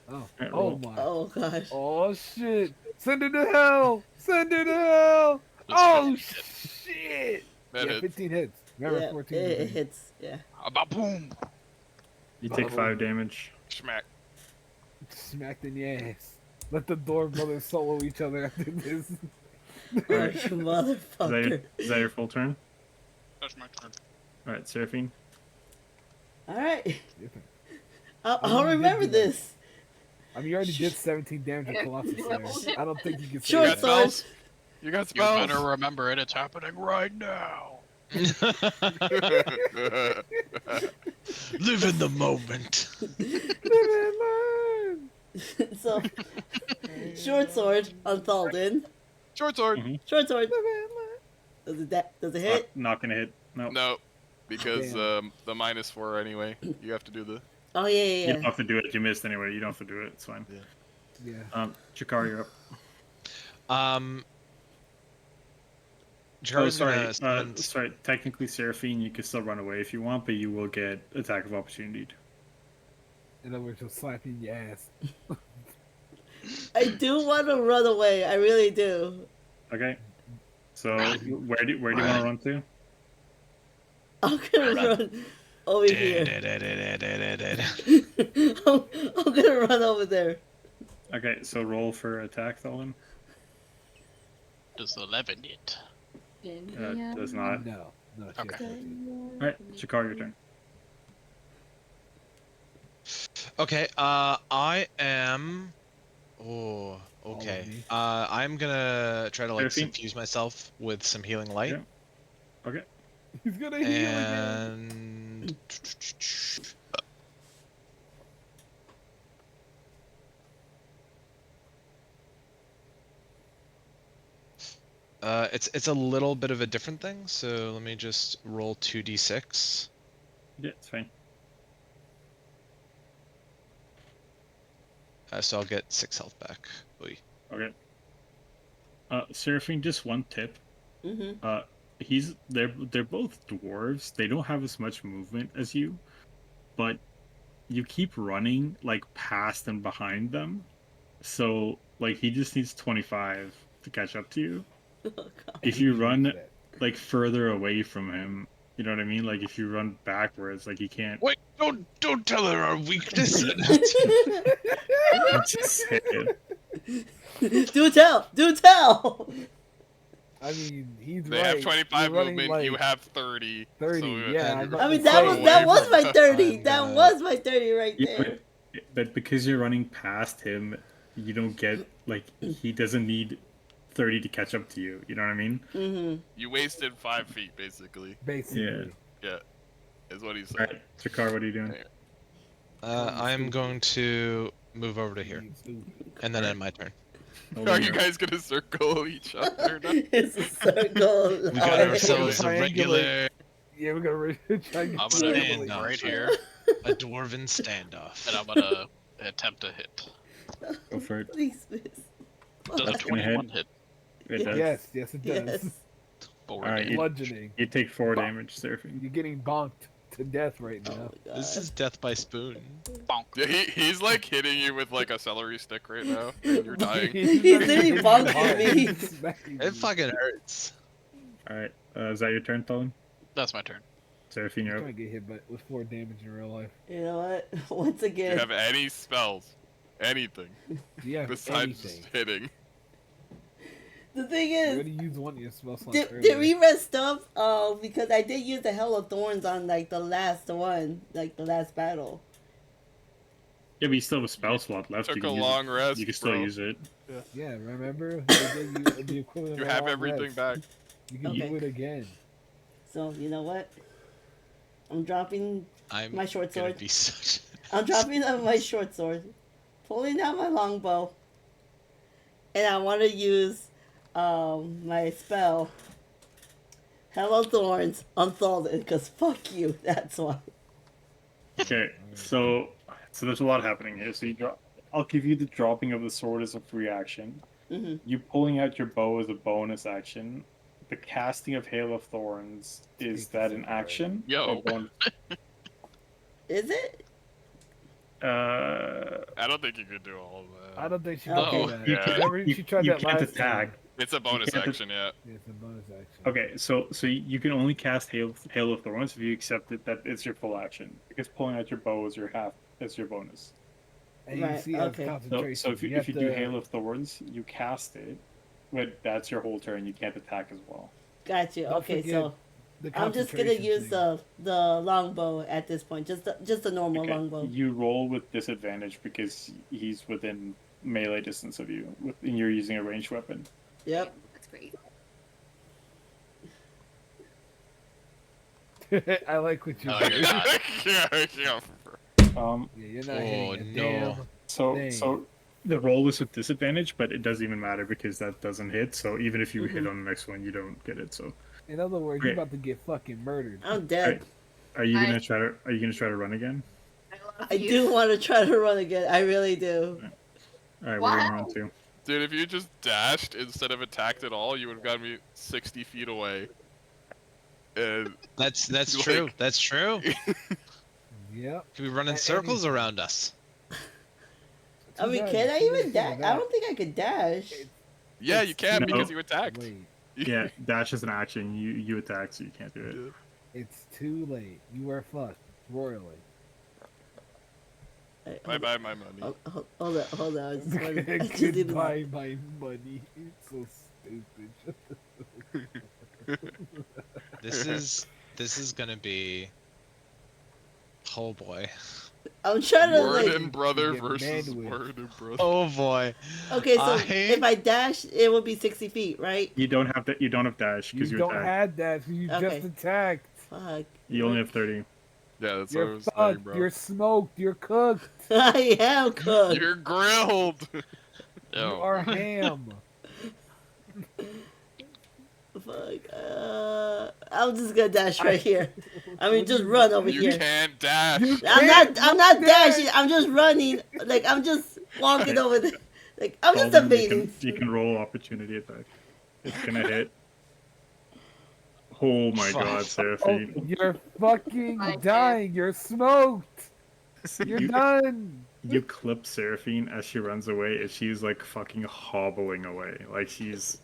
Oh, Alright, oh roll. my. Oh gosh. Oh shit. Send her to hell. Send her to hell. That's Oh 15 hit. shit. That Yeah, hits. 15 hits. Remember, Yeah, 14 it hits. hits. Yeah. Boom. You take Oh. 5 damage. Smack. Smacked in the ass. Let the door brothers solo each other after this. Alright. You motherfucker. Is that your full turn? That's my turn. All right, Seraphine. All right. Different. I'll I mean, you remember did do that. this. I mean, you already did 17 damage to Colossus there. I don't think you can say Short You got that. sword. spells? You got You spells? better remember it. It's happening right now. Live in the moment. Live and learn. So, short sword on Thalden. Short sword. Short sword. Does it hit? Not gonna hit. No. No, because Damn. the -4 anyway. You have to do the. Oh yeah, You yeah, don't have to do it. You missed anyway. You don't have to do it. It's fine. Yeah. Chikar, you're up. Jar's sorry. gonna summon- Sorry. Technically, Seraphine, you can still run away if you want, but you will get attack of opportunity. In other words, just slapping your ass. I do want to run away. I really do. Okay. So where do you want to run to? I'm gonna run over here. I'm gonna run over there. Okay. So roll for attack, Thalden. Does 11 hit? Does not. No. Okay. Alright, Chikar, your turn. Okay, I am. Oh, okay. me. I'm gonna try to like Seraphine? suffuse myself with some healing light, Yeah. Okay. He's gonna heal again. and it's a little bit of a different thing. So let me just roll 2d6. Yeah, it's fine. So I'll get 6 health back. Oy. Okay. Seraphine, just one tip. Mm-hmm. They're both dwarves. They don't have as much movement as you, but you keep running like past and behind them. So like he just needs 25 to catch up to you. Oh, God. If you run like further away from him, you know what I mean? Like if you run backwards, like he can't. Wait, don't tell her our weakness. I'm just saying. Do tell. I mean, he's They right. have 25 You're running, movement. like, You have 30. 30, So yeah, I'm not- I mean, Say that away was from- my 30. Oh, That God. was my 30 right Yeah, there. but because you're running past him, you don't get like he doesn't need 30 to catch up to you. You know what I mean? Mm-hmm. You wasted 5 feet, basically. Basically. Yeah. Is what he's All saying. right, Jakar, what are you doing? I'm going to move over to here, and then end my turn. Are you guys gonna circle each other now? It's a circle. We got Oh, ourselves a Triangulate. regular Yeah, we're gonna try and I'm get gonna Stand move up. right here, a dwarven standoff. and I'm gonna attempt to hit. Go for it. Please, miss. Does a That's gonna 21 hit? It does. Yes, it does. Yes. Forward Alright, damage. you- Bludgeoning. You take 4 damage, Seraphine. You're getting bonked to death right Oh now. my God. This is death by spoon. Bonk. Yeah, he's like hitting you with like a celery stick right now, and you're dying. He's literally bonking me. It fucking hurts. All right, is that your turn, Tholen? That's my turn. Seraphine, I'm you're trying up. to get hit with 4 damage in real life. You know what? Once Do you again, have any spells? Anything Do you have besides anything? just hitting? the thing You is, already used one of your spell slots did earlier. we rest up? Because I did use the Hell of Thorns on like the last one, like the last battle. Yeah, but you still have a spell slot left. Took You a can use long it. rest. You can still bro. use it. Yeah, remember? They gave you the equivalent You of a have long everything rest. back. You can Okay. do it again. So you know what? I'm dropping I'm my short gonna sword. be such. I'm dropping out my short sword, pulling out my longbow, and I want to use my spell, Hello Thorns, on Thalden, because fuck you, that's why. Okay, so there's a lot happening here. So you drop. I'll give you the dropping of the sword as a free action. Mm-hmm. You pulling out your bow as a bonus action. The casting of Hail of Thorns, is that an action? Yo. Or bonus? Is it? I don't think you could do all of I that. don't think she Okay. can do that. You can't- Remember, she tried you that can't last attack. time. It's a bonus can't- action, yeah. Yeah, it's a bonus action. Okay, so you can only cast Hail of Thorns if you accept it that it's your full action. Because pulling out your bow is your bonus. And you Right, see as okay. concentration. So if you have do to- Hail of Thorns, you cast it, but that's your whole turn. You can't attack as well. Got you. Don't Okay, forget so the I'm just gonna concentration use thing. the longbow at this point, just the normal Okay, longbow. you roll with disadvantage because he's within melee distance of you, and you're using a ranged weapon. Yep. That's great. I like what you're Oh, doing. you're not. yeah. Um, Yeah, you're not Oh, hitting a no. damn So Dang. so the roll is with disadvantage, but it doesn't even matter because that doesn't hit. So even if you hit Mhm. on the next one, you don't get it. So In other words, Okay. you're about to get fucking murdered. I'm dead. are you gonna try to run again? I love I you. do want to try to run again. I really do. All right, we're gonna Wow. run too. Dude, if you just dashed instead of attacked at all, you would have gotten me 60 feet away. And That's Like- true. That's true. Yep. Could be running circles around us. I mean, can I even dash? I don't think I could dash. yeah, you can No. because you attacked. Wait, Yeah, dash is an action. You attack, so you can't do it. it's too late. You are fucked royally. Bye bye, my money. Hold on. I just wanted, I just need to- Goodbye, my money. It's so stupid. This is gonna be. Oh boy. I'm trying to Word like. and brother get versus bandwidth. word and brother. Oh boy. Okay, so I- if I dash, it would be 60 feet, right? You don't have dash You because you don't attack. have that. You Okay. just attacked. Fuck. You only have 30. Yeah, that's what I You're was saying, fucked. bro. You're smoked. You're cooked. I am cooked. You're grilled. You Yo, are ham. Fuck. I'm just gonna dash right here. I mean, just run over You here. can't dash. I'm not dashing. I'm just running. Like I'm just walking over there. Like I'm just Alden, evading. you can roll opportunity attack. It's gonna hit. Oh my Fuck. god, Oh, Seraphine. you're fucking I can't. dying. You're smoked. You're You, done. you clip Seraphine as she runs away, and she's like fucking hobbling away. Like she's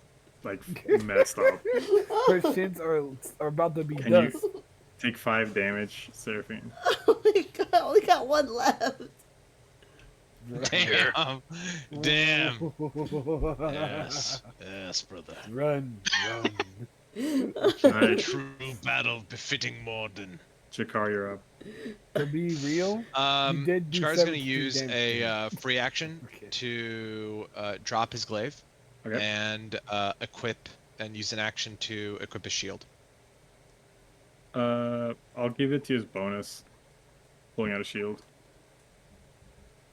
like messed up. Her shins are about to be Can dust. you take 5 damage, Seraphine? Oh my god, I only got one left. Damn. Damn. Yes. Yes, brother. Run. Alright, True battle befitting Morden. Jakar, you're up. To be real, did do Chakar's gonna 17 use damage. a free action Okay. to drop his glaive Okay. and equip and use an action to equip his shield. I'll give it to you as bonus. Pulling out a shield.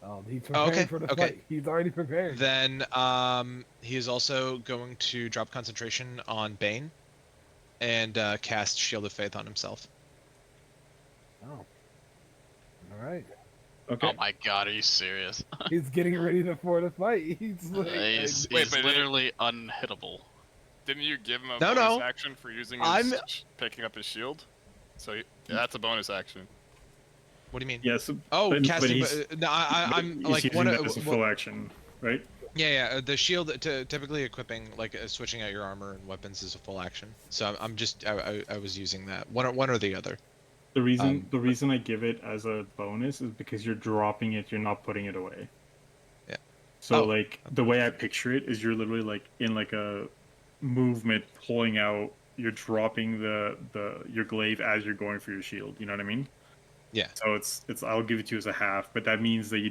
Oh, he's Oh, preparing okay, for the okay. fight. He's already prepared. Then he is also going to drop concentration on Bane and cast Shield of Faith on himself. Oh. All right. Okay. oh my god, are you serious? He's getting ready for the fight. He's like, He's Wait, but it- literally unhittable. Didn't you give him a No, bonus no. action for using his I'm- picking up his shield? So that's a bonus action. What do you mean? Yes. Oh, but casting. he's- No, I'm he's like using one. that as a full action, right? Yeah. The shield, typically equipping, like switching out your armor and weapons is a full action. So I'm just, I was using that one or the other. The reason I give it as a bonus is because you're dropping it, you're not putting it away. Yeah. So Oh. like the way I picture it is you're literally like in like a movement pulling out, you're dropping your glaive as you're going for your shield. You know what I mean? Yeah. So it's I'll give it to you as a half, but that means that you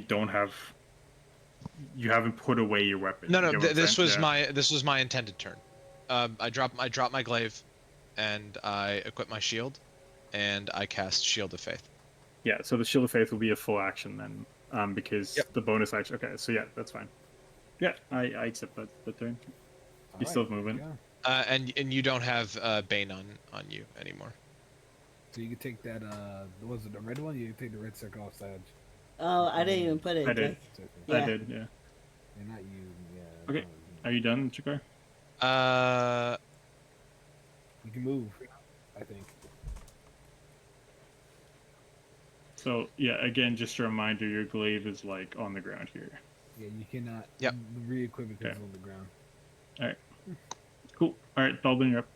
haven't put away your weapon. No, You get what I'm this saying? was my intended turn. I drop my glaive, and I equip my shield, and I cast Shield of Faith. Yeah, so the Shield of Faith will be a full action then, because Yep. the bonus action. Okay, so yeah, that's fine. Yeah, I accept that turn. all You still have movement. yeah. And you don't have Bane on you anymore. So you can take that. Was it the red one? You can take the red circle off side. Oh, I didn't even put it. I did. Yeah. I did, yeah. And not you. Yeah. Okay. Are you done, Chikar? You can move. I think. So yeah, again, just a reminder, your glaive is like on the ground here. Yeah, you cannot. Yep. Re-equip it because Okay. it's on the ground. Cool. All right, Dalton, you're up.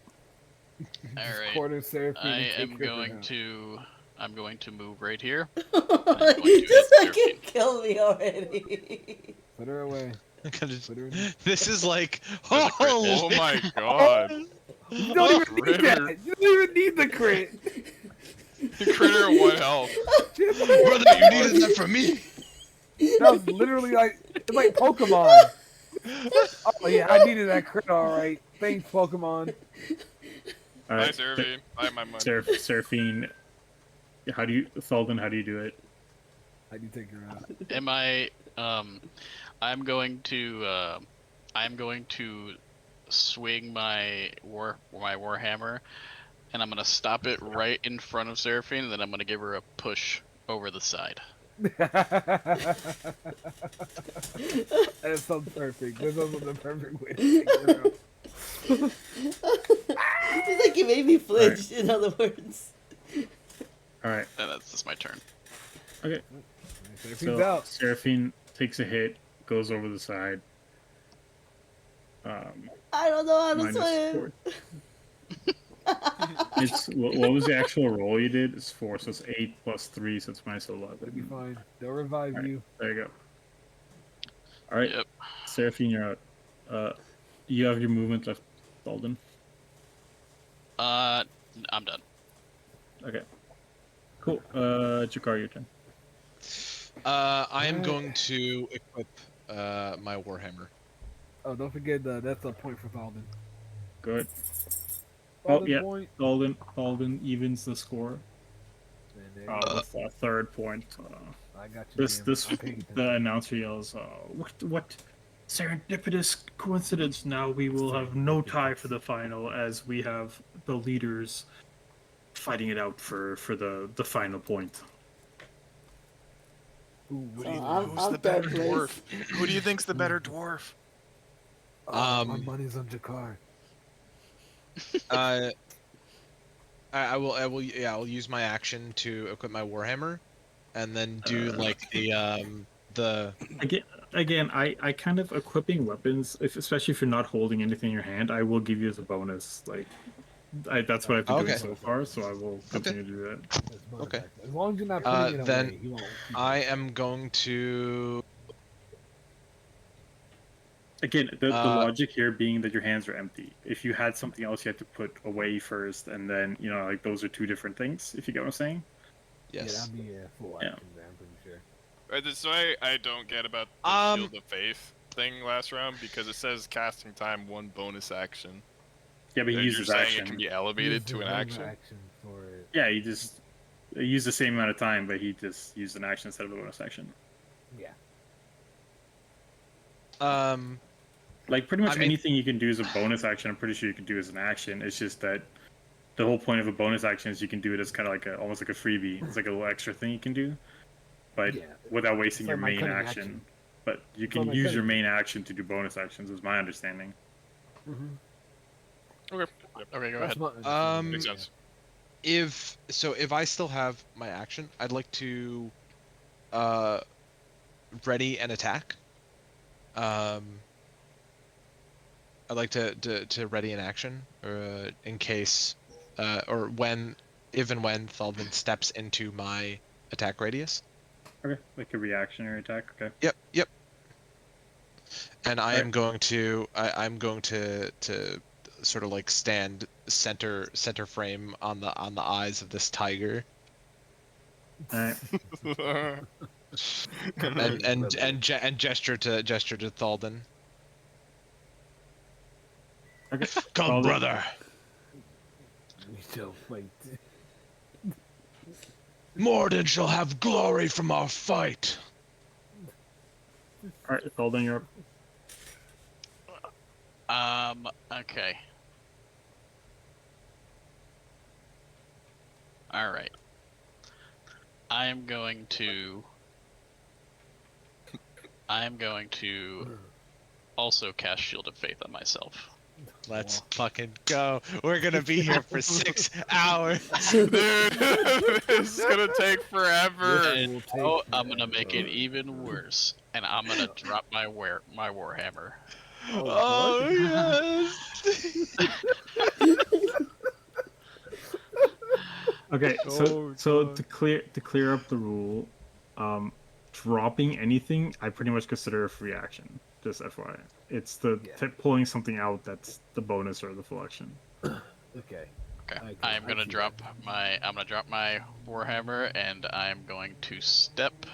All right. Quarter Seraphine I and am take her going out. to. I'm going to move right here. You just fucking kill me already. Put her away. Put her in. This is like, There's a crit hit. Oh my god. You don't even need Critter. that. You don't even need the crit. The critter at 1 health. brother, you needed that from me. That was literally like it's like Pokemon. Oh yeah, I needed that crit. All right, thanks Pokemon. All Bye, right, Seraphine. Bye, my money. Seraphine. How do you do it? How do you take her out? Am I? I'm going to. I'm going to swing my warhammer, and I'm gonna stop it right in front of Seraphine, and then I'm gonna give her a push over the side. That sounds perfect. That sounds like the perfect way to take her out. It's like you made me flinch, in other words. All right. And that's just my turn. Okay. Seraphine's So out. Seraphine takes a hit, goes over the side. I don't know how to Minus swim. 4. What was the actual roll you did? It's 4, so it's 8 plus 3, so it's minus It'll be 11. fine. They'll revive All right, you. there you go. All right, Yep. Seraphine, you're out. You have your movement left, Alden. I'm done. Okay. Cool. Jakar, your turn. I am going to equip my warhammer. Oh, don't forget that's a point for Thalden. Good. Oh, Thalden yeah. point. Alden evens the score And there you go. with a third point. I got you. Jim. I'm paying attention. The announcer yells, what serendipitous coincidence! Now we will have no tie for the final, as we have the leaders fighting it out for the final point. Ooh, what So do you I'm third place. Who do you think's the better dwarf? My money's on Jakar. I'll use my action to equip my warhammer, and then do like the. Again, I kind of equipping weapons, especially if you're not holding anything in your hand, I will give you as a bonus. Like, that's what I've been doing Okay. so far, so I will continue to do that. Okay. As long as you're not putting it Then away, he won't. I am going to. Again, the logic here being that your hands are empty. If you had something else you had to put away first, and then, like, those are two different things, if you get what I'm saying. Yeah, Yes. that'd be a full Yeah. action there, I'm pretty sure. Right, this is why I don't get about the Shield of Faith thing last round, because it says casting time 1 bonus action. Yeah, but he You're uses saying action. it can be elevated Use to the an bonus action. for it. Yeah, he just used the same amount of time, but he just used an action instead of a bonus action. Yeah. Like, pretty much I mean- anything you can do as a bonus action, I'm pretty sure you can do as an action. It's just that the whole point of a bonus action is you can do it as kind of like almost like a freebie. It's like a little extra thing you can do, but Yeah. without wasting It's your like my main cunning action. action. But you It's can like my use cunning your main action to do bonus actions, is my understanding. Mm-hmm. Okay. Yep. Okay, go ahead. Makes sense. If I still have my action, I'd like to ready an attack. I'd like to ready an action, in case, or when, even when Thalvin steps into my attack radius. Okay, like a reactionary attack. Okay. Yep. And I Right. am going to, I'm going to sort of like stand center frame on the eyes of this tiger, All right. and gesture to Thalden. Okay. Come, Thalden. brother. We shall fight. Morden shall have glory from our fight. All right, Thalden, you're up. Okay. Alright. I am going to also cast Shield of Faith on myself. Let's fucking go. We're gonna be here for 6 hours. Dude, this is gonna take forever. And I'm gonna make it even worse, and I'm gonna drop my warhammer. Oh, yes. Okay, Oh, so God. to clear up the rule, dropping anything I pretty much consider a free action. Just FYI, it's the Yeah. pulling something out that's the bonus or the full action. Okay. Okay. I'm gonna drop my warhammer, and I'm going to step.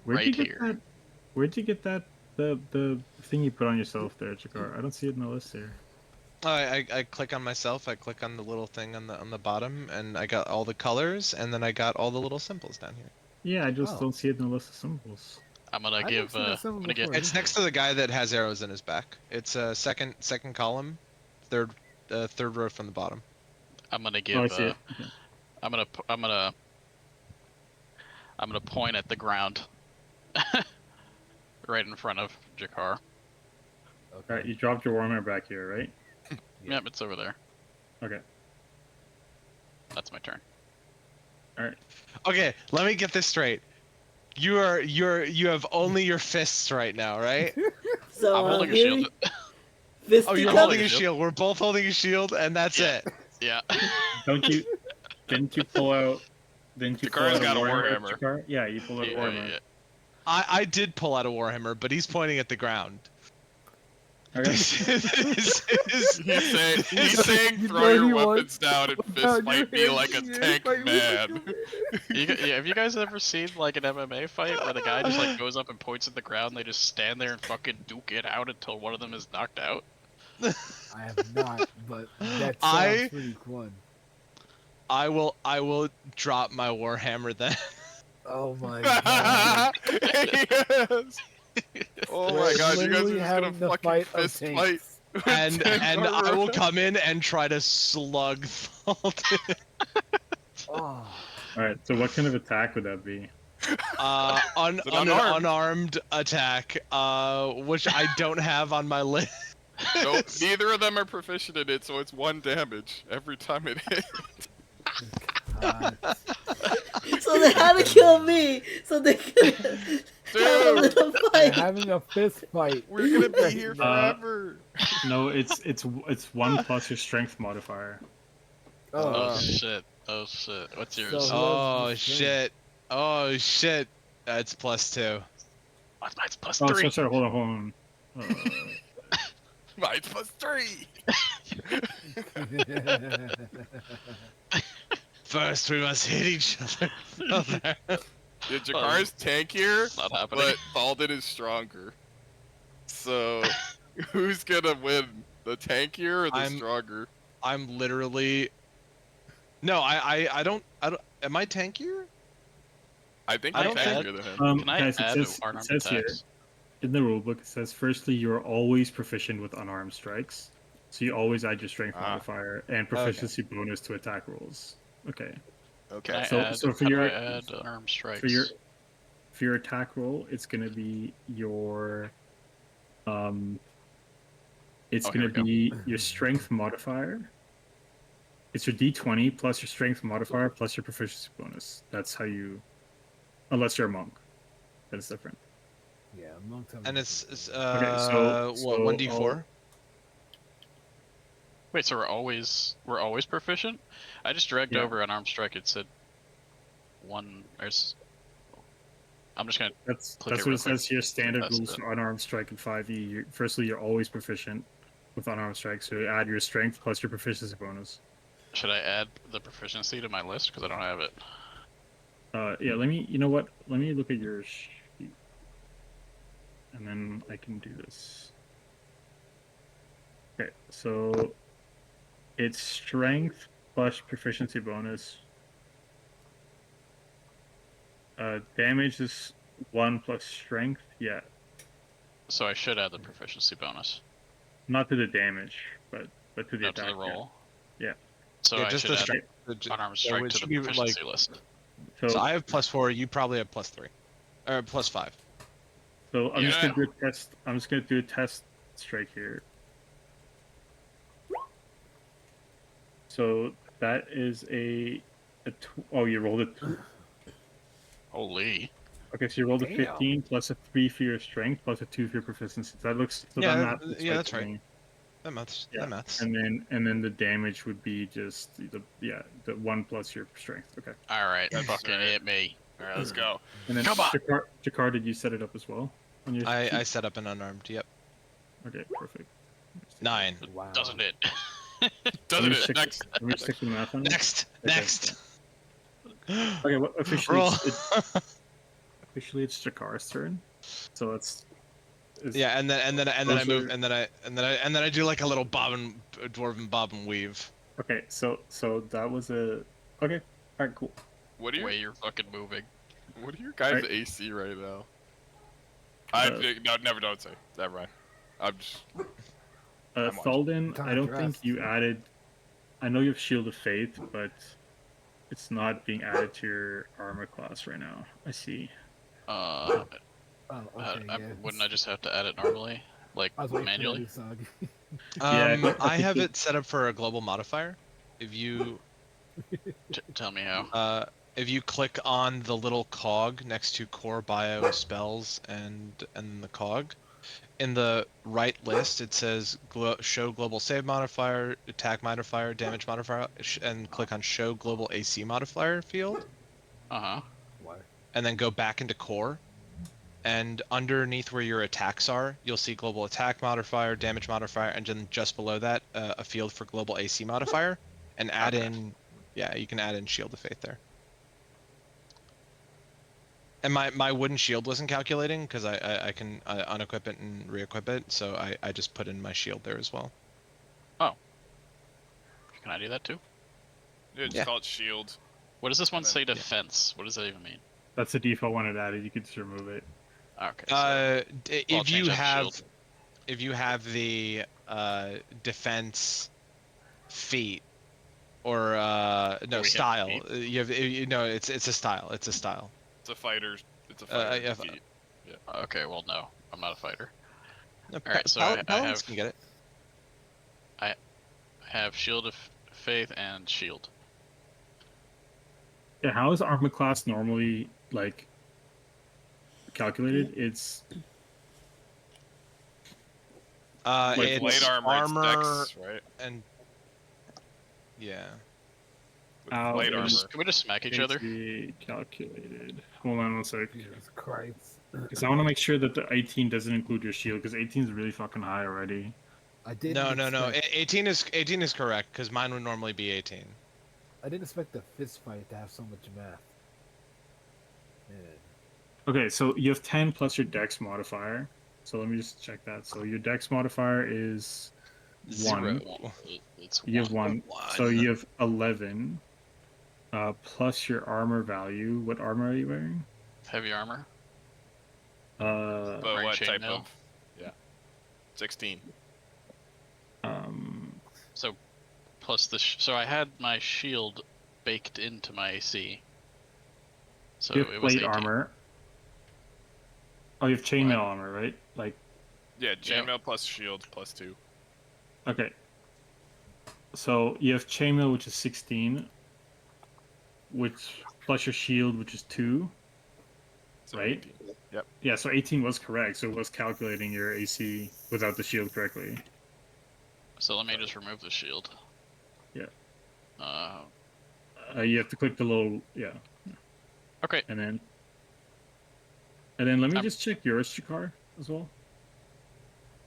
Where'd Right you get here. that? Where'd you get that? The thing you put on yourself there, Jakar? I don't see it in the list here. I click on myself. I click on the little thing on the bottom, and I got all the colors, and then I got all the little symbols down here. Yeah, I just Oh. don't see it in the list of symbols. I'm gonna I've give. never seen that symbol I'm gonna get. before. It's next to the guy that has arrows in his back. It's second column, third row from the bottom. I'm gonna Oh, I give. see it. Okay. I'm gonna point at the ground, right in front of Jakar. Okay. All right, you dropped your warhammer back here, right? Yeah. Yep, it's over there. Okay. That's my turn. All right. Okay, let me get this straight. You have only your fists right now, right? So I'm holding a here shield. Oh, you're I'm fisticuffs. holding a shield. We're both holding a shield, and that's Yeah. it. Yeah. Didn't you pull out? Didn't you pull Jakar's out got a warhammer? warhammer. Jakar? Yeah, you pulled out a Yeah, warhammer. yeah. I did pull out a warhammer, but he's pointing at the ground. Okay. He's saying You throw know your he wants weapons down and without fist your fight me hands like a in the air, tank fight me like man. a Have you guys ever seen like an MMA fight where the guy just like goes up and points at the ground and they just stand there and fucking duke it out until one of them is knocked out? I have not, but that sounds I- pretty fun. I will drop my warhammer then. Oh my god. Yes. Oh my We're god, you guys are literally just gonna having the fucking fight of fist fight. tanks. with and 10 I will armor. come in and try to slug Thalden. Oh. All right. So what kind of attack would that be? On It's an an unarmed. unarmed attack, which I don't have on my list. Nope, neither of them are proficient in it, so it's 1 damage every time it hits. God. So they had to kill me so they could have a Dude, little They're fight. having a fist fight. we're gonna be here Uh, forever. No, it's 1 plus your strength modifier. Oh okay. shit. Oh shit. What's yours? So- Oh the same. shit! Oh shit! That's +2. Mine's plus Oh, 3. sorry. Hold on. Mine's plus 3. First, we must hit each other. Brother. Yeah, Jakar's tankier, Not happening. But Thalden is stronger. So, who's gonna win? The tankier or the I'm- stronger? I'm literally. No, I don't. Am I tankier? I think I you're don't think- tankier than him. Can I Guys, add it says unarmed here attacks? in the rulebook. It says firstly you're always proficient with unarmed strikes, so you always add your strength Ah. modifier and proficiency bonus to attack rolls. Okay. Can I Okay. So- add, so for how do your- I add unarmed strikes? For your attack roll, it's gonna be your it's Oh, here gonna we be your strength modifier. It's your D20 plus your strength modifier plus your proficiency bonus. That's how you, unless you're a monk, that's different. Yeah, monks have And a it's Okay, so- what, so 1d4? Wait, so we're always proficient? I just dragged Yeah. over an armed strike. It said 1. I'm just gonna. That's Click what it real it says here. Standard That's rules it. for unarmed strike in 5e. Firstly, you're always proficient with unarmed strike, so you add your strength plus your proficiency bonus. Should I add the proficiency to my list because I don't have it? Yeah. Let me. You know what? Let me look at your sheet, and then I can do this. Okay, so it's strength plus proficiency bonus. Damage is 1 plus strength. Yeah, So I should add the proficiency bonus. not to the damage, but to the No, attack. to the roll. Yeah. So Yeah, I just should the add strength. unarmed So strike it to should the be, like- proficiency list. So, So I have +4. You probably have +3, or +5. so I'm just Yeah. gonna do a test. I'm just gonna do a test strike here. So that is oh, you rolled it. Holy. Okay, so you rolled a Damn. 15 plus a 3 for your strength plus a 2 for your proficiency. So that looks. So Yeah, that math looks yeah, that's to right. me. That maths. Yeah, That maths. And then the damage would be just the 1 plus your strength. Okay. All right, That's fucking right. hit me. All right, let's go. And then Come on. Jakar, did you set it up as well? On your I sheet? set up an unarmed. Yep. Okay, perfect. 9. Wow. Doesn't it? Let Doesn't me it? stick, Next. let me stick the math on it. Next. Okay. Next. Okay, well, officially, Roll. officially it's Jakar's turn. So it's Yeah, and then I Those move, are- and then I do like a little dwarven bob and weave. Okay, so that was a okay. All right, cool. What are you? Way you're fucking moving. What are your guys' Right. AC right now? No, never. Don't say. Never mind. I'm just. I'm watching. Thalden, I Kinda don't think dressed. you added. I know you have Shield of Faith, but it's not being added to your armor class right now. I see. Oh, okay, yeah. Wouldn't I just have to add it normally, like I was waiting for that manually? new song. Yeah, I have it set up for a global modifier. If you Tell me how. if you click on the little cog next to core bio spells and the cog, in the right list it says show global save modifier, attack modifier, damage modifier, and click on show global AC modifier field, Uh-huh. Why? and then go back into core. And underneath where your attacks are, you'll see global attack modifier, damage modifier, and then just below that, a field for global AC modifier. And add Okay. in, yeah, you can add in Shield of Faith there. And my wooden shield wasn't calculating because I can unequip it and re-equip it, so I just put in my shield there as well. Can I do that too? Yeah, just Yeah. call it shield. What does this one And then- say? Defense. What does that even mean? That's the default one it added. You could just remove it. Okay. So I'll If change you that to have shield. if you have the defense feat or no we have style, feat? you have it's a style. It's a style. It's a fighter. It's a fighter yeah, feat. Okay. Well, no, I'm not a fighter. No, Alright, so I Paladins have can get it. I have Shield of Faith and Shield. Yeah, how is armor class normally like calculated? It's With It's light armor, it's Dex, right? and yeah. With Ow, light it armor. is- Can we just smack each other? AC calculated. Hold on one sec. Jesus Christ. Because I want to make sure that the 18 doesn't include your shield, because 18 is really fucking high already. I didn't No. expect, 18 is correct because mine would normally be 18. I didn't expect the fist fight to have so much math. Man. Okay, so you have 10 plus your dex modifier. So let me just check that. So your dex modifier is 1. It's You have 1. One. So you have 11. Plus your armor value. What armor are you wearing? heavy armor. Uh, But Right what chain type mail? of? Yeah. 16. um, So plus the so I had my shield baked into my AC. So you have it was plate 18. armor. Oh, you have chainmail What? armor, right? Like, Yeah, chainmail plus shield plus 2. okay. So you have chainmail, which is 16, which plus your shield, which is 2. So Right? 18. Yep. Yeah, so 18 was correct. So it was calculating your AC without the shield correctly. So let me just remove the shield. Yeah. Uh, You have to click the little okay. and then let me I'm- just check yours, Shikar, as well.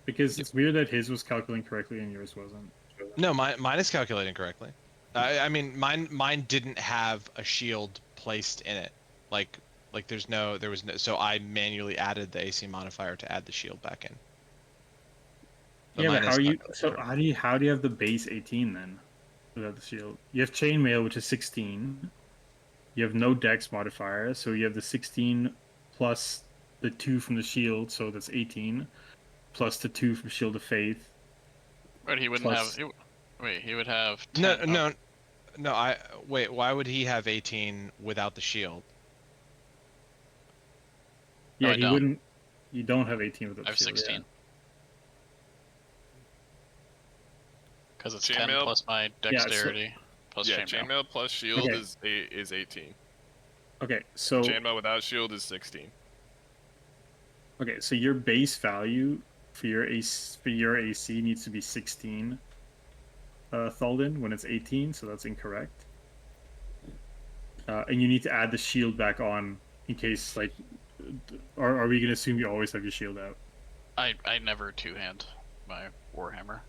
Because it's weird that his was calculating correctly and yours wasn't. No, mine is calculating correctly. I mean, mine didn't have a shield placed in it. Like there was no. So I manually added the AC modifier to add the shield back in. Yeah, mine but how is are you? calculating So correctly. how do you have the base 18 then, without the shield? You have chainmail, which is 16. You have no dex modifier, so you have the 16 plus the 2 from the shield, so that's 18. Plus the 2 from Shield of Faith. But he wouldn't Plus- have. He would have. 10, No. Wait. Why would he have 18 without the shield? Yeah, I he don't. wouldn't. You don't have 18 without I have the shield. 16. Because it's Chainmail? 10 plus my dexterity plus Yeah, chainmail. chainmail plus shield Okay. is 18. Yeah. Okay, so Chainmail without shield is 16. your base value for your AC needs to be 16. Thalden when it's 18, so that's incorrect. And you need to add the shield back on in case are we gonna assume you always have your shield out? I never two-hand my warhammer.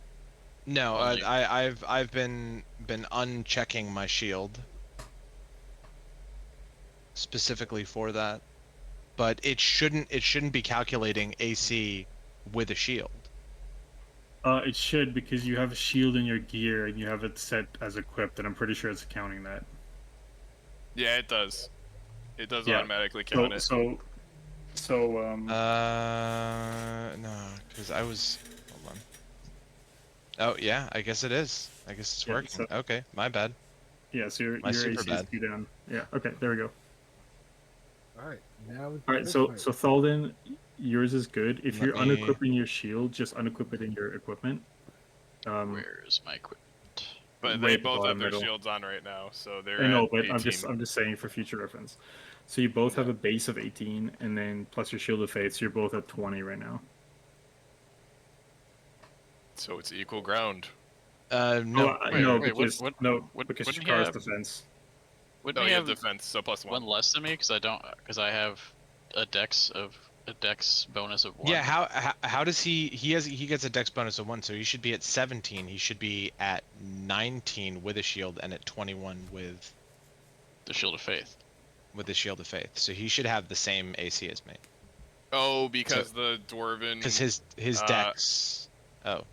No, Only- I've been unchecking my shield specifically for that, but it shouldn't be calculating AC with a shield. It should, because you have a shield in your gear and you have it set as equipped, and I'm pretty sure it's counting that. Yeah, it does. It does Yeah. automatically count it. So No, because I was. Hold on. Oh yeah, I guess it is. I guess it's Yeah, working. so- Okay, my bad. yeah, so your My super AC is bad. 2 down. Yeah. Okay. There we go. Alright, now it's All right. So Thalden, yours is good. If Let you're me- unequipping your shield, just unequip it in your equipment. Where's my equipment? But right they at the both have bottom their middle. shields on right now, so they're I know, at but 18. I'm just saying for future reference. So you both have Yeah. a base of 18, and then plus your shield of faith, so you're both at 20 right now. So it's equal ground. No. No, wait, because what- no, what- because wouldn't he Shakar's have- defense. Wouldn't No, he you have have defense, so +1. one less than me? Because I have a dex bonus of 1. Yeah. How does he gets a dex bonus of 1, so he should be at 17. He should be at 19 with a shield and at 21 with The Shield of Faith. the shield of faith. So he should have the same AC as me. Oh, because the dwarven. Because his dex. Oh.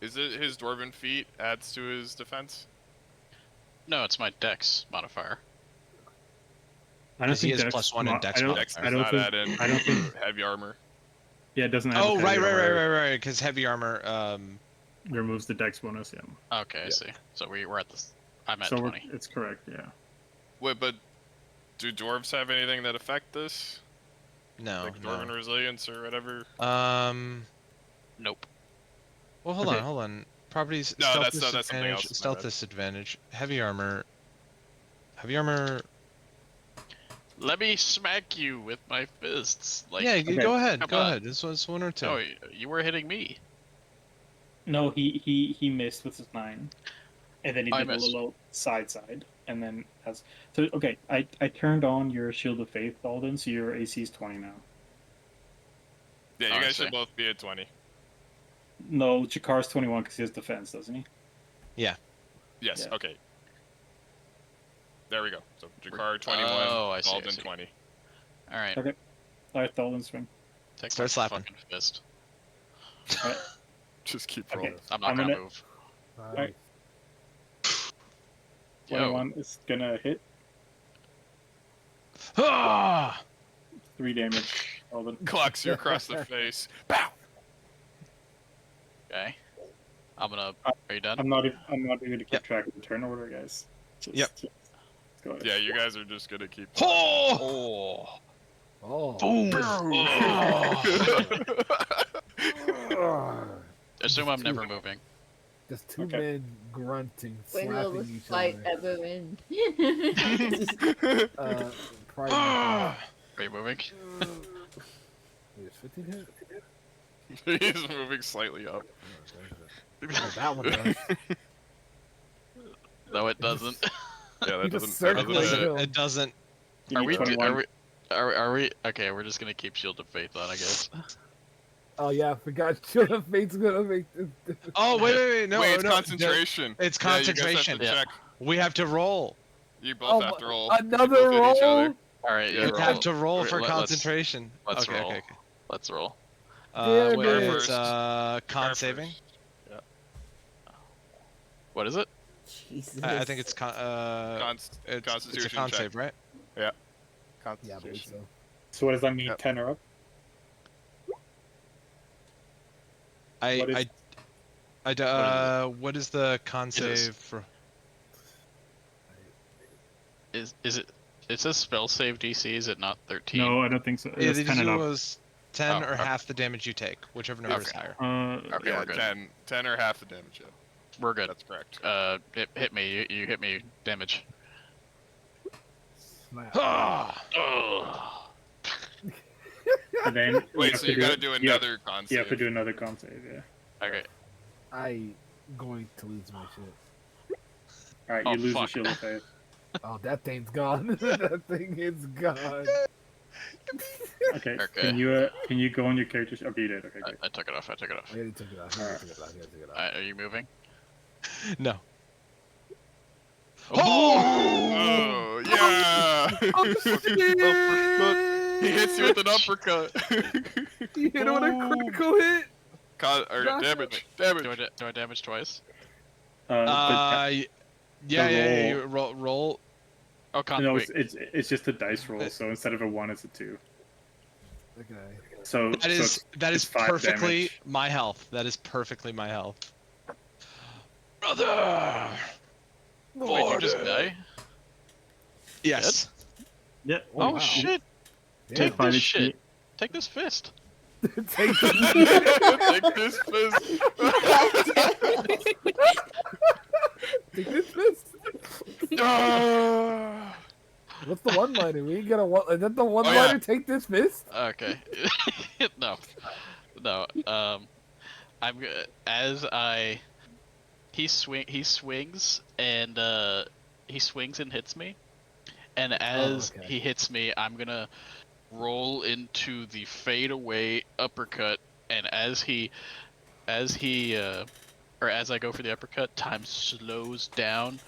Is it his dwarven feat adds to his defense? No, it's my dex modifier. I don't Because he think has Dex +1 in mo- Dex I don't, Dex I does don't not think. add in I don't think. heavy armor. Yeah, it doesn't add. Oh, heavy armor. right. Because heavy armor. Removes the Dex bonus. Yeah. Okay, I see. So we're at this. I'm at So 20. it's correct. Yeah. Wait, but do dwarves have anything that affect this? No. Like dwarven resilience or whatever? Nope. Well, hold Okay. on. Properties. No, Stealth that's something disadvantage. else, my Stealth bad. disadvantage. Heavy armor. Heavy armor. Let me smack you with my fists. Like, Yeah, Okay. go ahead. Come Go on. ahead. This was 1 or 2. No, you were hitting me. No, he missed with his 9, and then he I did a missed. little side, and then has. So okay, I turned on your Shield of Faith, Alden, so your AC is 20 now. Yeah, you I guys see. should both be at 20. No, Jakar's 21 because he has defense, doesn't he? Yes, Yeah. okay. There we go. So Jakar 21, Oh, I see, I Alden see. 20. All right. Okay. All right, Alden, swing. Take Start my slapping. fucking fist. All right. Just keep Okay. rolling. I'm not I'm gonna gonna- move. Nice. 21 is gonna hit. Ah! 3 damage, Alden. Clocks you across the face. Pow! Okay. I'm gonna. Uh, Are you done? I'm not even going to keep Yep. track of the turn order, guys. Yep. Just go ahead. Yeah, you guys are just gonna keep. Oh! Oh. Boom! Ugh. Assume I'm never moving. Just two Okay. men grunting, When will slapping this each fight other. ever end? Pride Ah! Are you moving? Wait, is 15 hit? He's moving slightly up. Oh, that one does. No, it doesn't. Yeah, He that just doesn't. That circled doesn't it. hit. It doesn't. You Are need we? 21. Are we? Okay, we're just gonna keep Shield of Faith on, I guess. Oh yeah, I forgot. Shield of Fate's gonna make this. Oh wait! No, Wait, it's no. concentration. It's Yeah, you guys have to concentration. Yeah. check. We have to roll. You both Oh, have to roll. another You both hit each roll? other. All right, Yeah, yeah. We roll. have to roll for Let's- concentration. let's okay, roll. okay. Let's roll. Damn Wait, it. it's First. con Car saving. first. Yeah. What is it? Jesus. I think it's it's Constitution a con check. save, right? Yeah, I believe Constitution. so. So what does that mean? Yep. 10 or up? I What is- what is the con It is. save for? Is it? It says spell save DC. Is it not 13? No, I don't think so. Yeah, It's the 10 and DC up. was 10 Oh, or okay. half the damage you take, whichever number is Okay. higher. Okay, Yeah, we're good. 10 or half the damage. Yeah, We're good. that's correct. Hit me. You hit me. Damage. Slap. Ah! Ugh. And then you Wait, have so to you gotta do you have- another con You have to save. do another con save, yeah. Okay. I going to lose my shit. Alright, Oh, you lose fuck. your Shield of Faith. Oh, that thing's gone. That thing is gone. Okay. Okay. Can you go on your character? Okay, you did. Okay, good. I took it off. I took it off. I already took it off. I already took it off. I already took it off. Are you moving? No. Oh, yeah! He hits you with an uppercut. You hit it with a critical hit. Or Josh, damage. Do Damage. I damage twice? But Yeah, roll- you roll. Oh, No, wait. it's just a dice roll. So instead of a 1, it's a 2. Okay. So That is it's 5 perfectly damage. my health. That is perfectly my health. Brother. Wait, you just die? Yes. Yeah. Oh, wow. shit! Yeah. Take this 5 shit. HP. Take this fist. Take Take this fist. Take this fist. Ah. What's the one-liner? We ain't got a one. Is that the one-liner? yeah. Take this fist. Okay. No. No. I'm gonna as I he swings and he swings and hits me, and as okay. he hits me, I'm gonna roll into the fade away uppercut, and as I go for the uppercut, time slows down,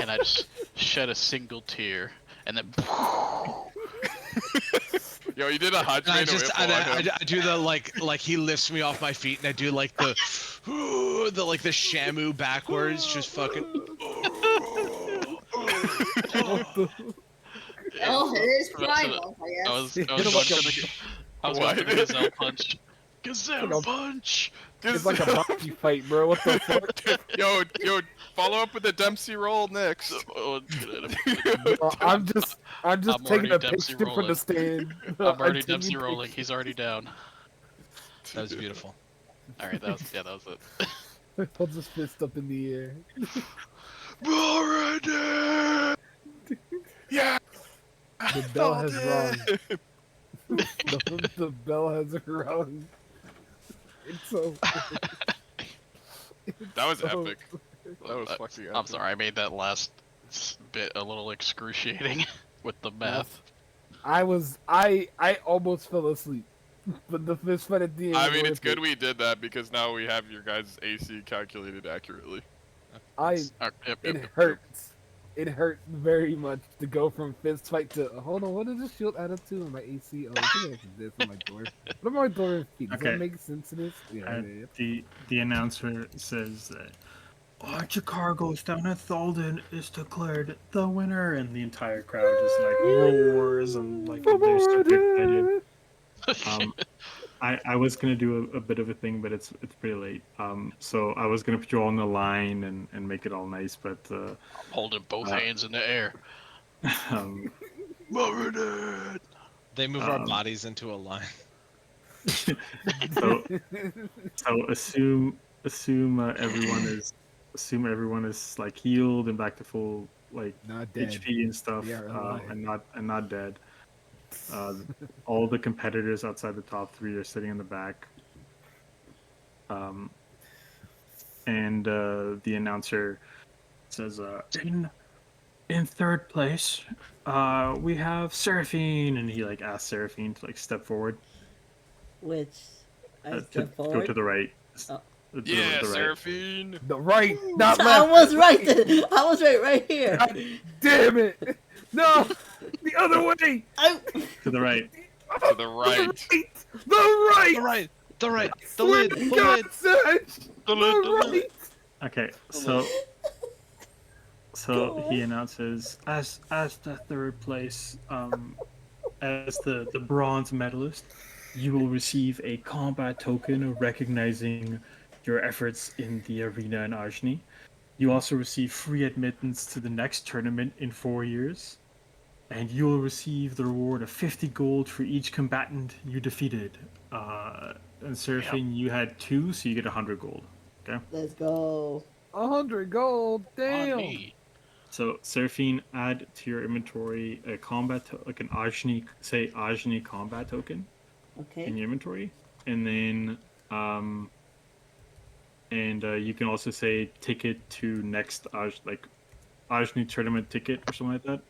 and I just shed a single tear, and then Yo, you did a hot And I tornado just info on him. I do the like he lifts me off my feet, and I do like the the Shamu backwards, just fucking. What the? Oh, it is So- primal, I I guess. was Hit going him for like a- the What? gazelle punch. Gazelle Like a- punch. It's like a boxing fight, bro. What the fuck? Yo, follow up with the Dempsey roll next. Oh, Bro, I'm just I'm taking already a Dempsey picture from rolling. the stand. I'm already taking Dempsey rolling. pictures. He's already down. That was beautiful. All right, that was it. Holds his fist up in the air. Already. Yeah. The bell has Felt rung. it. The bell has rung. It's so. That was so- epic. That was fucking epic. I'm sorry, I made that last bit a little excruciating with the math. I almost fell asleep, but the fist fight at the end. I was mean, worth it's good it. we did that because now we have your guys' AC calculated accurately. It hurts. It hurt very much to go from fist fight to hold on. What does this shield add up to on my AC? Oh, I think I can do this on my door. What about my door feet? Does Okay. that make sense to this? Yeah. The announcer says that Jakar goes down and Thalden is declared the winner, and the entire crowd just like roars and like they're super excited. I was gonna do a bit of a thing, but it's pretty late. So I was gonna put you all on the line and make it all nice, but I'm holding both hands in the air. um, They move our Um, bodies into a line. so assume everyone is like healed and back to full like Not dead. HP and stuff, They are alive. and not dead. All the competitors outside the top 3 are sitting in the back. And the announcer says, in third place, we have Seraphine, and he like asks Seraphine to like step forward. Which I To step go forward. to the right. Oh. To the Yeah, right. Seraphine. The right, not I left. was right. I was right here. God damn it! No, the other way. To the right. To the right. The right. The right, the right, the Swear lid, to the God, lid. Serge, The lid, the right. Okay, so he announces as the third place, as the bronze medalist, you will receive a combat token recognizing your efforts in the arena in Ajni. You also receive free admittance to the next tournament in 4 years, and you will receive the reward of 50 gold for each combatant you defeated. And Seraphine, you had 2, so you get 100 gold. Okay. Let's go. 100 gold. Damn. me. So Seraphine, add to your inventory a like an Ajni combat token in Okay. your inventory, and then you can also say ticket to next Ajni tournament ticket or something like that.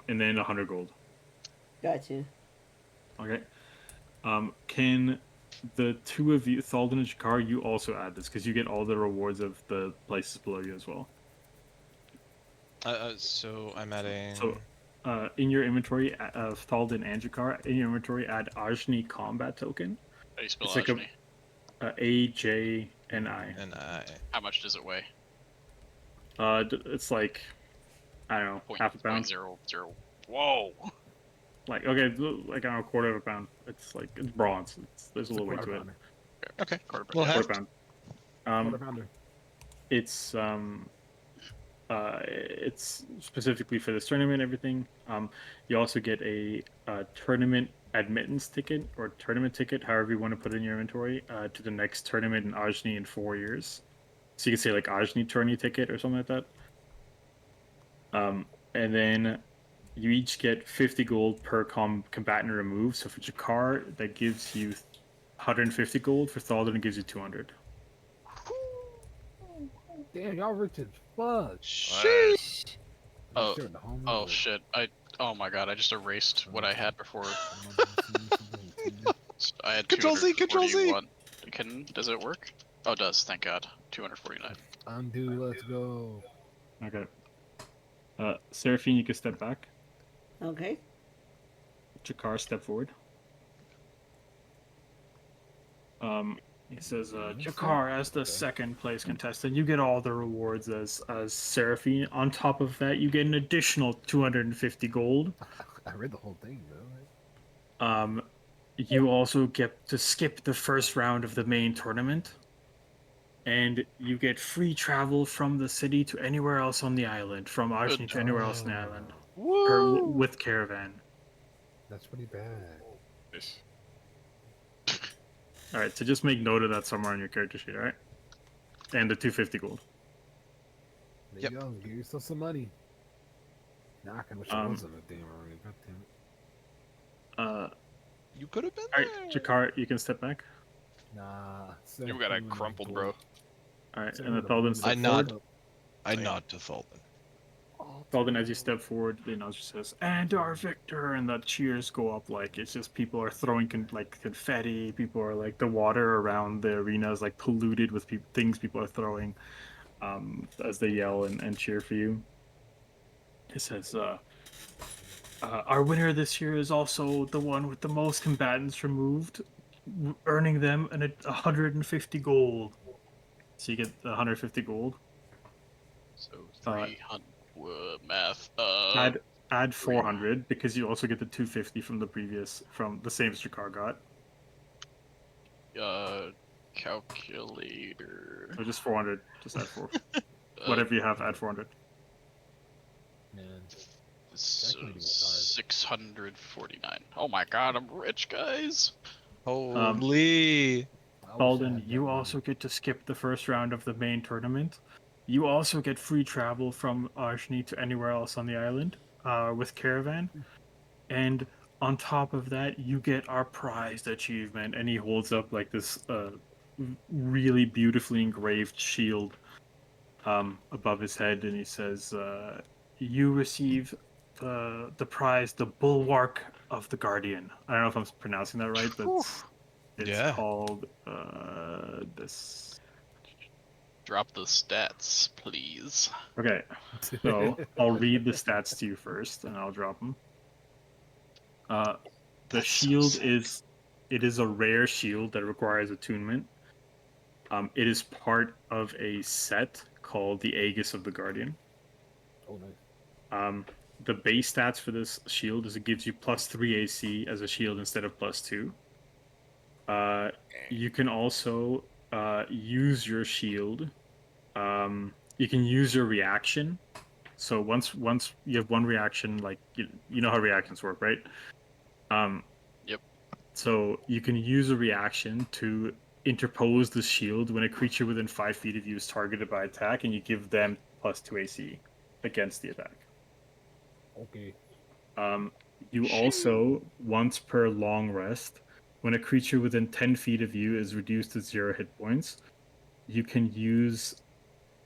And then 100 gold. Got you. Okay. Can the 2 of you, Thalden and Jakar, you also add this because you get all the rewards of the places below you as well. So I'm adding. So, in your inventory of Thalden and Jakar, in your inventory, add Ajni combat token. How do you spell It's like a- Ajni? AJNI. And I. How much does it weigh? It's like I don't know, Point, half a point pound. 0.00. Whoa. Like okay, like I don't know, quarter of a pound. It's like it's bronze. There's a little weight Quarter to it. pounder. Okay. Quarter Well, yeah. Quarter half. pound. Quarter pounder. It's specifically for this tournament and everything. You also get a tournament admittance ticket or tournament ticket, however you want to put it in your inventory, to the next tournament in Ajni in 4 years. So you can say like Ajni tourney ticket or something like that. And then you each get 50 gold per combatant removed. So for Jakar, that gives you 150 gold. For Thalden, it gives you 200. Damn, y'all rich as fuck. Nice. I'm Oh, sharing the home oh resort. shit. Oh my god, I just erased what I had before. I had Control Z, Control Z. 241. Does it work? Oh, it does. Thank God. 249. Undo, let's go. Okay. Seraphine, you can step back. Okay. Jakar, step forward. He says, Jakar, as the second place contestant, you get all the rewards as Seraphine. On top of that, you get an additional 250 gold. I read the whole thing, though. You also get to skip the first round of the main tournament. And you get free travel from the city to anywhere else on the island, from Ajni to anywhere else on the island, with caravan. That's pretty bad. Nice. All right, so just make note of that somewhere on your character sheet, all right? And the 250 gold. There Yep. you go. Give yourself some money. Nah, I can wish I wasn't a damn marine. God damn it. You could have been All there. right, Jakar, you can step back. Nah. You got it crumpled, bro. All right, Send and me the the Thalden blue step I nod. forward. I nod to Thalden. Thalden, as you step forward, the announcer says, "And our victor!" And the cheers go up like it's just people are throwing like confetti. People are like the water around the arena is like polluted with things people are throwing as they yell and cheer for you. It says, "Our winner this year is also the one with the most combatants removed, earning them 150 gold." So you get 150 gold. So Uh, 300 math. add 400 because you also get the 250 from the same as Jakar got. Calculator. So just 400. Just add 4. Whatever you have, add 400. Man. Calculating is hard. 649. Oh my god, I'm rich, guys. Holy. Alden, you also get to skip the first round of the main tournament. You also get free travel from Ajni to anywhere else on the island with caravan. And on top of that, you get our prized achievement. And he holds up like this really beautifully engraved shield above his head, and he says, "You receive the prize, the Bulwark of the Guardian." I don't know if I'm pronouncing that right, but it's Yeah. called this. Drop the stats, please. Okay, so I'll read the stats to you first, and I'll drop them. The That's shield so is a rare shield that requires attunement. It is part of a set called the Aegis of the Guardian. Oh, nice. The base stats for this shield is it gives you +3 AC as a shield instead of +2. You can also use your shield. You can use your reaction. So once you have one reaction, like you know how reactions work, right? Yep. So you can use a reaction to interpose the shield when a creature within 5 feet of you is targeted by attack, and you give them +2 AC against the attack. Okay. You also, once per long rest, when a creature within 10 feet of you is reduced to 0 hit points, you can use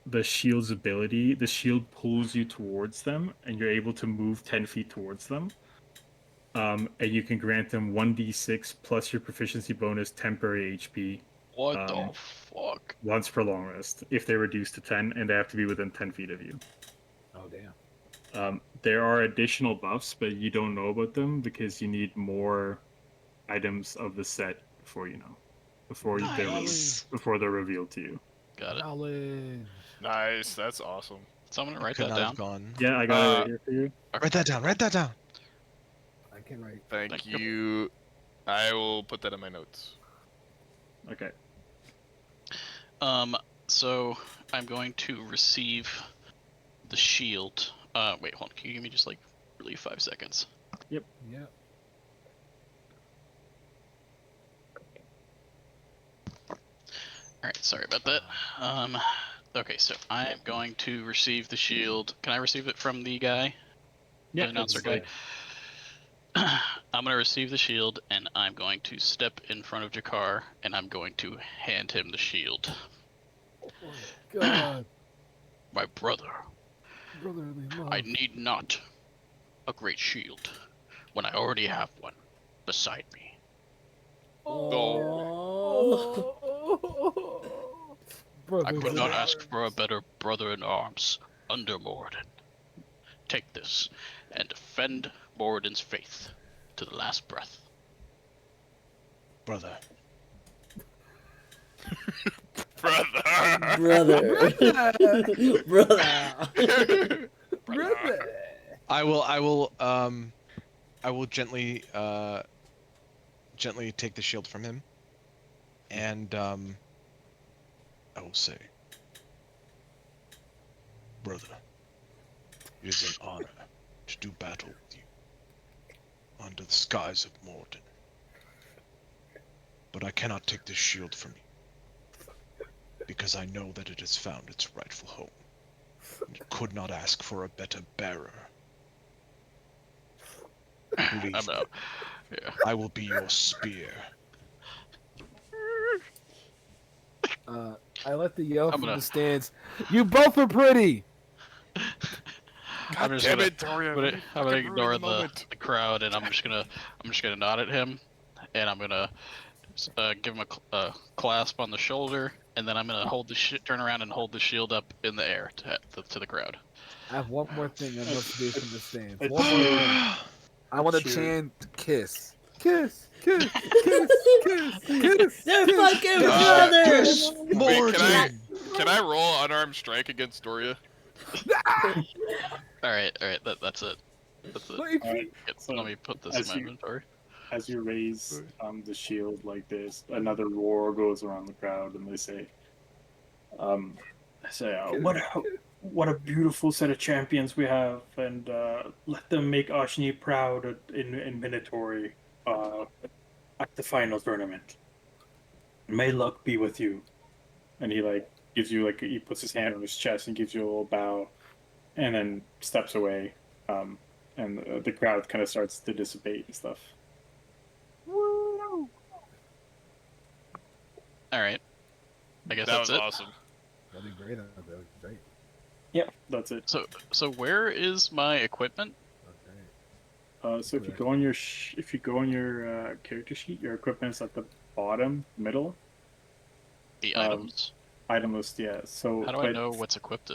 the shield's ability. The shield pulls you towards them, and you're able to move 10 feet towards them. And you can grant them 1d6 plus your proficiency bonus temporary HP. What the fuck? Once per long rest, if they reduce to 10, and they have to be within 10 feet of you. Oh, damn. There are additional buffs, but you don't know about them because you need more items of the set before Nice. before they're revealed to you. Got it. Knowledge. Nice. That's awesome. So I'm gonna write Could that not down. have gone. Yeah, I got it right here for you. Write that down. Write that down. I can write. Thank you. I will put that in my notes. Okay. So I'm going to receive the shield. Wait, hold on. Can you give me just like really 5 seconds? Yep. Alright, sorry about that. Okay, so I'm going to receive the shield. Can I receive it from the guy? Yeah, The announcer it's, guy? I'm going to receive the shield, and I'm going to step in front of Jakar, and I'm going to hand him the shield. Oh my god. My brother, Brotherly love. I need not a great shield when I already have one beside me. Oh. I could not ask for a better brother in arms under Moradin. Take this and defend Moradin's faith to the last breath. Brother. Brother. Brother. Brother. Brother. I will gently take the shield from him, and I will say, brother, it is an honor to do battle with you under the skies of Morden. But I cannot take this shield from you, because I know that it has found its rightful home. And could not ask for a better bearer. Believe I'm me, out. Yeah. I will be your spear. I let the yell I'm from gonna- the stands. You both are pretty. God damn it, Dorian. I'm You gonna fucking ignore ruined the moment. crowd, and I'm just gonna nod at him, and I'm gonna give him a clasp on the shoulder, and then I'm gonna turn around and hold the shield up in the air to the crowd. I have one more thing I must do from the stands. It's One more cheer. thing. I want to Cheer. chant kiss. Kiss, kiss, kiss, kiss, kiss. They're kiss. fucking brothers. Wait, can I roll unarmed strike against Doria? All right, that's it. That's it. Like, Alright, so Let me put this in as my you- inventory. as you raise the shield like this, another roar goes around the crowd, and they say, what a beautiful set of champions we have, and let them make Ashni proud in Minatory at the final tournament. May luck be with you." And he gives you he puts his hand on his chest and gives you a little bow, and then steps away. And the crowd kind of starts to dissipate and stuff. All right. I guess That that's was it. awesome. that'd be great. That would be great. Yeah, that's it. So where is my equipment? Okay. So if you go on your character sheet, your equipment's at the bottom middle. The Um, items. Item list, yeah. So How do I know what's equipped?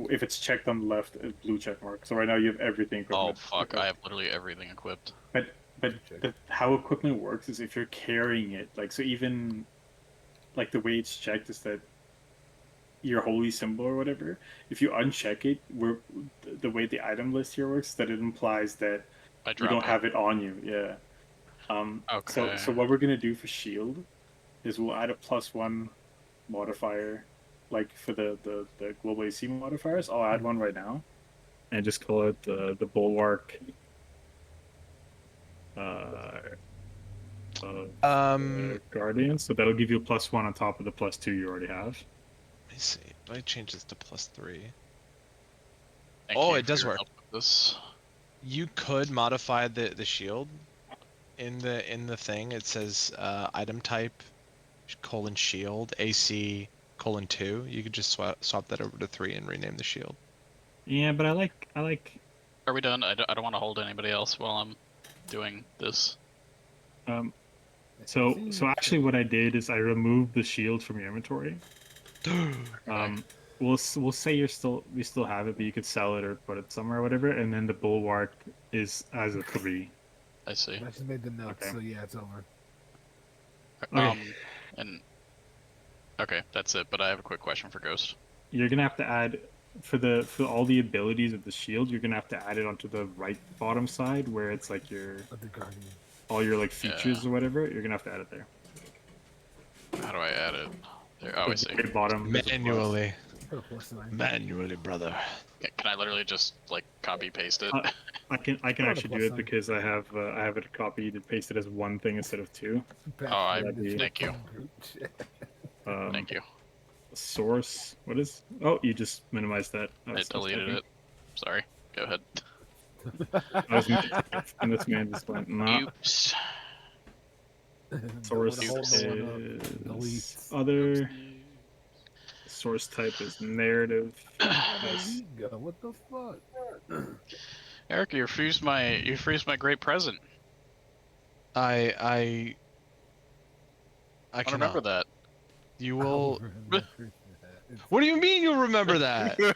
if it's checked on the left, it's blue check mark. So right now you have everything. Oh Equipment. fuck! I have literally everything equipped. But how equipment works is if you're carrying it, so even the way it's checked is that your holy symbol or whatever. If you uncheck it, the way the item list here works, that it implies that I you drop don't it. have it on you. Yeah. Okay. So what we're gonna do for shield is we'll add a +1 modifier, for the global AC modifiers. I'll add one right now, and just call it the bulwark. Guardian. So that'll give you a +1 on top of the +2 you already have. Let me see. Let me change this to +3. Thank Oh, you it does for your work. help with this. You could modify the shield. In the thing, it says item type :shield AC :2. You could just swap that over to 3 and rename the shield. Yeah, but I like. Are we done? I don't want to hold anybody else while I'm doing this. So actually, what I did is I removed the shield from your inventory. We'll say we still have it, but you could sell it or put it somewhere or whatever. And then the bulwark is as a 3. I see. I just made the notes, Okay. so yeah, it's over. And okay, that's it. But I have a quick question for Ghost. You're gonna have to add for all the abilities of the shield, you're gonna have to add it onto the right bottom side where it's like your The Guardian. all your like features or whatever. You're gonna have to add it there. How do I add it? There. Oh, I At see. the very bottom. there's a plus. Manually. +9. Manually, brother. Can I literally just like copy paste it? I can Put on a actually do plus it sign. because I have it copied and pasted as one thing instead of two. I- be- thank you. Um, Thank you. Source. What is? Oh, you just minimized that. I deleted it. Sorry. Go ahead. I was and this man just went nah. Oops. Source Hold the one up. is Delete. other. Source type is narrative. Nice. Go. What the fuck? Eric, you freezed my great present. I I cannot. remember that. You will. What do you mean you'll remember that? You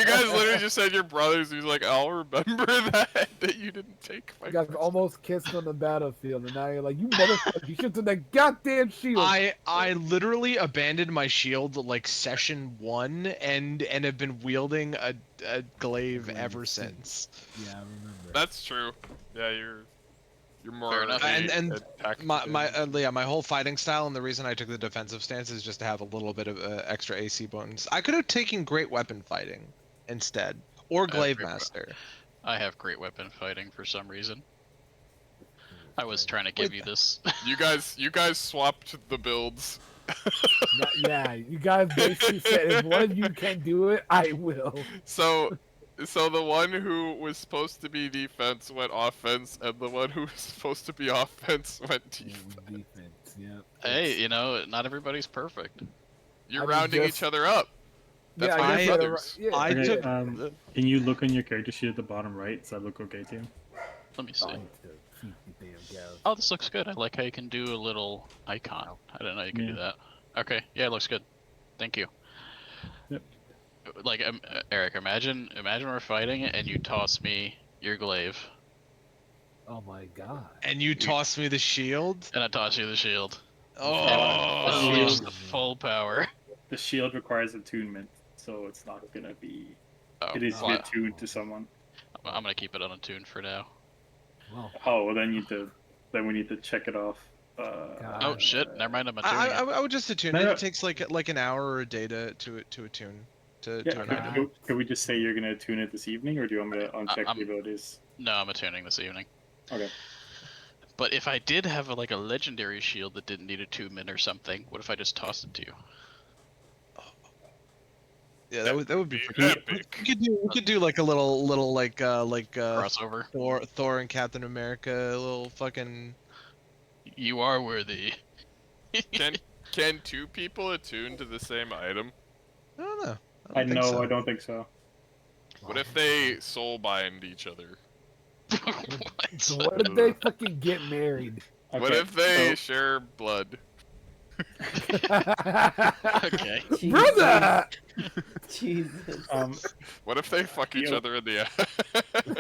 guys literally just said your brothers. He's like, I'll remember that you didn't take my. You guys almost kissed on the battlefield, and now you're like, you motherfucker, you should have that goddamn shield. I literally abandoned my shield like session 1 and have been wielding a glaive ever since. Yeah, I remember. That's true. Yeah, you're more. Fair enough. And my whole fighting style and the reason I took the defensive stance is just to have a little bit of extra AC bonus. I could have taken great weapon fighting instead, or glaive master. I have great weapon fighting for some reason. I was trying to give you this. You guys swapped the builds. Yeah, you guys basically said if one of you can do it, I will. So the one who was supposed to be defense went offense, and the one who was supposed to be offense went defense. Yeah. Hey, you know, not everybody's perfect. You're I mean, rounding just- each other up. That's Yeah, why I you're guess brothers. yeah, I Okay, took- can you look on your character sheet at the bottom right? Does that look okay to you? Let me see. I need to keep the damn gals. Oh, this looks good. I like how you can do a little icon. I didn't know you could do that. Okay, yeah, it looks good. Thank you. Yep. Like, Eric, imagine we're fighting and you toss me your glaive, Oh my god. And you toss me the shield? and I toss you the shield. Oh! Unleash the full power. The shield requires attunement, so it's not gonna be. Oh, It needs to be well, attuned to someone. I'm gonna keep it unattuned for now. Well, Oh, well then we need to check it off. Oh shit! Never mind. I'm attuning it. I would just attune No, it. no. It takes like an hour or a day to attune. Yeah, To an item. can we just say you're gonna attune it this evening, or do you want me to uncheck I'm- the abilities? No, I'm attuning this evening. Okay. But if I did have like a legendary shield that didn't need attunement or something, what if I just tossed it to you? Yeah, that would be pretty. Epic. We could do like a little Crossover. Thor and Captain America, a little fucking. You are worthy. Can two people attune to the same item? I don't know. I don't think so. I don't think so. What if they soul bind each other? so what if they fucking get married? What Okay, if they so- share blood? Okay. Jesus. Brother! Jesus. What if they fuck each Yo. other in the ass?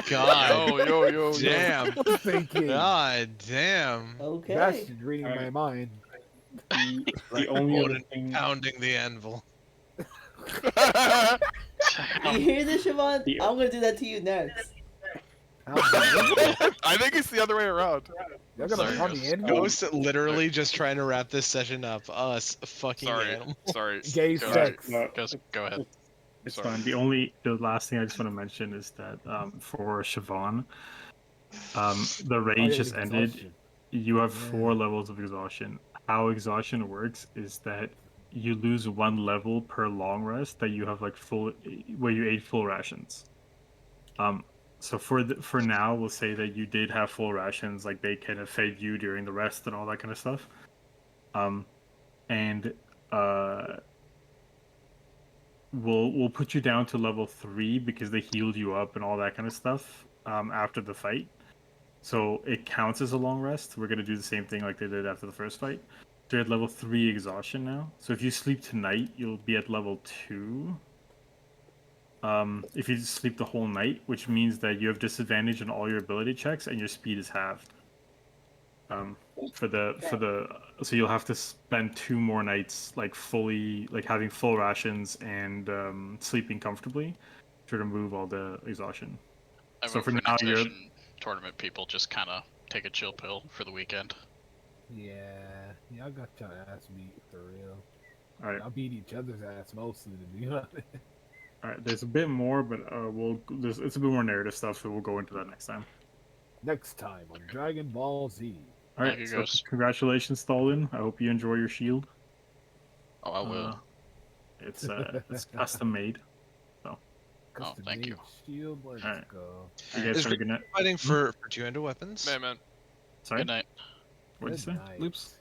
God yo. damn. Thinking. God damn. Okay. That's just reading my Alright. mind. The only other thing. Pounding the anvil. You hear this, Siobhan? The- I'm gonna do that to you next. I think it's the other way around. You're gonna Sorry, call Ghost. me in? Ghost literally just trying to wrap this session up. Us fucking Sorry, animal. sorry. Gay Go sex. ahead. Go ahead. It's Sorry. fine. The last thing I just want to mention is that for Siobhan, the rage Oh, yeah, just ended. exhaustion. You have Yeah. 4 levels of exhaustion. How exhaustion works is that you lose 1 level per long rest that you have like full where you ate full rations. So for now, we'll say that you did have full rations, like they kind of fed you during the rest and all that kind of stuff. And we'll put you down to level 3 because they healed you up and all that kind of stuff after the fight. So it counts as a long rest. We're gonna do the same thing like they did after the first fight. So you're at level 3 exhaustion now. So if you sleep tonight, you'll be at level 2. If you sleep the whole night, which means that you have disadvantage on all your ability checks and your speed is halved. So you'll have to spend 2 more nights like fully like having full rations and sleeping comfortably to remove all the exhaustion. I So vote for for now next you're session, tournament people just kind of take a chill pill for the weekend. Yeah, y'all got your ass beat for real. all right. Y'all beat each other's ass mostly, to be honest. All right, there's a bit more, but it's a bit more narrative stuff, so we'll go into that next time. Next time on Dragon Ball Z. All Thank right, you, so Ghost. congratulations, Stalin. I hope you enjoy your shield. Oh, I will. It's custom made. Custom thank you. made shield, let's Alright. go. You guys Is have a good night. fighting for two-handed weapons? Man, man. Sorry, Good night. what did you say, Good night. Loops?